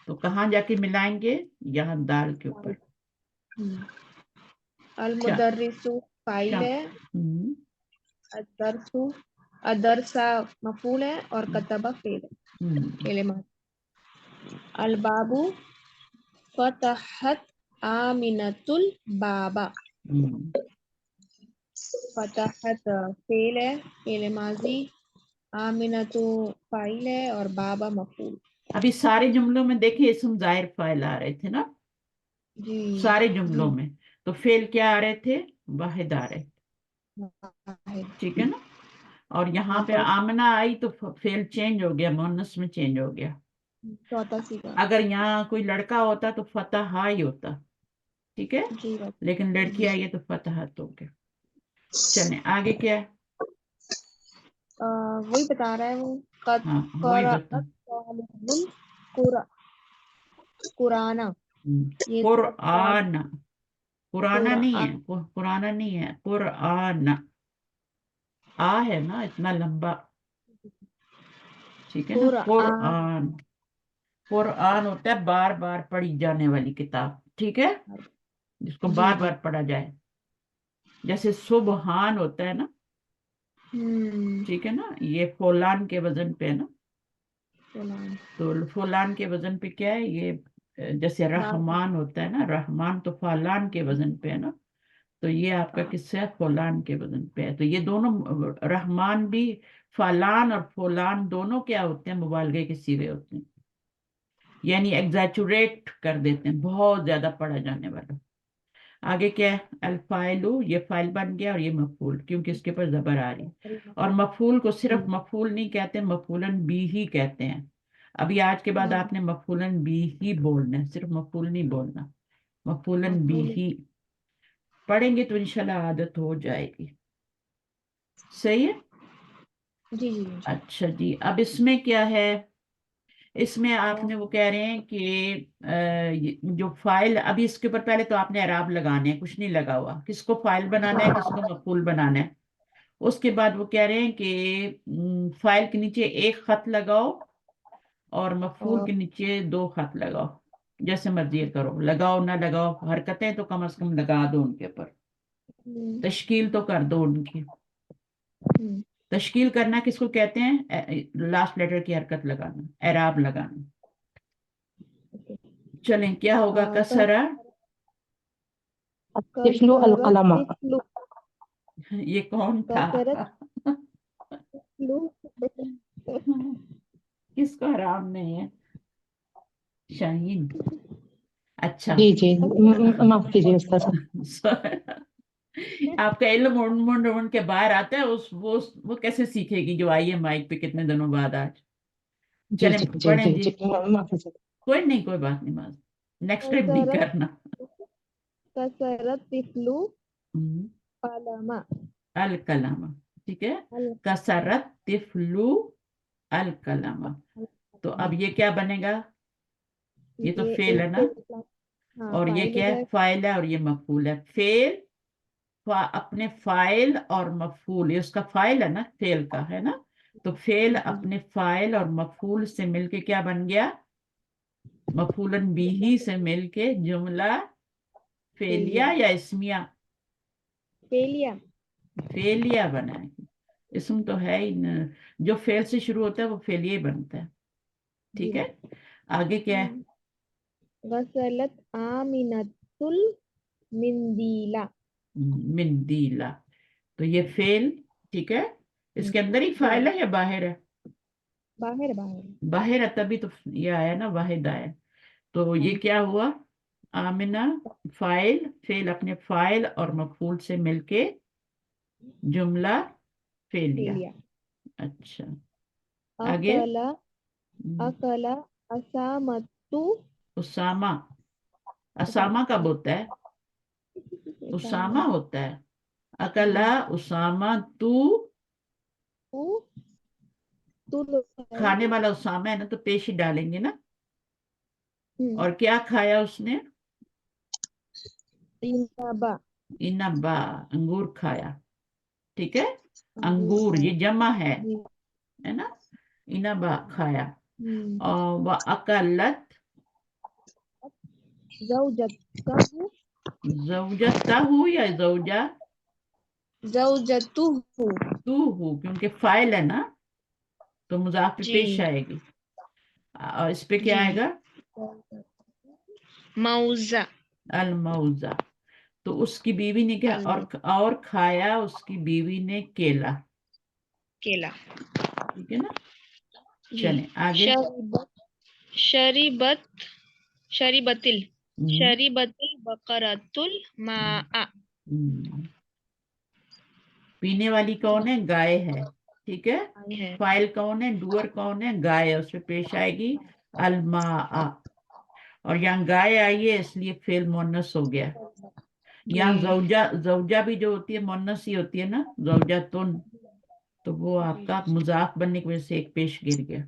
[SPEAKER 1] तो कहाँ जाके मिलाएंगे? यहाँ दाल के ऊपर।
[SPEAKER 2] अल
[SPEAKER 1] क्या
[SPEAKER 2] मुदर्रिसु
[SPEAKER 1] क्या?
[SPEAKER 2] फाइल है। अदरसु अदरसा मफूल है और कतबा फेल है। अल बाबू फतहत आमिनतुल बाबा। फतहत फेल है, फेल माजी। आमिनतु फाइल है और बाबा मफूल।
[SPEAKER 1] अभी सारे जुमलों में देखिए इसम जाहिर फाइल आ रहे थे ना,
[SPEAKER 2] जी
[SPEAKER 1] सारे
[SPEAKER 2] जी
[SPEAKER 1] जुमलों में। तो फेल क्या आ रहे थे? वाहिद आ रहे,
[SPEAKER 2] है।
[SPEAKER 1] ठीक है ना। और यहाँ
[SPEAKER 2] यहाँ
[SPEAKER 1] पे
[SPEAKER 2] पर
[SPEAKER 1] आमना आई तो फेल चेंज हो गया, मुअन्नस में चेंज हो गया।
[SPEAKER 2] चौथा सीखा।
[SPEAKER 1] अगर यहाँ कोई लड़का होता तो फतहा ही होता, ठीक है,
[SPEAKER 2] जी बात।
[SPEAKER 1] लेकिन लड़की आई है तो फतहत हो गया। चलें आगे क्या है?
[SPEAKER 2] वही बता रहा है वो। कद
[SPEAKER 1] हाँ वही
[SPEAKER 2] कराअत
[SPEAKER 1] बता।
[SPEAKER 2] तालिबुल कुराना। ये
[SPEAKER 1] कुरआन, पुराना नहीं है,
[SPEAKER 2] कुरान।
[SPEAKER 1] पुराना नहीं है, कुरआन। आ है ना इतना लंबा, ठीक है ना।
[SPEAKER 2] कुरान।
[SPEAKER 1] कुरआन, कुरआन होता है बार बार पढ़ी जाने वाली किताब, ठीक है, जिसको
[SPEAKER 2] जी
[SPEAKER 1] बार
[SPEAKER 2] जी।
[SPEAKER 1] बार पढ़ा जाए। जैसे सुबहान होता है ना, ठीक है ना, ये फोलान के वजन पे है ना।
[SPEAKER 2] कुरान।
[SPEAKER 1] तो फुलान के वजन पे क्या है? ये जैसे रहमान होता है ना, रहमान तो फालान के वजन पे है ना, तो ये आपका किससे है, फोलान के वजन पे है। तो ये दोनों रहमान भी, फालान और फोलान दोनों क्या होते हैं, मुबालगे के सिगे होते हैं, यानी एग्जैचुरेट कर देते हैं, बहुत ज्यादा पढ़ा जाने वाला। आगे क्या है, अल्फाइलु, ये फाइल बन गया, और ये मफूल, क्योंकि इसके ऊपर जबर आ रही है। और मफूल को सिर्फ मफूल नहीं कहते, मफूलन बी ही कहते हैं। अभी आज के बाद आपने मफूलन बी ही बोलना है, सिर्फ मफूल नहीं बोलना, मफूलन बी ही। पढ़ेंगे तो इंशाल्लाह आदत हो जाएगी। सही है।
[SPEAKER 2] जी जी।
[SPEAKER 1] अच्छा जी, अब इसमें क्या है, इसमें आपने वो कह रहे हैं कि जो फाइल, अभी इसके ऊपर पहले तो आपने एराब लगाने हैं, कुछ नहीं लगा हुआ, किसको फाइल बनाना है, किसको मफूल बनाना है। उसके बाद वो कह रहे हैं कि फाइल के नीचे एक खत लगाओ और मफूल के नीचे 2 खत लगाओ, जैसे मर्जी करो, लगाओ ना लगाओ, हरकतें तो कम से कम लगा दो उनके ऊपर, तश्कील तो कर दो उनकी। तश्कील करना किसको कहते हैं, लास्ट लेटर की हरकत लगाना, एराब लगाना। चलें, क्या होगा, कसरा,
[SPEAKER 7] तिफलु अल कलमा।
[SPEAKER 1] ये कौन था, किसको हराम नहीं है, शाहीन। अच्छा
[SPEAKER 7] जी जी, माफ कीजिए उस्ताद।
[SPEAKER 1] आपका इल्म उड़ उड़ के बाहर आता है, उस वो कैसे सीखेगी जो आई है माइक पे कितने दिनों बाद आज।
[SPEAKER 7] जी
[SPEAKER 1] चलें
[SPEAKER 7] जी जी
[SPEAKER 1] पढ़ें
[SPEAKER 7] जी
[SPEAKER 1] जी।
[SPEAKER 7] जी, माफ कीजिए।
[SPEAKER 1] कोई नहीं, कोई बात नहीं, बात नेक्स्ट टाइम नहीं करना।
[SPEAKER 2] कसरत तिफलु
[SPEAKER 1] हम्म,
[SPEAKER 2] कलमा।
[SPEAKER 1] अल कलामा, ठीक है, कसरत तिफलू अल कलामा। तो अब ये क्या बनेगा, ये तो फेल है ना, और ये क्या है, फाइल है, और ये मफूल है। फेल अपने फाइल और मफूल, ये उसका फाइल है ना, फेल का है ना, तो फेल अपने फाइल और मफूल से मिलके क्या बन गया, मफूलन बिही से मिलके जुमला फेलिया या इसमिया,
[SPEAKER 2] फेलिया।
[SPEAKER 1] फेलिया बना है। इसम तो है ही न, जो फेल से शुरू होता है वो फेलिया ही बनता है। ठीक है, आगे क्या है,
[SPEAKER 2] गसलत आमिनतुल मिंदीला।
[SPEAKER 1] मिंदीला, तो ये फेल, ठीक है, इसके अंदर ही फाइल है या बाहर है,
[SPEAKER 2] बाहर बाहर।
[SPEAKER 1] बाहर है, तभी तो ये आया ना, वाहिद आया। तो ये क्या हुआ, आमिना फाइल, फेल अपने फाइल और मफूल से मिलके जुमला फेलिया।
[SPEAKER 2] फेलिया।
[SPEAKER 1] अच्छा, आगे,
[SPEAKER 2] अकला अकला असामतु।
[SPEAKER 1] उसामा, असामा कब होता है, उसामा होता है, अकला उसामा तू, खाने वाला उसामा है ना, तो पेश ही डालेंगे ना। और क्या खाया उसने,
[SPEAKER 2] इनबा।
[SPEAKER 1] इनबा, अंगूर खाया, ठीक है, अंगूर ये जमा है ना, इनबा खाया। और वह अकलत
[SPEAKER 2] ज़ौजतहु।
[SPEAKER 1] ज़ौजतहु या ज़ौजा
[SPEAKER 2] ज़ौजतुहु।
[SPEAKER 1] तू हूँ, क्योंकि फाइल है ना, तो मुज़ाफ पे पेश आएगी, और इस पे क्या आएगा,
[SPEAKER 2] मौजा।
[SPEAKER 1] अल मौजा। तो उसकी बीवी ने क्या, और खाया उसकी बीवी ने केला,
[SPEAKER 2] केला।
[SPEAKER 1] ठीक है ना। चलें आगे,
[SPEAKER 2] शरीबत शरीबतिल शरीबतिल बकरतुल माआ।
[SPEAKER 1] पीने वाली कौन है, गाय है, ठीक है, फाइल कौन है, डूअर कौन है, गाय है, उसमें पेश आएगी अलमा। और यहाँ गाय आई है इसलिए फेल मुन्नस हो गया। यहाँ जौजा, जौजा भी जो होती है मुन्नस ही होती है ना, जौजा तुन, तो वो आपका मुजाफ बनने की वजह से एक पेश गिर गया,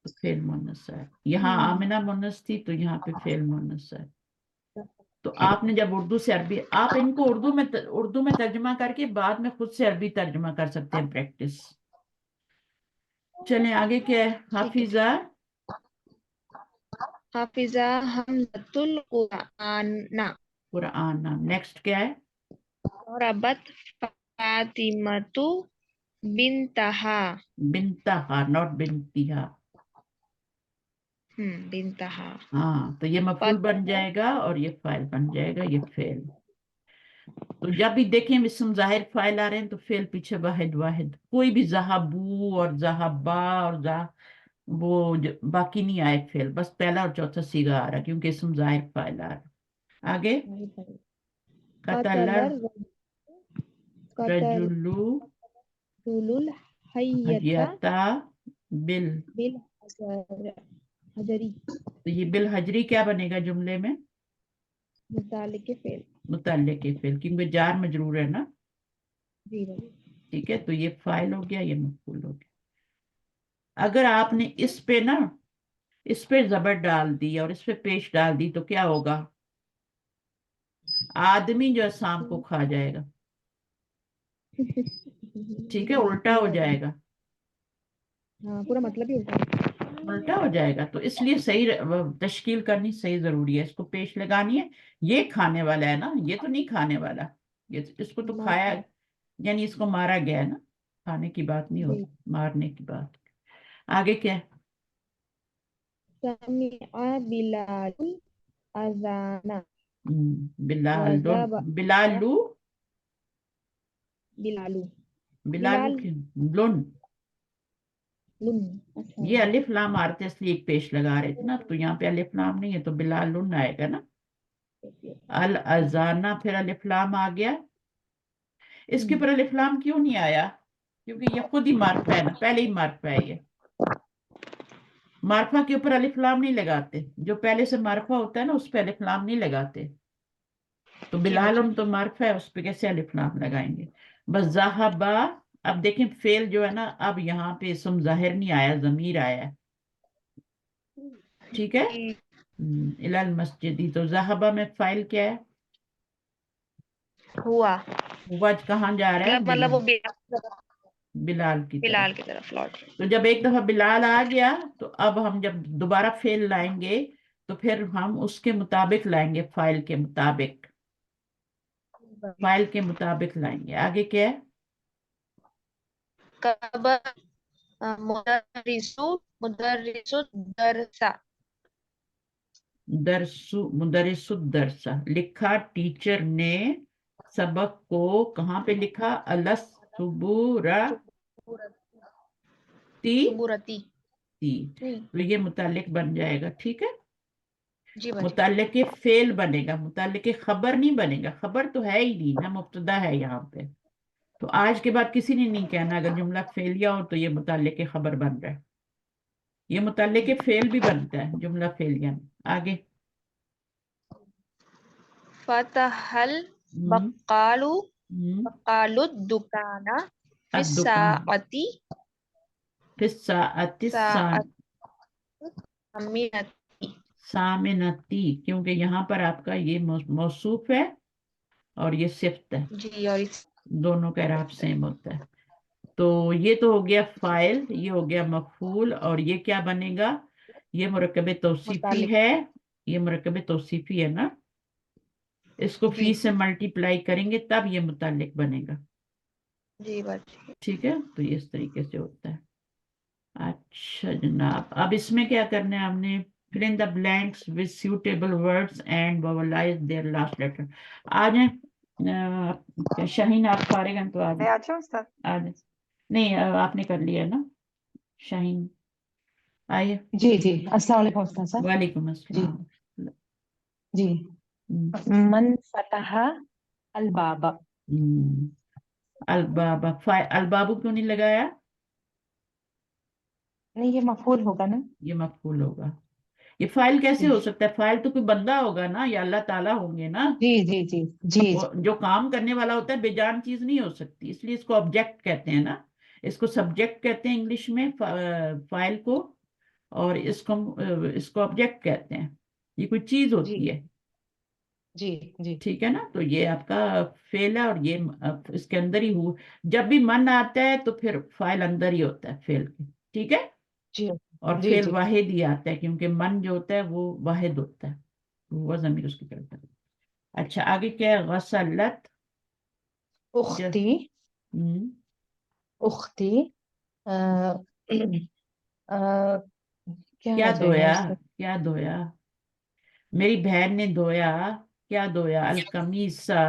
[SPEAKER 1] तो फेल मुन्नस है। यहाँ आमिना मुन्नस थी, तो यहाँ पे फेल मुन्नस है। तो आपने जब उर्दू से अरबी, आप इनको उर्दू में तर्जमा करके बाद में खुद से अरबी तर्जमा कर सकते हैं, प्रैक्टिस। चलें आगे क्या है, हाफिजा,
[SPEAKER 2] हाफिजा हमजतुल कुराना।
[SPEAKER 1] कुरान। नेक्स्ट क्या है,
[SPEAKER 2] रबत फातिमतु बिनतहा।
[SPEAKER 1] बिनतहा, नॉट बिनतिहा,
[SPEAKER 2] बिनतहा।
[SPEAKER 1] हाँ, तो ये मफूल बन जाएगा और ये फाइल बन जाएगा, ये फेल। तो जब भी देखें इसम जाहिर फाइल आ रहे हैं तो फेल पीछे वाहिद वाहिद, कोई भी जहाबू और जहाबा और बाकी नहीं आए फेल, बस पहला और चौथा सीगा आ रहा क्योंकि इसम जाहिर फाइल आ रहा। आगे कतल रजुलु
[SPEAKER 2] कतलुल हय्यता
[SPEAKER 1] हजता बिल,
[SPEAKER 2] बिल हजरी,
[SPEAKER 1] तो ये बिल हजरी क्या बनेगा जुमले में?
[SPEAKER 2] मुतालिक फेल।
[SPEAKER 1] मुतल्लिक के फेल, क्योंकि जार मजरूर है ना।
[SPEAKER 2] जी भाई।
[SPEAKER 1] ठीक है, तो ये फाइल हो गया, ये मफूल हो गया। अगर आपने इस पे ना, इस पे जबर डाल दी और इस पे पेश डाल दी तो क्या होगा? आदमी जो है सांप को खा जाएगा। ठीक है, उल्टा हो जाएगा,
[SPEAKER 2] हाँ, पूरा मतलब ही उल्टा है।
[SPEAKER 1] उल्टा हो जाएगा। तो इसलिए सही तश्कील करनी सही जरूरी है। इसको पेश लगानी है, ये खाने वाला है ना, ये तो नहीं खाने वाला, ये इसको तो खाया, यानी इसको मारा गया है ना, खाने की बात नहीं
[SPEAKER 2] जी।
[SPEAKER 1] होती, मारने की बात। आगे क्या है?
[SPEAKER 2] समिअ बिलाल अजाना
[SPEAKER 1] बिलाल
[SPEAKER 2] वज़ब
[SPEAKER 1] बिलालू,
[SPEAKER 2] बिलालू
[SPEAKER 1] बिलालू
[SPEAKER 2] बिलाल
[SPEAKER 1] क्यों लुन?
[SPEAKER 2] लुन। अच्छा।
[SPEAKER 1] ये अलिफ लाम आते इसलिए एक पेश लगा रहे थे ना, तो यहाँ पे अलिफ लाम नहीं है तो बिलाल लुन आएगा ना। अल अजाना, फिर अलिफ लाम आ गया। इसके ऊपर अलिफ लाम क्यों नहीं आया? क्योंकि ये खुद ही मार्फा है ना, पहले ही मार्फा है ये। मार्फा के ऊपर अलिफ लाम नहीं लगाते, जो पहले से मार्फा होता है ना उस पर अलिफ लाम नहीं लगाते। तो बिलाल उन तो मार्फा है, उस पर कैसे अलिफ लाम लगाएंगे? बस ज़ाहबा। अब देखें फेल जो है ना, अब यहाँ पे इसम जाहिर नहीं आया, जमीर आया है। ठीक है, इलाल मस्जिदी, तो ज़ाहबा में फाइल क्या है?
[SPEAKER 2] हुआ,
[SPEAKER 1] वज कहाँ जा रहा है?
[SPEAKER 2] मतलब वो
[SPEAKER 1] बिलाल की तरफ।
[SPEAKER 2] बिलाल की तरफ लौट।
[SPEAKER 1] तो जब एक दफा बिलाल आ गया तो अब हम जब दोबारा फेल लाएंगे तो फिर हम उसके मुताबिक लाएंगे, फाइल के मुताबिक, फाइल के मुताबिक लाएंगे। आगे क्या है?
[SPEAKER 2] कब मुदर्रिसु मुदर्रिसु दरसा,
[SPEAKER 1] दरसु मुदरिसु दरसा, लिखा टीचर ने सबक को, कहाँ पे लिखा? अलस
[SPEAKER 2] सुबुरती।
[SPEAKER 1] तो ये मुतालिक बन जाएगा। ठीक है,
[SPEAKER 2] जी भाई।
[SPEAKER 1] मुतालिक फेल बनेगा, मुतालिक खबर नहीं बनेगा, खबर तो है ही नहीं ना, मुब्तदा है यहाँ पे। तो आज के बाद किसी ने नहीं कहना अगर जुमला फेलिया हो तो ये मुताल्लिक खबर बन रहा है, ये मुताल्लिक फेल भी बनता है जुमला फेलिया में। आगे
[SPEAKER 2] फतहल बक्कालु बक्कालु दुकाना फिस्साअती
[SPEAKER 1] सामिनती, क्योंकि यहाँ पर आपका ये मौसूफ है और ये सिफ्त है,
[SPEAKER 2] जी, और
[SPEAKER 1] दोनों का इराब सेम होता है। तो ये तो हो गया फाइल, ये हो गया मफूल, और ये क्या बनेगा? ये मुरक्कब तौसीफी है, ये मुरक्कब तौसीफी है ना, इसको फी से मल्टीप्लाई करेंगे तब ये मुताल्लिक बनेगा।
[SPEAKER 2] जी बात।
[SPEAKER 1] ठीक है, तो ये इस तरीके से होता है। अच्छा जनाब, अब इसमें क्या करना है हमने? fill in the blanks with suitable words and vowelize their last letter। आ जाए शाहीन, आप फारिग हैं तो आ जाए। आ जाए, नहीं आपने कर लिया ना शाहीन, आइए।
[SPEAKER 8] जी जी, अस्सलाम वालेकुम उस्ताद साहब।
[SPEAKER 1] वालेकुम
[SPEAKER 8] जी
[SPEAKER 1] अस्सलाम।
[SPEAKER 8] जी।
[SPEAKER 1] हम्म,
[SPEAKER 8] मन फतहा अल बाबा।
[SPEAKER 1] अलबाबा, अलबाबू क्यों नहीं लगाया?
[SPEAKER 8] नहीं, ये मफूल होगा ना।
[SPEAKER 1] ये मफूल होगा। ये फाइल कैसे
[SPEAKER 8] जी
[SPEAKER 1] हो सकता है? फाइल तो कोई बंदा होगा ना, या अल्लाह ताला होंगे ना।
[SPEAKER 8] जी जी जी जी।
[SPEAKER 1] जो काम करने वाला होता है बेजान चीज नहीं हो सकती, इसलिए इसको ऑब्जेक्ट कहते हैं ना। इसको सब्जेक्ट कहते हैं इंग्लिश में फाइल को, और इसको ऑब्जेक्ट कहते हैं। ये कोई चीज
[SPEAKER 8] जी
[SPEAKER 1] होती है।
[SPEAKER 8] जी जी
[SPEAKER 1] ठीक है ना, तो ये आपका फेल है, और ये इसके अंदर ही जब भी मन आता है तो फिर फाइल अंदर ही होता है फेल के। ठीक है,
[SPEAKER 8] जी
[SPEAKER 1] और
[SPEAKER 8] जी
[SPEAKER 1] फेल
[SPEAKER 8] जी।
[SPEAKER 1] वाहिद ही आता है क्योंकि मन जो होता है वो वाहिद होता है, वो जमीर उसकी तरफ है। अच्छा, आगे क्या है? गसलत
[SPEAKER 8] उख्ती उख्ती अ, अ, क्या
[SPEAKER 1] क्या
[SPEAKER 8] आ जाएगा
[SPEAKER 1] धोया,
[SPEAKER 8] उसका?
[SPEAKER 1] क्या धोया, मेरी बहन ने धोया, क्या धोया, अल कमीसा,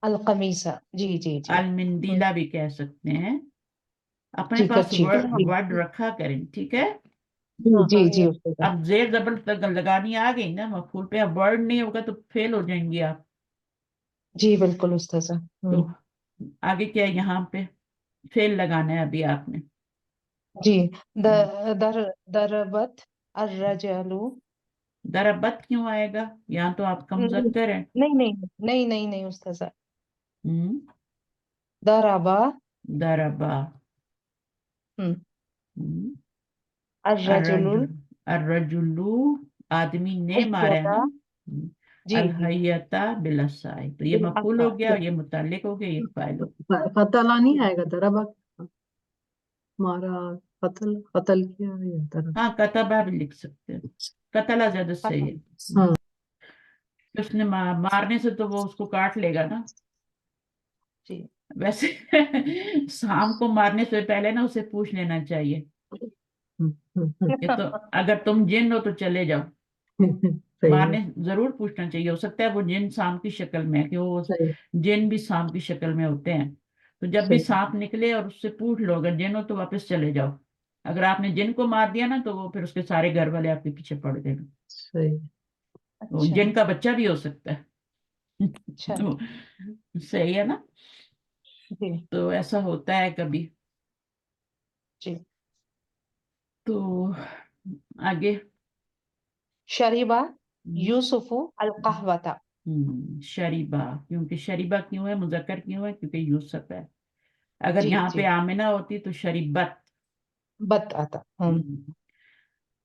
[SPEAKER 8] अल कमीसा, जी जी जी।
[SPEAKER 1] अल मिंदीला भी कह सकते हैं। अपने
[SPEAKER 8] जी
[SPEAKER 1] पास
[SPEAKER 8] कर्चीफ, जी
[SPEAKER 1] वर्ड रखा करें, ठीक है।
[SPEAKER 8] जी
[SPEAKER 3] हाँ
[SPEAKER 8] जी
[SPEAKER 3] हाँ
[SPEAKER 8] जी उस्ताद।
[SPEAKER 1] अब जेर जबर तक लगानी आ गई ना मफूल पे, अब वर्ड नहीं होगा तो फेल हो जाएंगी आप।
[SPEAKER 8] जी बिल्कुल उस्ताद।
[SPEAKER 1] तो आगे क्या है, यहाँ पे फेल लगाना है अभी आपने।
[SPEAKER 8] जी। दर दरबत अर्रजलु।
[SPEAKER 1] दरबत क्यों आएगा, यहाँ तो आप कम
[SPEAKER 8] नहीं
[SPEAKER 1] मुज़क्कर है।
[SPEAKER 8] नहीं नहीं नहीं नहीं नहीं उस्ताद।
[SPEAKER 1] हम्म,
[SPEAKER 8] दरबा।
[SPEAKER 1] दरबा।
[SPEAKER 8] हम्म।
[SPEAKER 1] हम्म,
[SPEAKER 8] अर्रजुलुल
[SPEAKER 1] अर्रजुलु, आदमी ने मारा है ना।
[SPEAKER 8] हय्यता। जी
[SPEAKER 1] अल
[SPEAKER 8] जी।
[SPEAKER 1] हय्यता बिलसाई, तो ये मफूल हो
[SPEAKER 8] बिलअसा।
[SPEAKER 1] गया और ये मुताल्लिक हो गया, ये फाइल हो गया।
[SPEAKER 7] कतला नहीं आएगा, दरबा मारा, कतल कतल किया या दरब।
[SPEAKER 1] हाँ, कतबा भी लिख सकते हैं, कतला ज्यादा सही है।
[SPEAKER 7] हाँ
[SPEAKER 1] उसने मारने से तो वो उसको काट लेगा ना।
[SPEAKER 8] जी।
[SPEAKER 1] वैसे शाम को मारने से पहले ना उसे पूछ लेना चाहिए कि तो अगर तुम जिन हो तो चले जाओ।
[SPEAKER 7] सही है,
[SPEAKER 1] मारने जरूर पूछना चाहिए, हो सकता है वो जिन सांप की शक्ल में है, कि वो
[SPEAKER 7] सही
[SPEAKER 1] जिन भी सांप की शक्ल में होते हैं। तो जब भी
[SPEAKER 7] सही
[SPEAKER 1] सांप निकले और उससे पूछ लो, अगर जिन हो तो वापस चले जाओ। अगर आपने जिन को मार दिया ना तो वो फिर उसके सारे घर वाले आपके पीछे पड़ गए।
[SPEAKER 7] सही।
[SPEAKER 1] वो
[SPEAKER 8] अच्छा
[SPEAKER 1] जिन का बच्चा भी हो सकता है।
[SPEAKER 8] अच्छा।
[SPEAKER 1] तो सही है ना।
[SPEAKER 8] जी
[SPEAKER 1] तो ऐसा होता है कभी।
[SPEAKER 8] जी।
[SPEAKER 1] तो आगे।
[SPEAKER 8] शरीबा यूसुफु अल कहवता।
[SPEAKER 1] शरीबा, क्योंकि शरीबा क्यों है, मुजक्कर क्यों है, क्योंकि यूसुफ है। अगर
[SPEAKER 8] जी
[SPEAKER 1] यहाँ पे
[SPEAKER 8] जी।
[SPEAKER 1] आमिना होती तो शरीबत।
[SPEAKER 8] बत आता।
[SPEAKER 1] हम्म,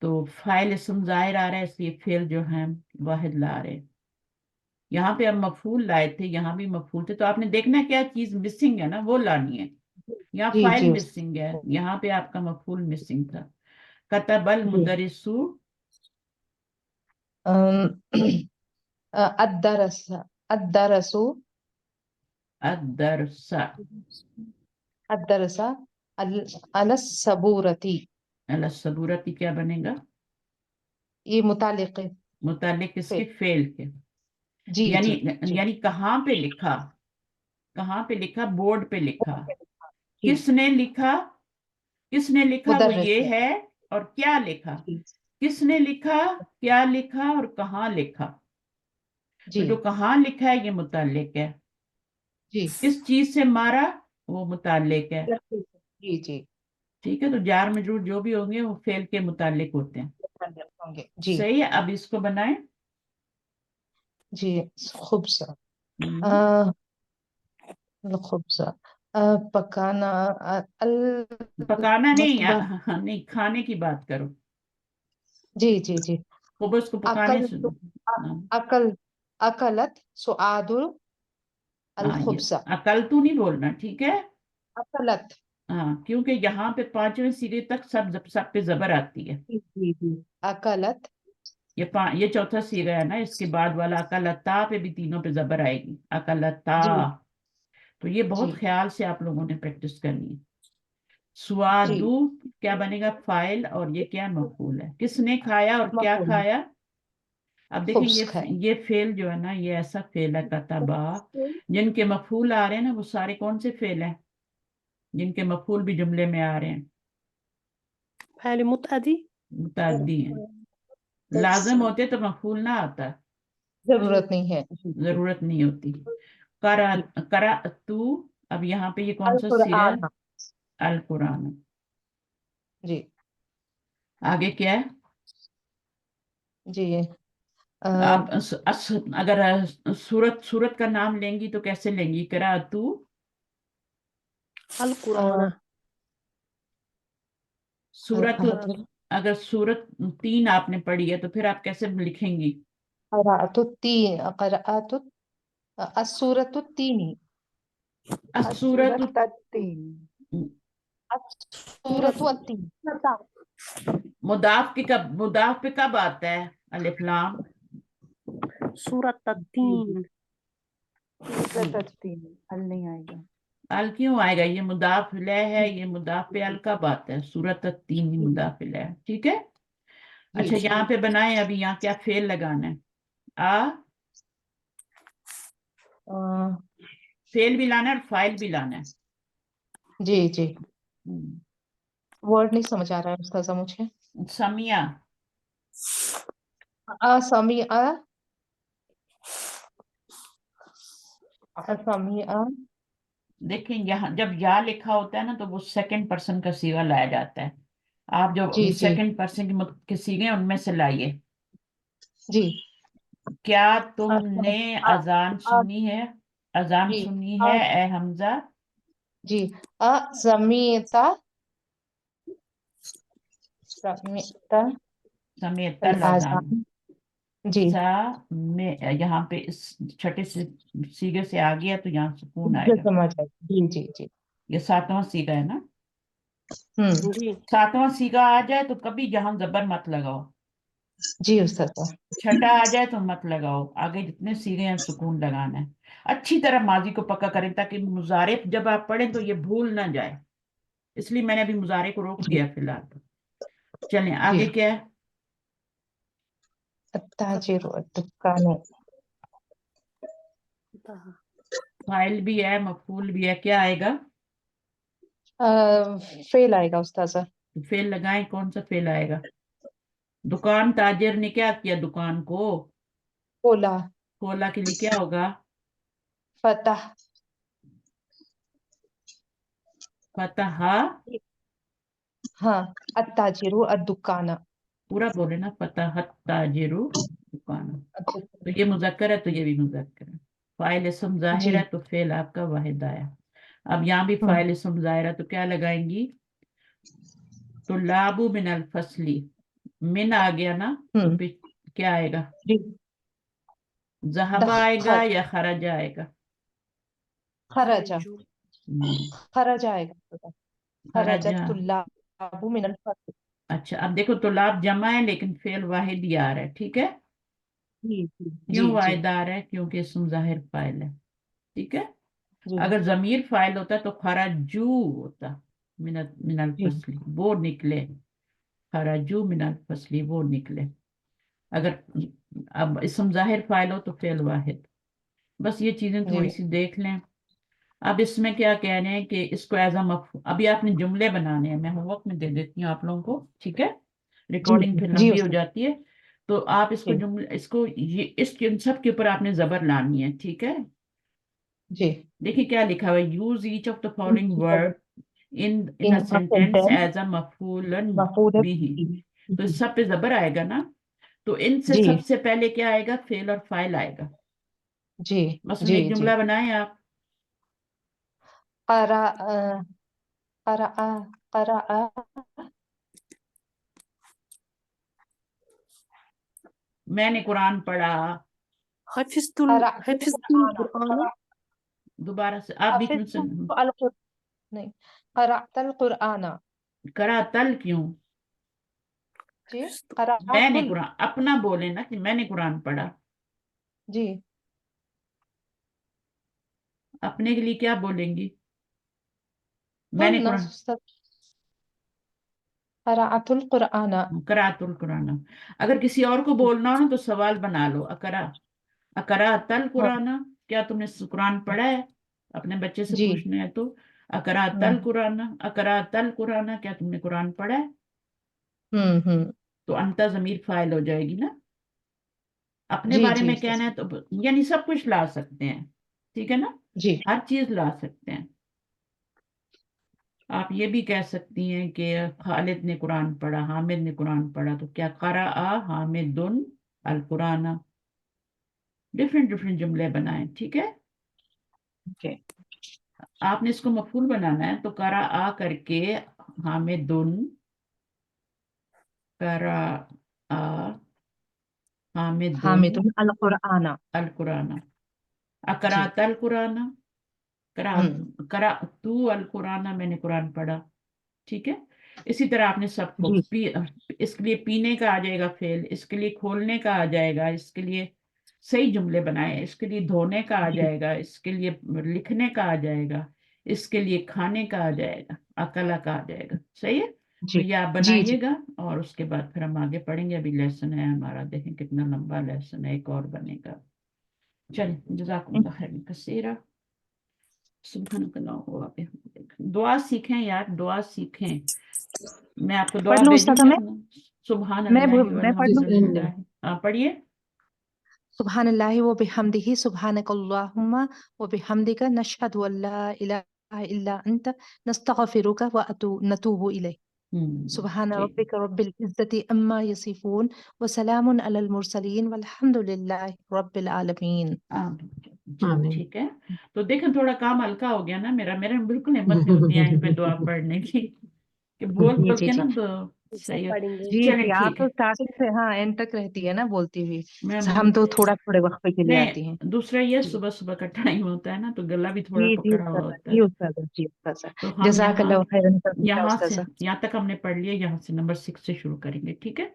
[SPEAKER 1] तो फाइल इसम जाहिर आ रहा है, इसलिए फेल जो है वाहिद ला रहे हैं। यहाँ पे हम मफूल लाए थे, यहाँ भी मफूल थे, तो आपने देखना है क्या चीज मिसिंग है ना, वो लानी है। यहाँ
[SPEAKER 8] जी
[SPEAKER 1] फाइल
[SPEAKER 8] जी
[SPEAKER 1] मिसिंग है, यहाँ पे आपका मफूल मिसिंग था। कतबल
[SPEAKER 8] जी।
[SPEAKER 1] मुदरिसु
[SPEAKER 8] अद्दरस अद्दरसु
[SPEAKER 1] अदरसा,
[SPEAKER 8] अद्दरसा अलस सबूरती।
[SPEAKER 1] अला सबूरती क्या बनेगा,
[SPEAKER 8] ये मुतालिक है।
[SPEAKER 1] मुतालिक किसके,
[SPEAKER 8] फिर
[SPEAKER 1] फेल के।
[SPEAKER 8] जी
[SPEAKER 1] यानी
[SPEAKER 8] जी जी।
[SPEAKER 1] यानी कहाँ पे लिखा, कहाँ पे लिखा, बोर्ड पे लिखा।
[SPEAKER 8] जी।
[SPEAKER 1] किसने लिखा, किसने लिखा वो
[SPEAKER 8] मुदर्रिस
[SPEAKER 1] ये
[SPEAKER 8] है।
[SPEAKER 1] है, और क्या लिखा।
[SPEAKER 8] जी
[SPEAKER 1] किसने लिखा, क्या लिखा और कहाँ लिखा। तो
[SPEAKER 8] जी
[SPEAKER 1] जो कहाँ लिखा है ये मुताल्लिक है,
[SPEAKER 8] जी।
[SPEAKER 1] किस चीज से मारा वो मुताल्लिक है।
[SPEAKER 8] जी जी।
[SPEAKER 1] ठीक है, तो जार मजरूर जो भी होंगे वो फेल के मुताल्लिक होते हैं।
[SPEAKER 8] होंगे जी
[SPEAKER 1] सही है, अब इसको बनाएं।
[SPEAKER 8] जी। खुब्सा।
[SPEAKER 1] हम्म,
[SPEAKER 8] खुब्सा। पकाना। अल
[SPEAKER 1] पकाना नहीं,
[SPEAKER 8] मुतबा।
[SPEAKER 1] नहीं, खाने की बात करो।
[SPEAKER 8] जी जी जी।
[SPEAKER 1] खुबस को पकाने
[SPEAKER 8] अकल
[SPEAKER 1] से। हाँ,
[SPEAKER 8] अकल अकलत सुआदुल अल
[SPEAKER 1] हाँ, ये
[SPEAKER 8] खुब्सा।
[SPEAKER 1] अकल तू नहीं बोलना, ठीक है।
[SPEAKER 8] अकलत।
[SPEAKER 1] हाँ, क्योंकि यहाँ पे पांचवें सिरे तक सब पे जबर आती है।
[SPEAKER 8] जी जी जी। अकलत।
[SPEAKER 1] ये चौथा सिरा है ना, इसके बाद वाला अकलता पे भी तीनों पे जबर आएगी, अकलता।
[SPEAKER 8] जी
[SPEAKER 1] तो ये बहुत
[SPEAKER 8] जी
[SPEAKER 1] ख्याल से आप लोगों ने प्रैक्टिस करनी है।
[SPEAKER 8] जी।
[SPEAKER 1] सुआदू क्या बनेगा, फाइल, और ये क्या मफूल है, किसने खाया और क्या
[SPEAKER 8] मफूल
[SPEAKER 1] खाया। अब देखें
[SPEAKER 8] खुब्स खाए।
[SPEAKER 1] ये फेल जो है ना, ये ऐसा फेल है कतबा, जिनके मफूल आ रहे हैं ना वो सारे कौन से फेल हैं, जिनके मफूल भी जुमले में आ रहे हैं,
[SPEAKER 3] فعل متأدي
[SPEAKER 1] मुतअद्दी हैं। लाजिम होते तो मफूल ना आता,
[SPEAKER 8] जरूरत नहीं है। जी जी
[SPEAKER 1] जरूरत नहीं होती। करा,
[SPEAKER 8] जी।
[SPEAKER 1] करा तू, अब यहाँ पे ये कौन
[SPEAKER 8] अल
[SPEAKER 1] सा सिरा है,
[SPEAKER 8] कुरान।
[SPEAKER 1] अल कुरान।
[SPEAKER 8] जी
[SPEAKER 1] आगे क्या है।
[SPEAKER 8] जी। अ,
[SPEAKER 1] आप अगर सूरत सूरत का नाम लेंगी तो कैसे लेंगी, करा तू।
[SPEAKER 3] القرآن
[SPEAKER 1] सूरत,
[SPEAKER 8] القرآن
[SPEAKER 1] अगर सूरत 3 आपने पढ़ी है तो फिर आप कैसे लिखेंगी।
[SPEAKER 8] قرأت التين قرأت السورة التين
[SPEAKER 1] सूरत,
[SPEAKER 6] सूरत तीन।
[SPEAKER 8] السورة التين
[SPEAKER 1] मुदाफ पे कब आता है अलिफ लाम।
[SPEAKER 3] سورة
[SPEAKER 6] जी
[SPEAKER 3] التين
[SPEAKER 6] सूरत तीन, अल नहीं आएगा।
[SPEAKER 1] अल क्यों आएगा, ये मुदाफ इलैह है, ये मुदाफ पे अल कब आता है, सूरत 3 ही मुदाफ इलैह है, ठीक है। اچھا یہاں پہ بنائیں, ابھی یہاں کیا فیل لگانا ہے؟ فیل بھی لانا ہے اور فائل بھی لانا ہے.
[SPEAKER 8] جی جی ورڈ نہیں سمجھ آ رہا ہے استاذہ مجھے.
[SPEAKER 1] سمیہ,
[SPEAKER 8] سمیع سمیع.
[SPEAKER 1] دیکھیں یہاں جب یا لکھا ہوتا ہے نا تو وہ سیکنڈ پرسن کا صیغہ لایا جاتا ہے. آپ جو
[SPEAKER 8] جی جی
[SPEAKER 1] سیکنڈ پرسن کے صیغے ہیں ان میں سے لائیے.
[SPEAKER 8] جی
[SPEAKER 1] کیا تم نے اذان سنی ہے؟ اذان
[SPEAKER 8] جی
[SPEAKER 1] سنی ہے اے حمزہ؟
[SPEAKER 8] جی سمیعت سمیعت
[SPEAKER 1] سمیت الاذان.
[SPEAKER 8] الاذان. جی
[SPEAKER 1] میں یہاں پہ اس چھٹے سے سیغے سے آ گیا تو یہاں سکون آئے
[SPEAKER 8] جو
[SPEAKER 1] گا.
[SPEAKER 8] سمجھ آئی. جی جی جی.
[SPEAKER 1] یہ 7واں سیغہ ہے نا.
[SPEAKER 3] جی
[SPEAKER 1] 7واں سیغہ آ جائے تو کبھی یہاں زبر مت لگاؤ.
[SPEAKER 8] جی استاذہ.
[SPEAKER 1] چھٹا آ جائے تو مت لگاؤ. آگے جتنے سیغے ہیں سکون لگانا ہے. اچھی طرح ماضی کو پکا کریں تاکہ مضارع جب آپ پڑھیں تو یہ بھول نہ جائے. اس لیے میں نے ابھی مضارع کو روک
[SPEAKER 8] جی
[SPEAKER 1] دیا فی الحال. چلیں
[SPEAKER 8] جی
[SPEAKER 1] آگے کیا ہے؟
[SPEAKER 8] التاجر الدکان.
[SPEAKER 1] فائل بھی ہے مفعول بھی ہے. کیا آئے گا؟
[SPEAKER 8] فیل آئے گا استاذہ.
[SPEAKER 1] فیل لگائیں. کون سا فیل آئے گا؟ دکان تاجر نے کیا کیا؟ دکان کو
[SPEAKER 8] کھولا.
[SPEAKER 1] کھولا کے لیے کیا ہوگا؟
[SPEAKER 8] فتح.
[SPEAKER 1] فتح.
[SPEAKER 8] ہاں التاجر الدکان.
[SPEAKER 1] پورا بولے نا. فتح تاجر دکان. تو یہ مذکر ہے تو یہ بھی مذکر ہے. فاعل اسم ظاہر
[SPEAKER 8] جی.
[SPEAKER 1] ہے تو فعل آپ کا واحد آیا. اب یہاں بھی فاعل اسم ظاہر ہے تو کیا لگائیں گی؟ تو لابو من الفصلی. من آ گیا نا تو پھر کیا آئے گا؟
[SPEAKER 8] جی
[SPEAKER 1] ذہب آئے گا یا خرج آئے گا؟
[SPEAKER 8] خرجا. خرج آئے گا.
[SPEAKER 1] خرجا.
[SPEAKER 8] خرجت الطلاب من الفصل.
[SPEAKER 1] اچھا اب دیکھو طلاب جمع ہے لیکن فعل واحد ہی آ رہا ہے. ٹھیک ہے.
[SPEAKER 8] جی جی
[SPEAKER 1] کیوں
[SPEAKER 8] جی
[SPEAKER 1] واحد آ رہا ہے؟ کیونکہ اسم ظاہر فاعل ہے. ٹھیک ہے.
[SPEAKER 8] جی
[SPEAKER 1] اگر ضمیر فاعل ہوتا تو خرجو ہوتا. من
[SPEAKER 8] جی
[SPEAKER 1] الفصل وہ نکلے. خرجو من الفصل وہ نکلے. اگر اب اسم ظاہر فاعل ہو تو فعل واحد. بس یہ چیزیں
[SPEAKER 8] جی
[SPEAKER 1] تھوڑی سی دیکھ لیں. اب اس میں کیا کہہ رہے ہیں کہ اس کو ایز اے ابھی آپ نے جملے بنانے ہیں. میں ہوم ورک میں دے دیتی ہوں آپ لوگوں کو. ٹھیک ہے.
[SPEAKER 8] جی
[SPEAKER 1] ریکارڈنگ پھر
[SPEAKER 8] جی
[SPEAKER 1] لمبی ہو
[SPEAKER 8] استاد.
[SPEAKER 1] جاتی ہے تو آپ اس کو
[SPEAKER 8] جی
[SPEAKER 1] جملے اس کو اس ان سب کے اوپر آپ نے زبر لانی ہے. ٹھیک ہے.
[SPEAKER 8] جی
[SPEAKER 1] دیکھیں کیا لکھا ہوا ہے. Use each of the following word in a
[SPEAKER 8] in
[SPEAKER 1] sentence as a مفعول
[SPEAKER 8] مفعول
[SPEAKER 1] به. تو اس
[SPEAKER 8] به.
[SPEAKER 1] سب پہ زبر آئے گا نا. تو ان سے
[SPEAKER 8] جی
[SPEAKER 1] سب سے پہلے کیا آئے گا؟ فعل اور فاعل آئے گا.
[SPEAKER 8] جی
[SPEAKER 1] مثلا
[SPEAKER 8] جی
[SPEAKER 1] ایک
[SPEAKER 8] جی.
[SPEAKER 1] جملہ بنائیں آپ.
[SPEAKER 8] قرأ قرأ قرأ.
[SPEAKER 1] میں نے قرآن پڑھا.
[SPEAKER 3] حفظت
[SPEAKER 8] قرأت
[SPEAKER 3] حفظت
[SPEAKER 8] القرآن.
[SPEAKER 3] القرآن.
[SPEAKER 1] دوبارہ سے آپ بیچ میں
[SPEAKER 8] حفظت القرآن. نہیں قرأت القرآن.
[SPEAKER 1] کرا تل کیوں؟
[SPEAKER 8] جی
[SPEAKER 1] میں
[SPEAKER 8] قرأت
[SPEAKER 1] نے قرآن اپنا بولے نا کہ میں نے قرآن پڑھا.
[SPEAKER 8] جی
[SPEAKER 1] اپنے کے لیے کیا بولیں گی؟ میں نے
[SPEAKER 8] قلنا
[SPEAKER 1] قرآن
[SPEAKER 8] قرأت القرآن.
[SPEAKER 1] قرأت القرآن. اگر کسی اور کو بولنا ہو نا تو سوال بنا لو. اقرا تل
[SPEAKER 8] ہاں
[SPEAKER 1] قرآن. کیا تم نے قرآن پڑھا ہے؟ اپنے بچے سے
[SPEAKER 8] جی
[SPEAKER 1] پوچھنا ہے تو اقرا تل قرآن. اقرا تل قرآن. کیا تم نے قرآن پڑھا ہے؟
[SPEAKER 8] ہوں.
[SPEAKER 1] تو انتا ضمیر فاعل ہو جائے گی نا. اپنے
[SPEAKER 8] جی
[SPEAKER 1] بارے
[SPEAKER 8] جی
[SPEAKER 1] میں
[SPEAKER 8] استاذ.
[SPEAKER 1] کہنا ہے تو یعنی سب کچھ لا سکتے ہیں. ٹھیک ہے نا.
[SPEAKER 8] جی
[SPEAKER 1] ہر چیز لا سکتے ہیں. آپ یہ بھی کہہ سکتی ہیں کہ خالد نے قرآن پڑھا. حامد نے قرآن پڑھا. تو کیا قرأ حامد القرآن. ڈفرینٹ جملے بنائیں. ٹھیک ہے.
[SPEAKER 8] اوکے.
[SPEAKER 1] آپ نے اس کو مفعول بنانا ہے تو قرأ کر کے حامد قرأ حامد
[SPEAKER 8] حامد القرآن.
[SPEAKER 1] القرآن.
[SPEAKER 8] جی.
[SPEAKER 1] اقرأت القرآن. قرأت القرآن. میں نے قرآن پڑھا. ٹھیک ہے. اسی طرح آپ نے سب کو
[SPEAKER 8] جی
[SPEAKER 1] اس کے لیے پینے کا آ جائے گا فعل. اس کے لیے کھولنے کا آ جائے گا. اس کے لیے صحیح جملے بنائے. اس کے لیے دھونے کا آ
[SPEAKER 8] جی
[SPEAKER 1] جائے گا. اس کے لیے لکھنے کا آ جائے گا. اس کے لیے کھانے کا آ جائے گا. اکلا کا آ جائے گا. صحیح ہے. तो
[SPEAKER 8] जी
[SPEAKER 1] ये आप
[SPEAKER 8] जी जी
[SPEAKER 1] बनाइएगा और उसके बाद फिर हम आगे पढ़ेंगे। अभी लेसन है हमारा, देखें कितना लंबा लेसन है, एक और बनेगा। चलिए, जज़ाकुमुल्लाह खैरन कसीरा। दुआ सीखें यार, दुआ सीखें। मैं आपको दुआ
[SPEAKER 8] पढ़ लूं
[SPEAKER 1] भेजूं
[SPEAKER 8] उस्ताद
[SPEAKER 1] क्या?
[SPEAKER 8] मैं
[SPEAKER 1] सुभान
[SPEAKER 8] मैं
[SPEAKER 1] अल्लाह
[SPEAKER 8] मैं पढ़ लूं।
[SPEAKER 1] वल्हम्दुलिल्लाह। पढ़िए।
[SPEAKER 8] सुब्हानल्लाहि व बिहम्दिही सुब्हानकल्लाहुम्मा व बिहम्दिका नशहदु अल्ला इलाहा इल्ला अंता नस्तगफिरुका व नतूबु इलैक। सुब्हान
[SPEAKER 1] ठीक।
[SPEAKER 8] रब्बिका रब्बिल इज्जति अम्मा यसिफून व सलामुन अलल मुरसलीन वल्हम्दुलिल्लाहि रब्बिल आलमीन।
[SPEAKER 1] जी ठीक है। तो देखें थोड़ा काम हल्का हो गया ना मेरा। मेरे में बिल्कुल हिम्मत नहीं होती है इन पे दुआ पढ़ने की, कि बोल
[SPEAKER 8] जी
[SPEAKER 1] बोल
[SPEAKER 8] जी
[SPEAKER 1] के
[SPEAKER 8] जी
[SPEAKER 1] ना तो सही हो।
[SPEAKER 3] पढ़ेंगे।
[SPEAKER 8] जी
[SPEAKER 1] चलें
[SPEAKER 8] जी आप
[SPEAKER 1] ठीक
[SPEAKER 8] तो
[SPEAKER 1] है।
[SPEAKER 8] स्टार्टिंग से हाँ एंड तक रहती है ना बोलती हुई।
[SPEAKER 1] मैं
[SPEAKER 8] हम तो थोड़ा थोड़े वक्त के लिए आती हैं।
[SPEAKER 1] नहीं, दूसरा ये
[SPEAKER 8] जी
[SPEAKER 1] सुबह सुबह का टाइम होता है ना, तो गला भी थोड़ा
[SPEAKER 8] जी
[SPEAKER 1] पकड़ा हुआ होता है।
[SPEAKER 8] जी उस्ताद जी उस्ताद
[SPEAKER 1] तो हम
[SPEAKER 8] जज़ाकल्लाहु खैरन कसीरा
[SPEAKER 1] यहाँ से
[SPEAKER 8] उस्ताद।
[SPEAKER 1] यहाँ तक हमने पढ़ लिया, यहाँ से नंबर 6 से शुरू करेंगे, ठीक है?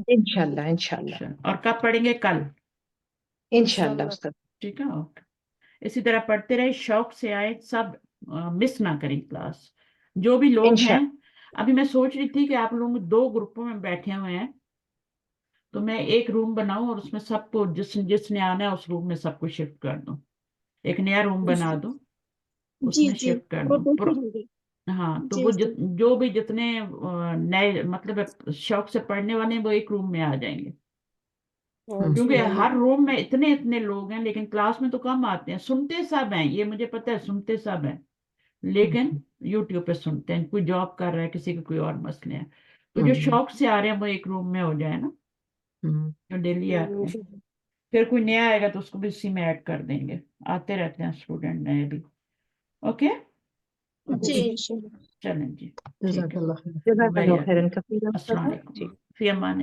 [SPEAKER 8] इंशाल्लाह इंशाल्लाह
[SPEAKER 1] चलो, और कब पढ़ेंगे? कल,
[SPEAKER 8] इंशाल्लाह उस्ताद।
[SPEAKER 1] ठीक है? ओके। इसी तरह पढ़ते रहे, शौक से आए, सब मिस ना करें क्लास। जो भी लोग हैं, अभी मैं सोच रही थी कि आप लोग 2 ग्रुपों में बैठे हुए हैं, तो मैं एक रूम बनाऊं और उसमें सबको जिसने आना है उस रूम में सबको शिफ्ट कर दूं। एक नया रूम बना दूं,
[SPEAKER 5] जी
[SPEAKER 1] उसमें
[SPEAKER 5] जी,
[SPEAKER 1] शिफ्ट कर
[SPEAKER 5] वो
[SPEAKER 1] दूं।
[SPEAKER 5] देख लूंगी।
[SPEAKER 1] हाँ, तो
[SPEAKER 5] जी
[SPEAKER 1] वो
[SPEAKER 5] उस्ताद।
[SPEAKER 1] जो भी जितने नए मतलब शौक से पढ़ने वाले हैं, वो एक रूम में आ जाएंगे। क्योंकि हर रूम में इतने इतने लोग हैं, लेकिन क्लास में तो कम आते हैं। सुनते सब हैं, ये मुझे पता है, सुनते सब हैं, लेकिन यूट्यूब पे सुनते हैं। कोई जॉब कर रहा है, किसी के कोई और मसले हैं। तो जो शौक से आ रहे हैं वो एक रूम में हो जाए ना, जो डेली आते हैं। फिर कोई नया आएगा तो उसको भी उसी में ऐड कर देंगे। आते रहते हैं स्टूडेंट नए भी। ओके,
[SPEAKER 5] जी इंशाल्लाह।
[SPEAKER 1] चलें जी, ठीक है।
[SPEAKER 7] जज़ाकल्लाह खैर।
[SPEAKER 8] जज़ाकल्लाहु
[SPEAKER 1] भैया,
[SPEAKER 8] खैरन कसीरा
[SPEAKER 1] अस्सलाम
[SPEAKER 8] उस्ताद।
[SPEAKER 1] वालेकुम, फी अमान।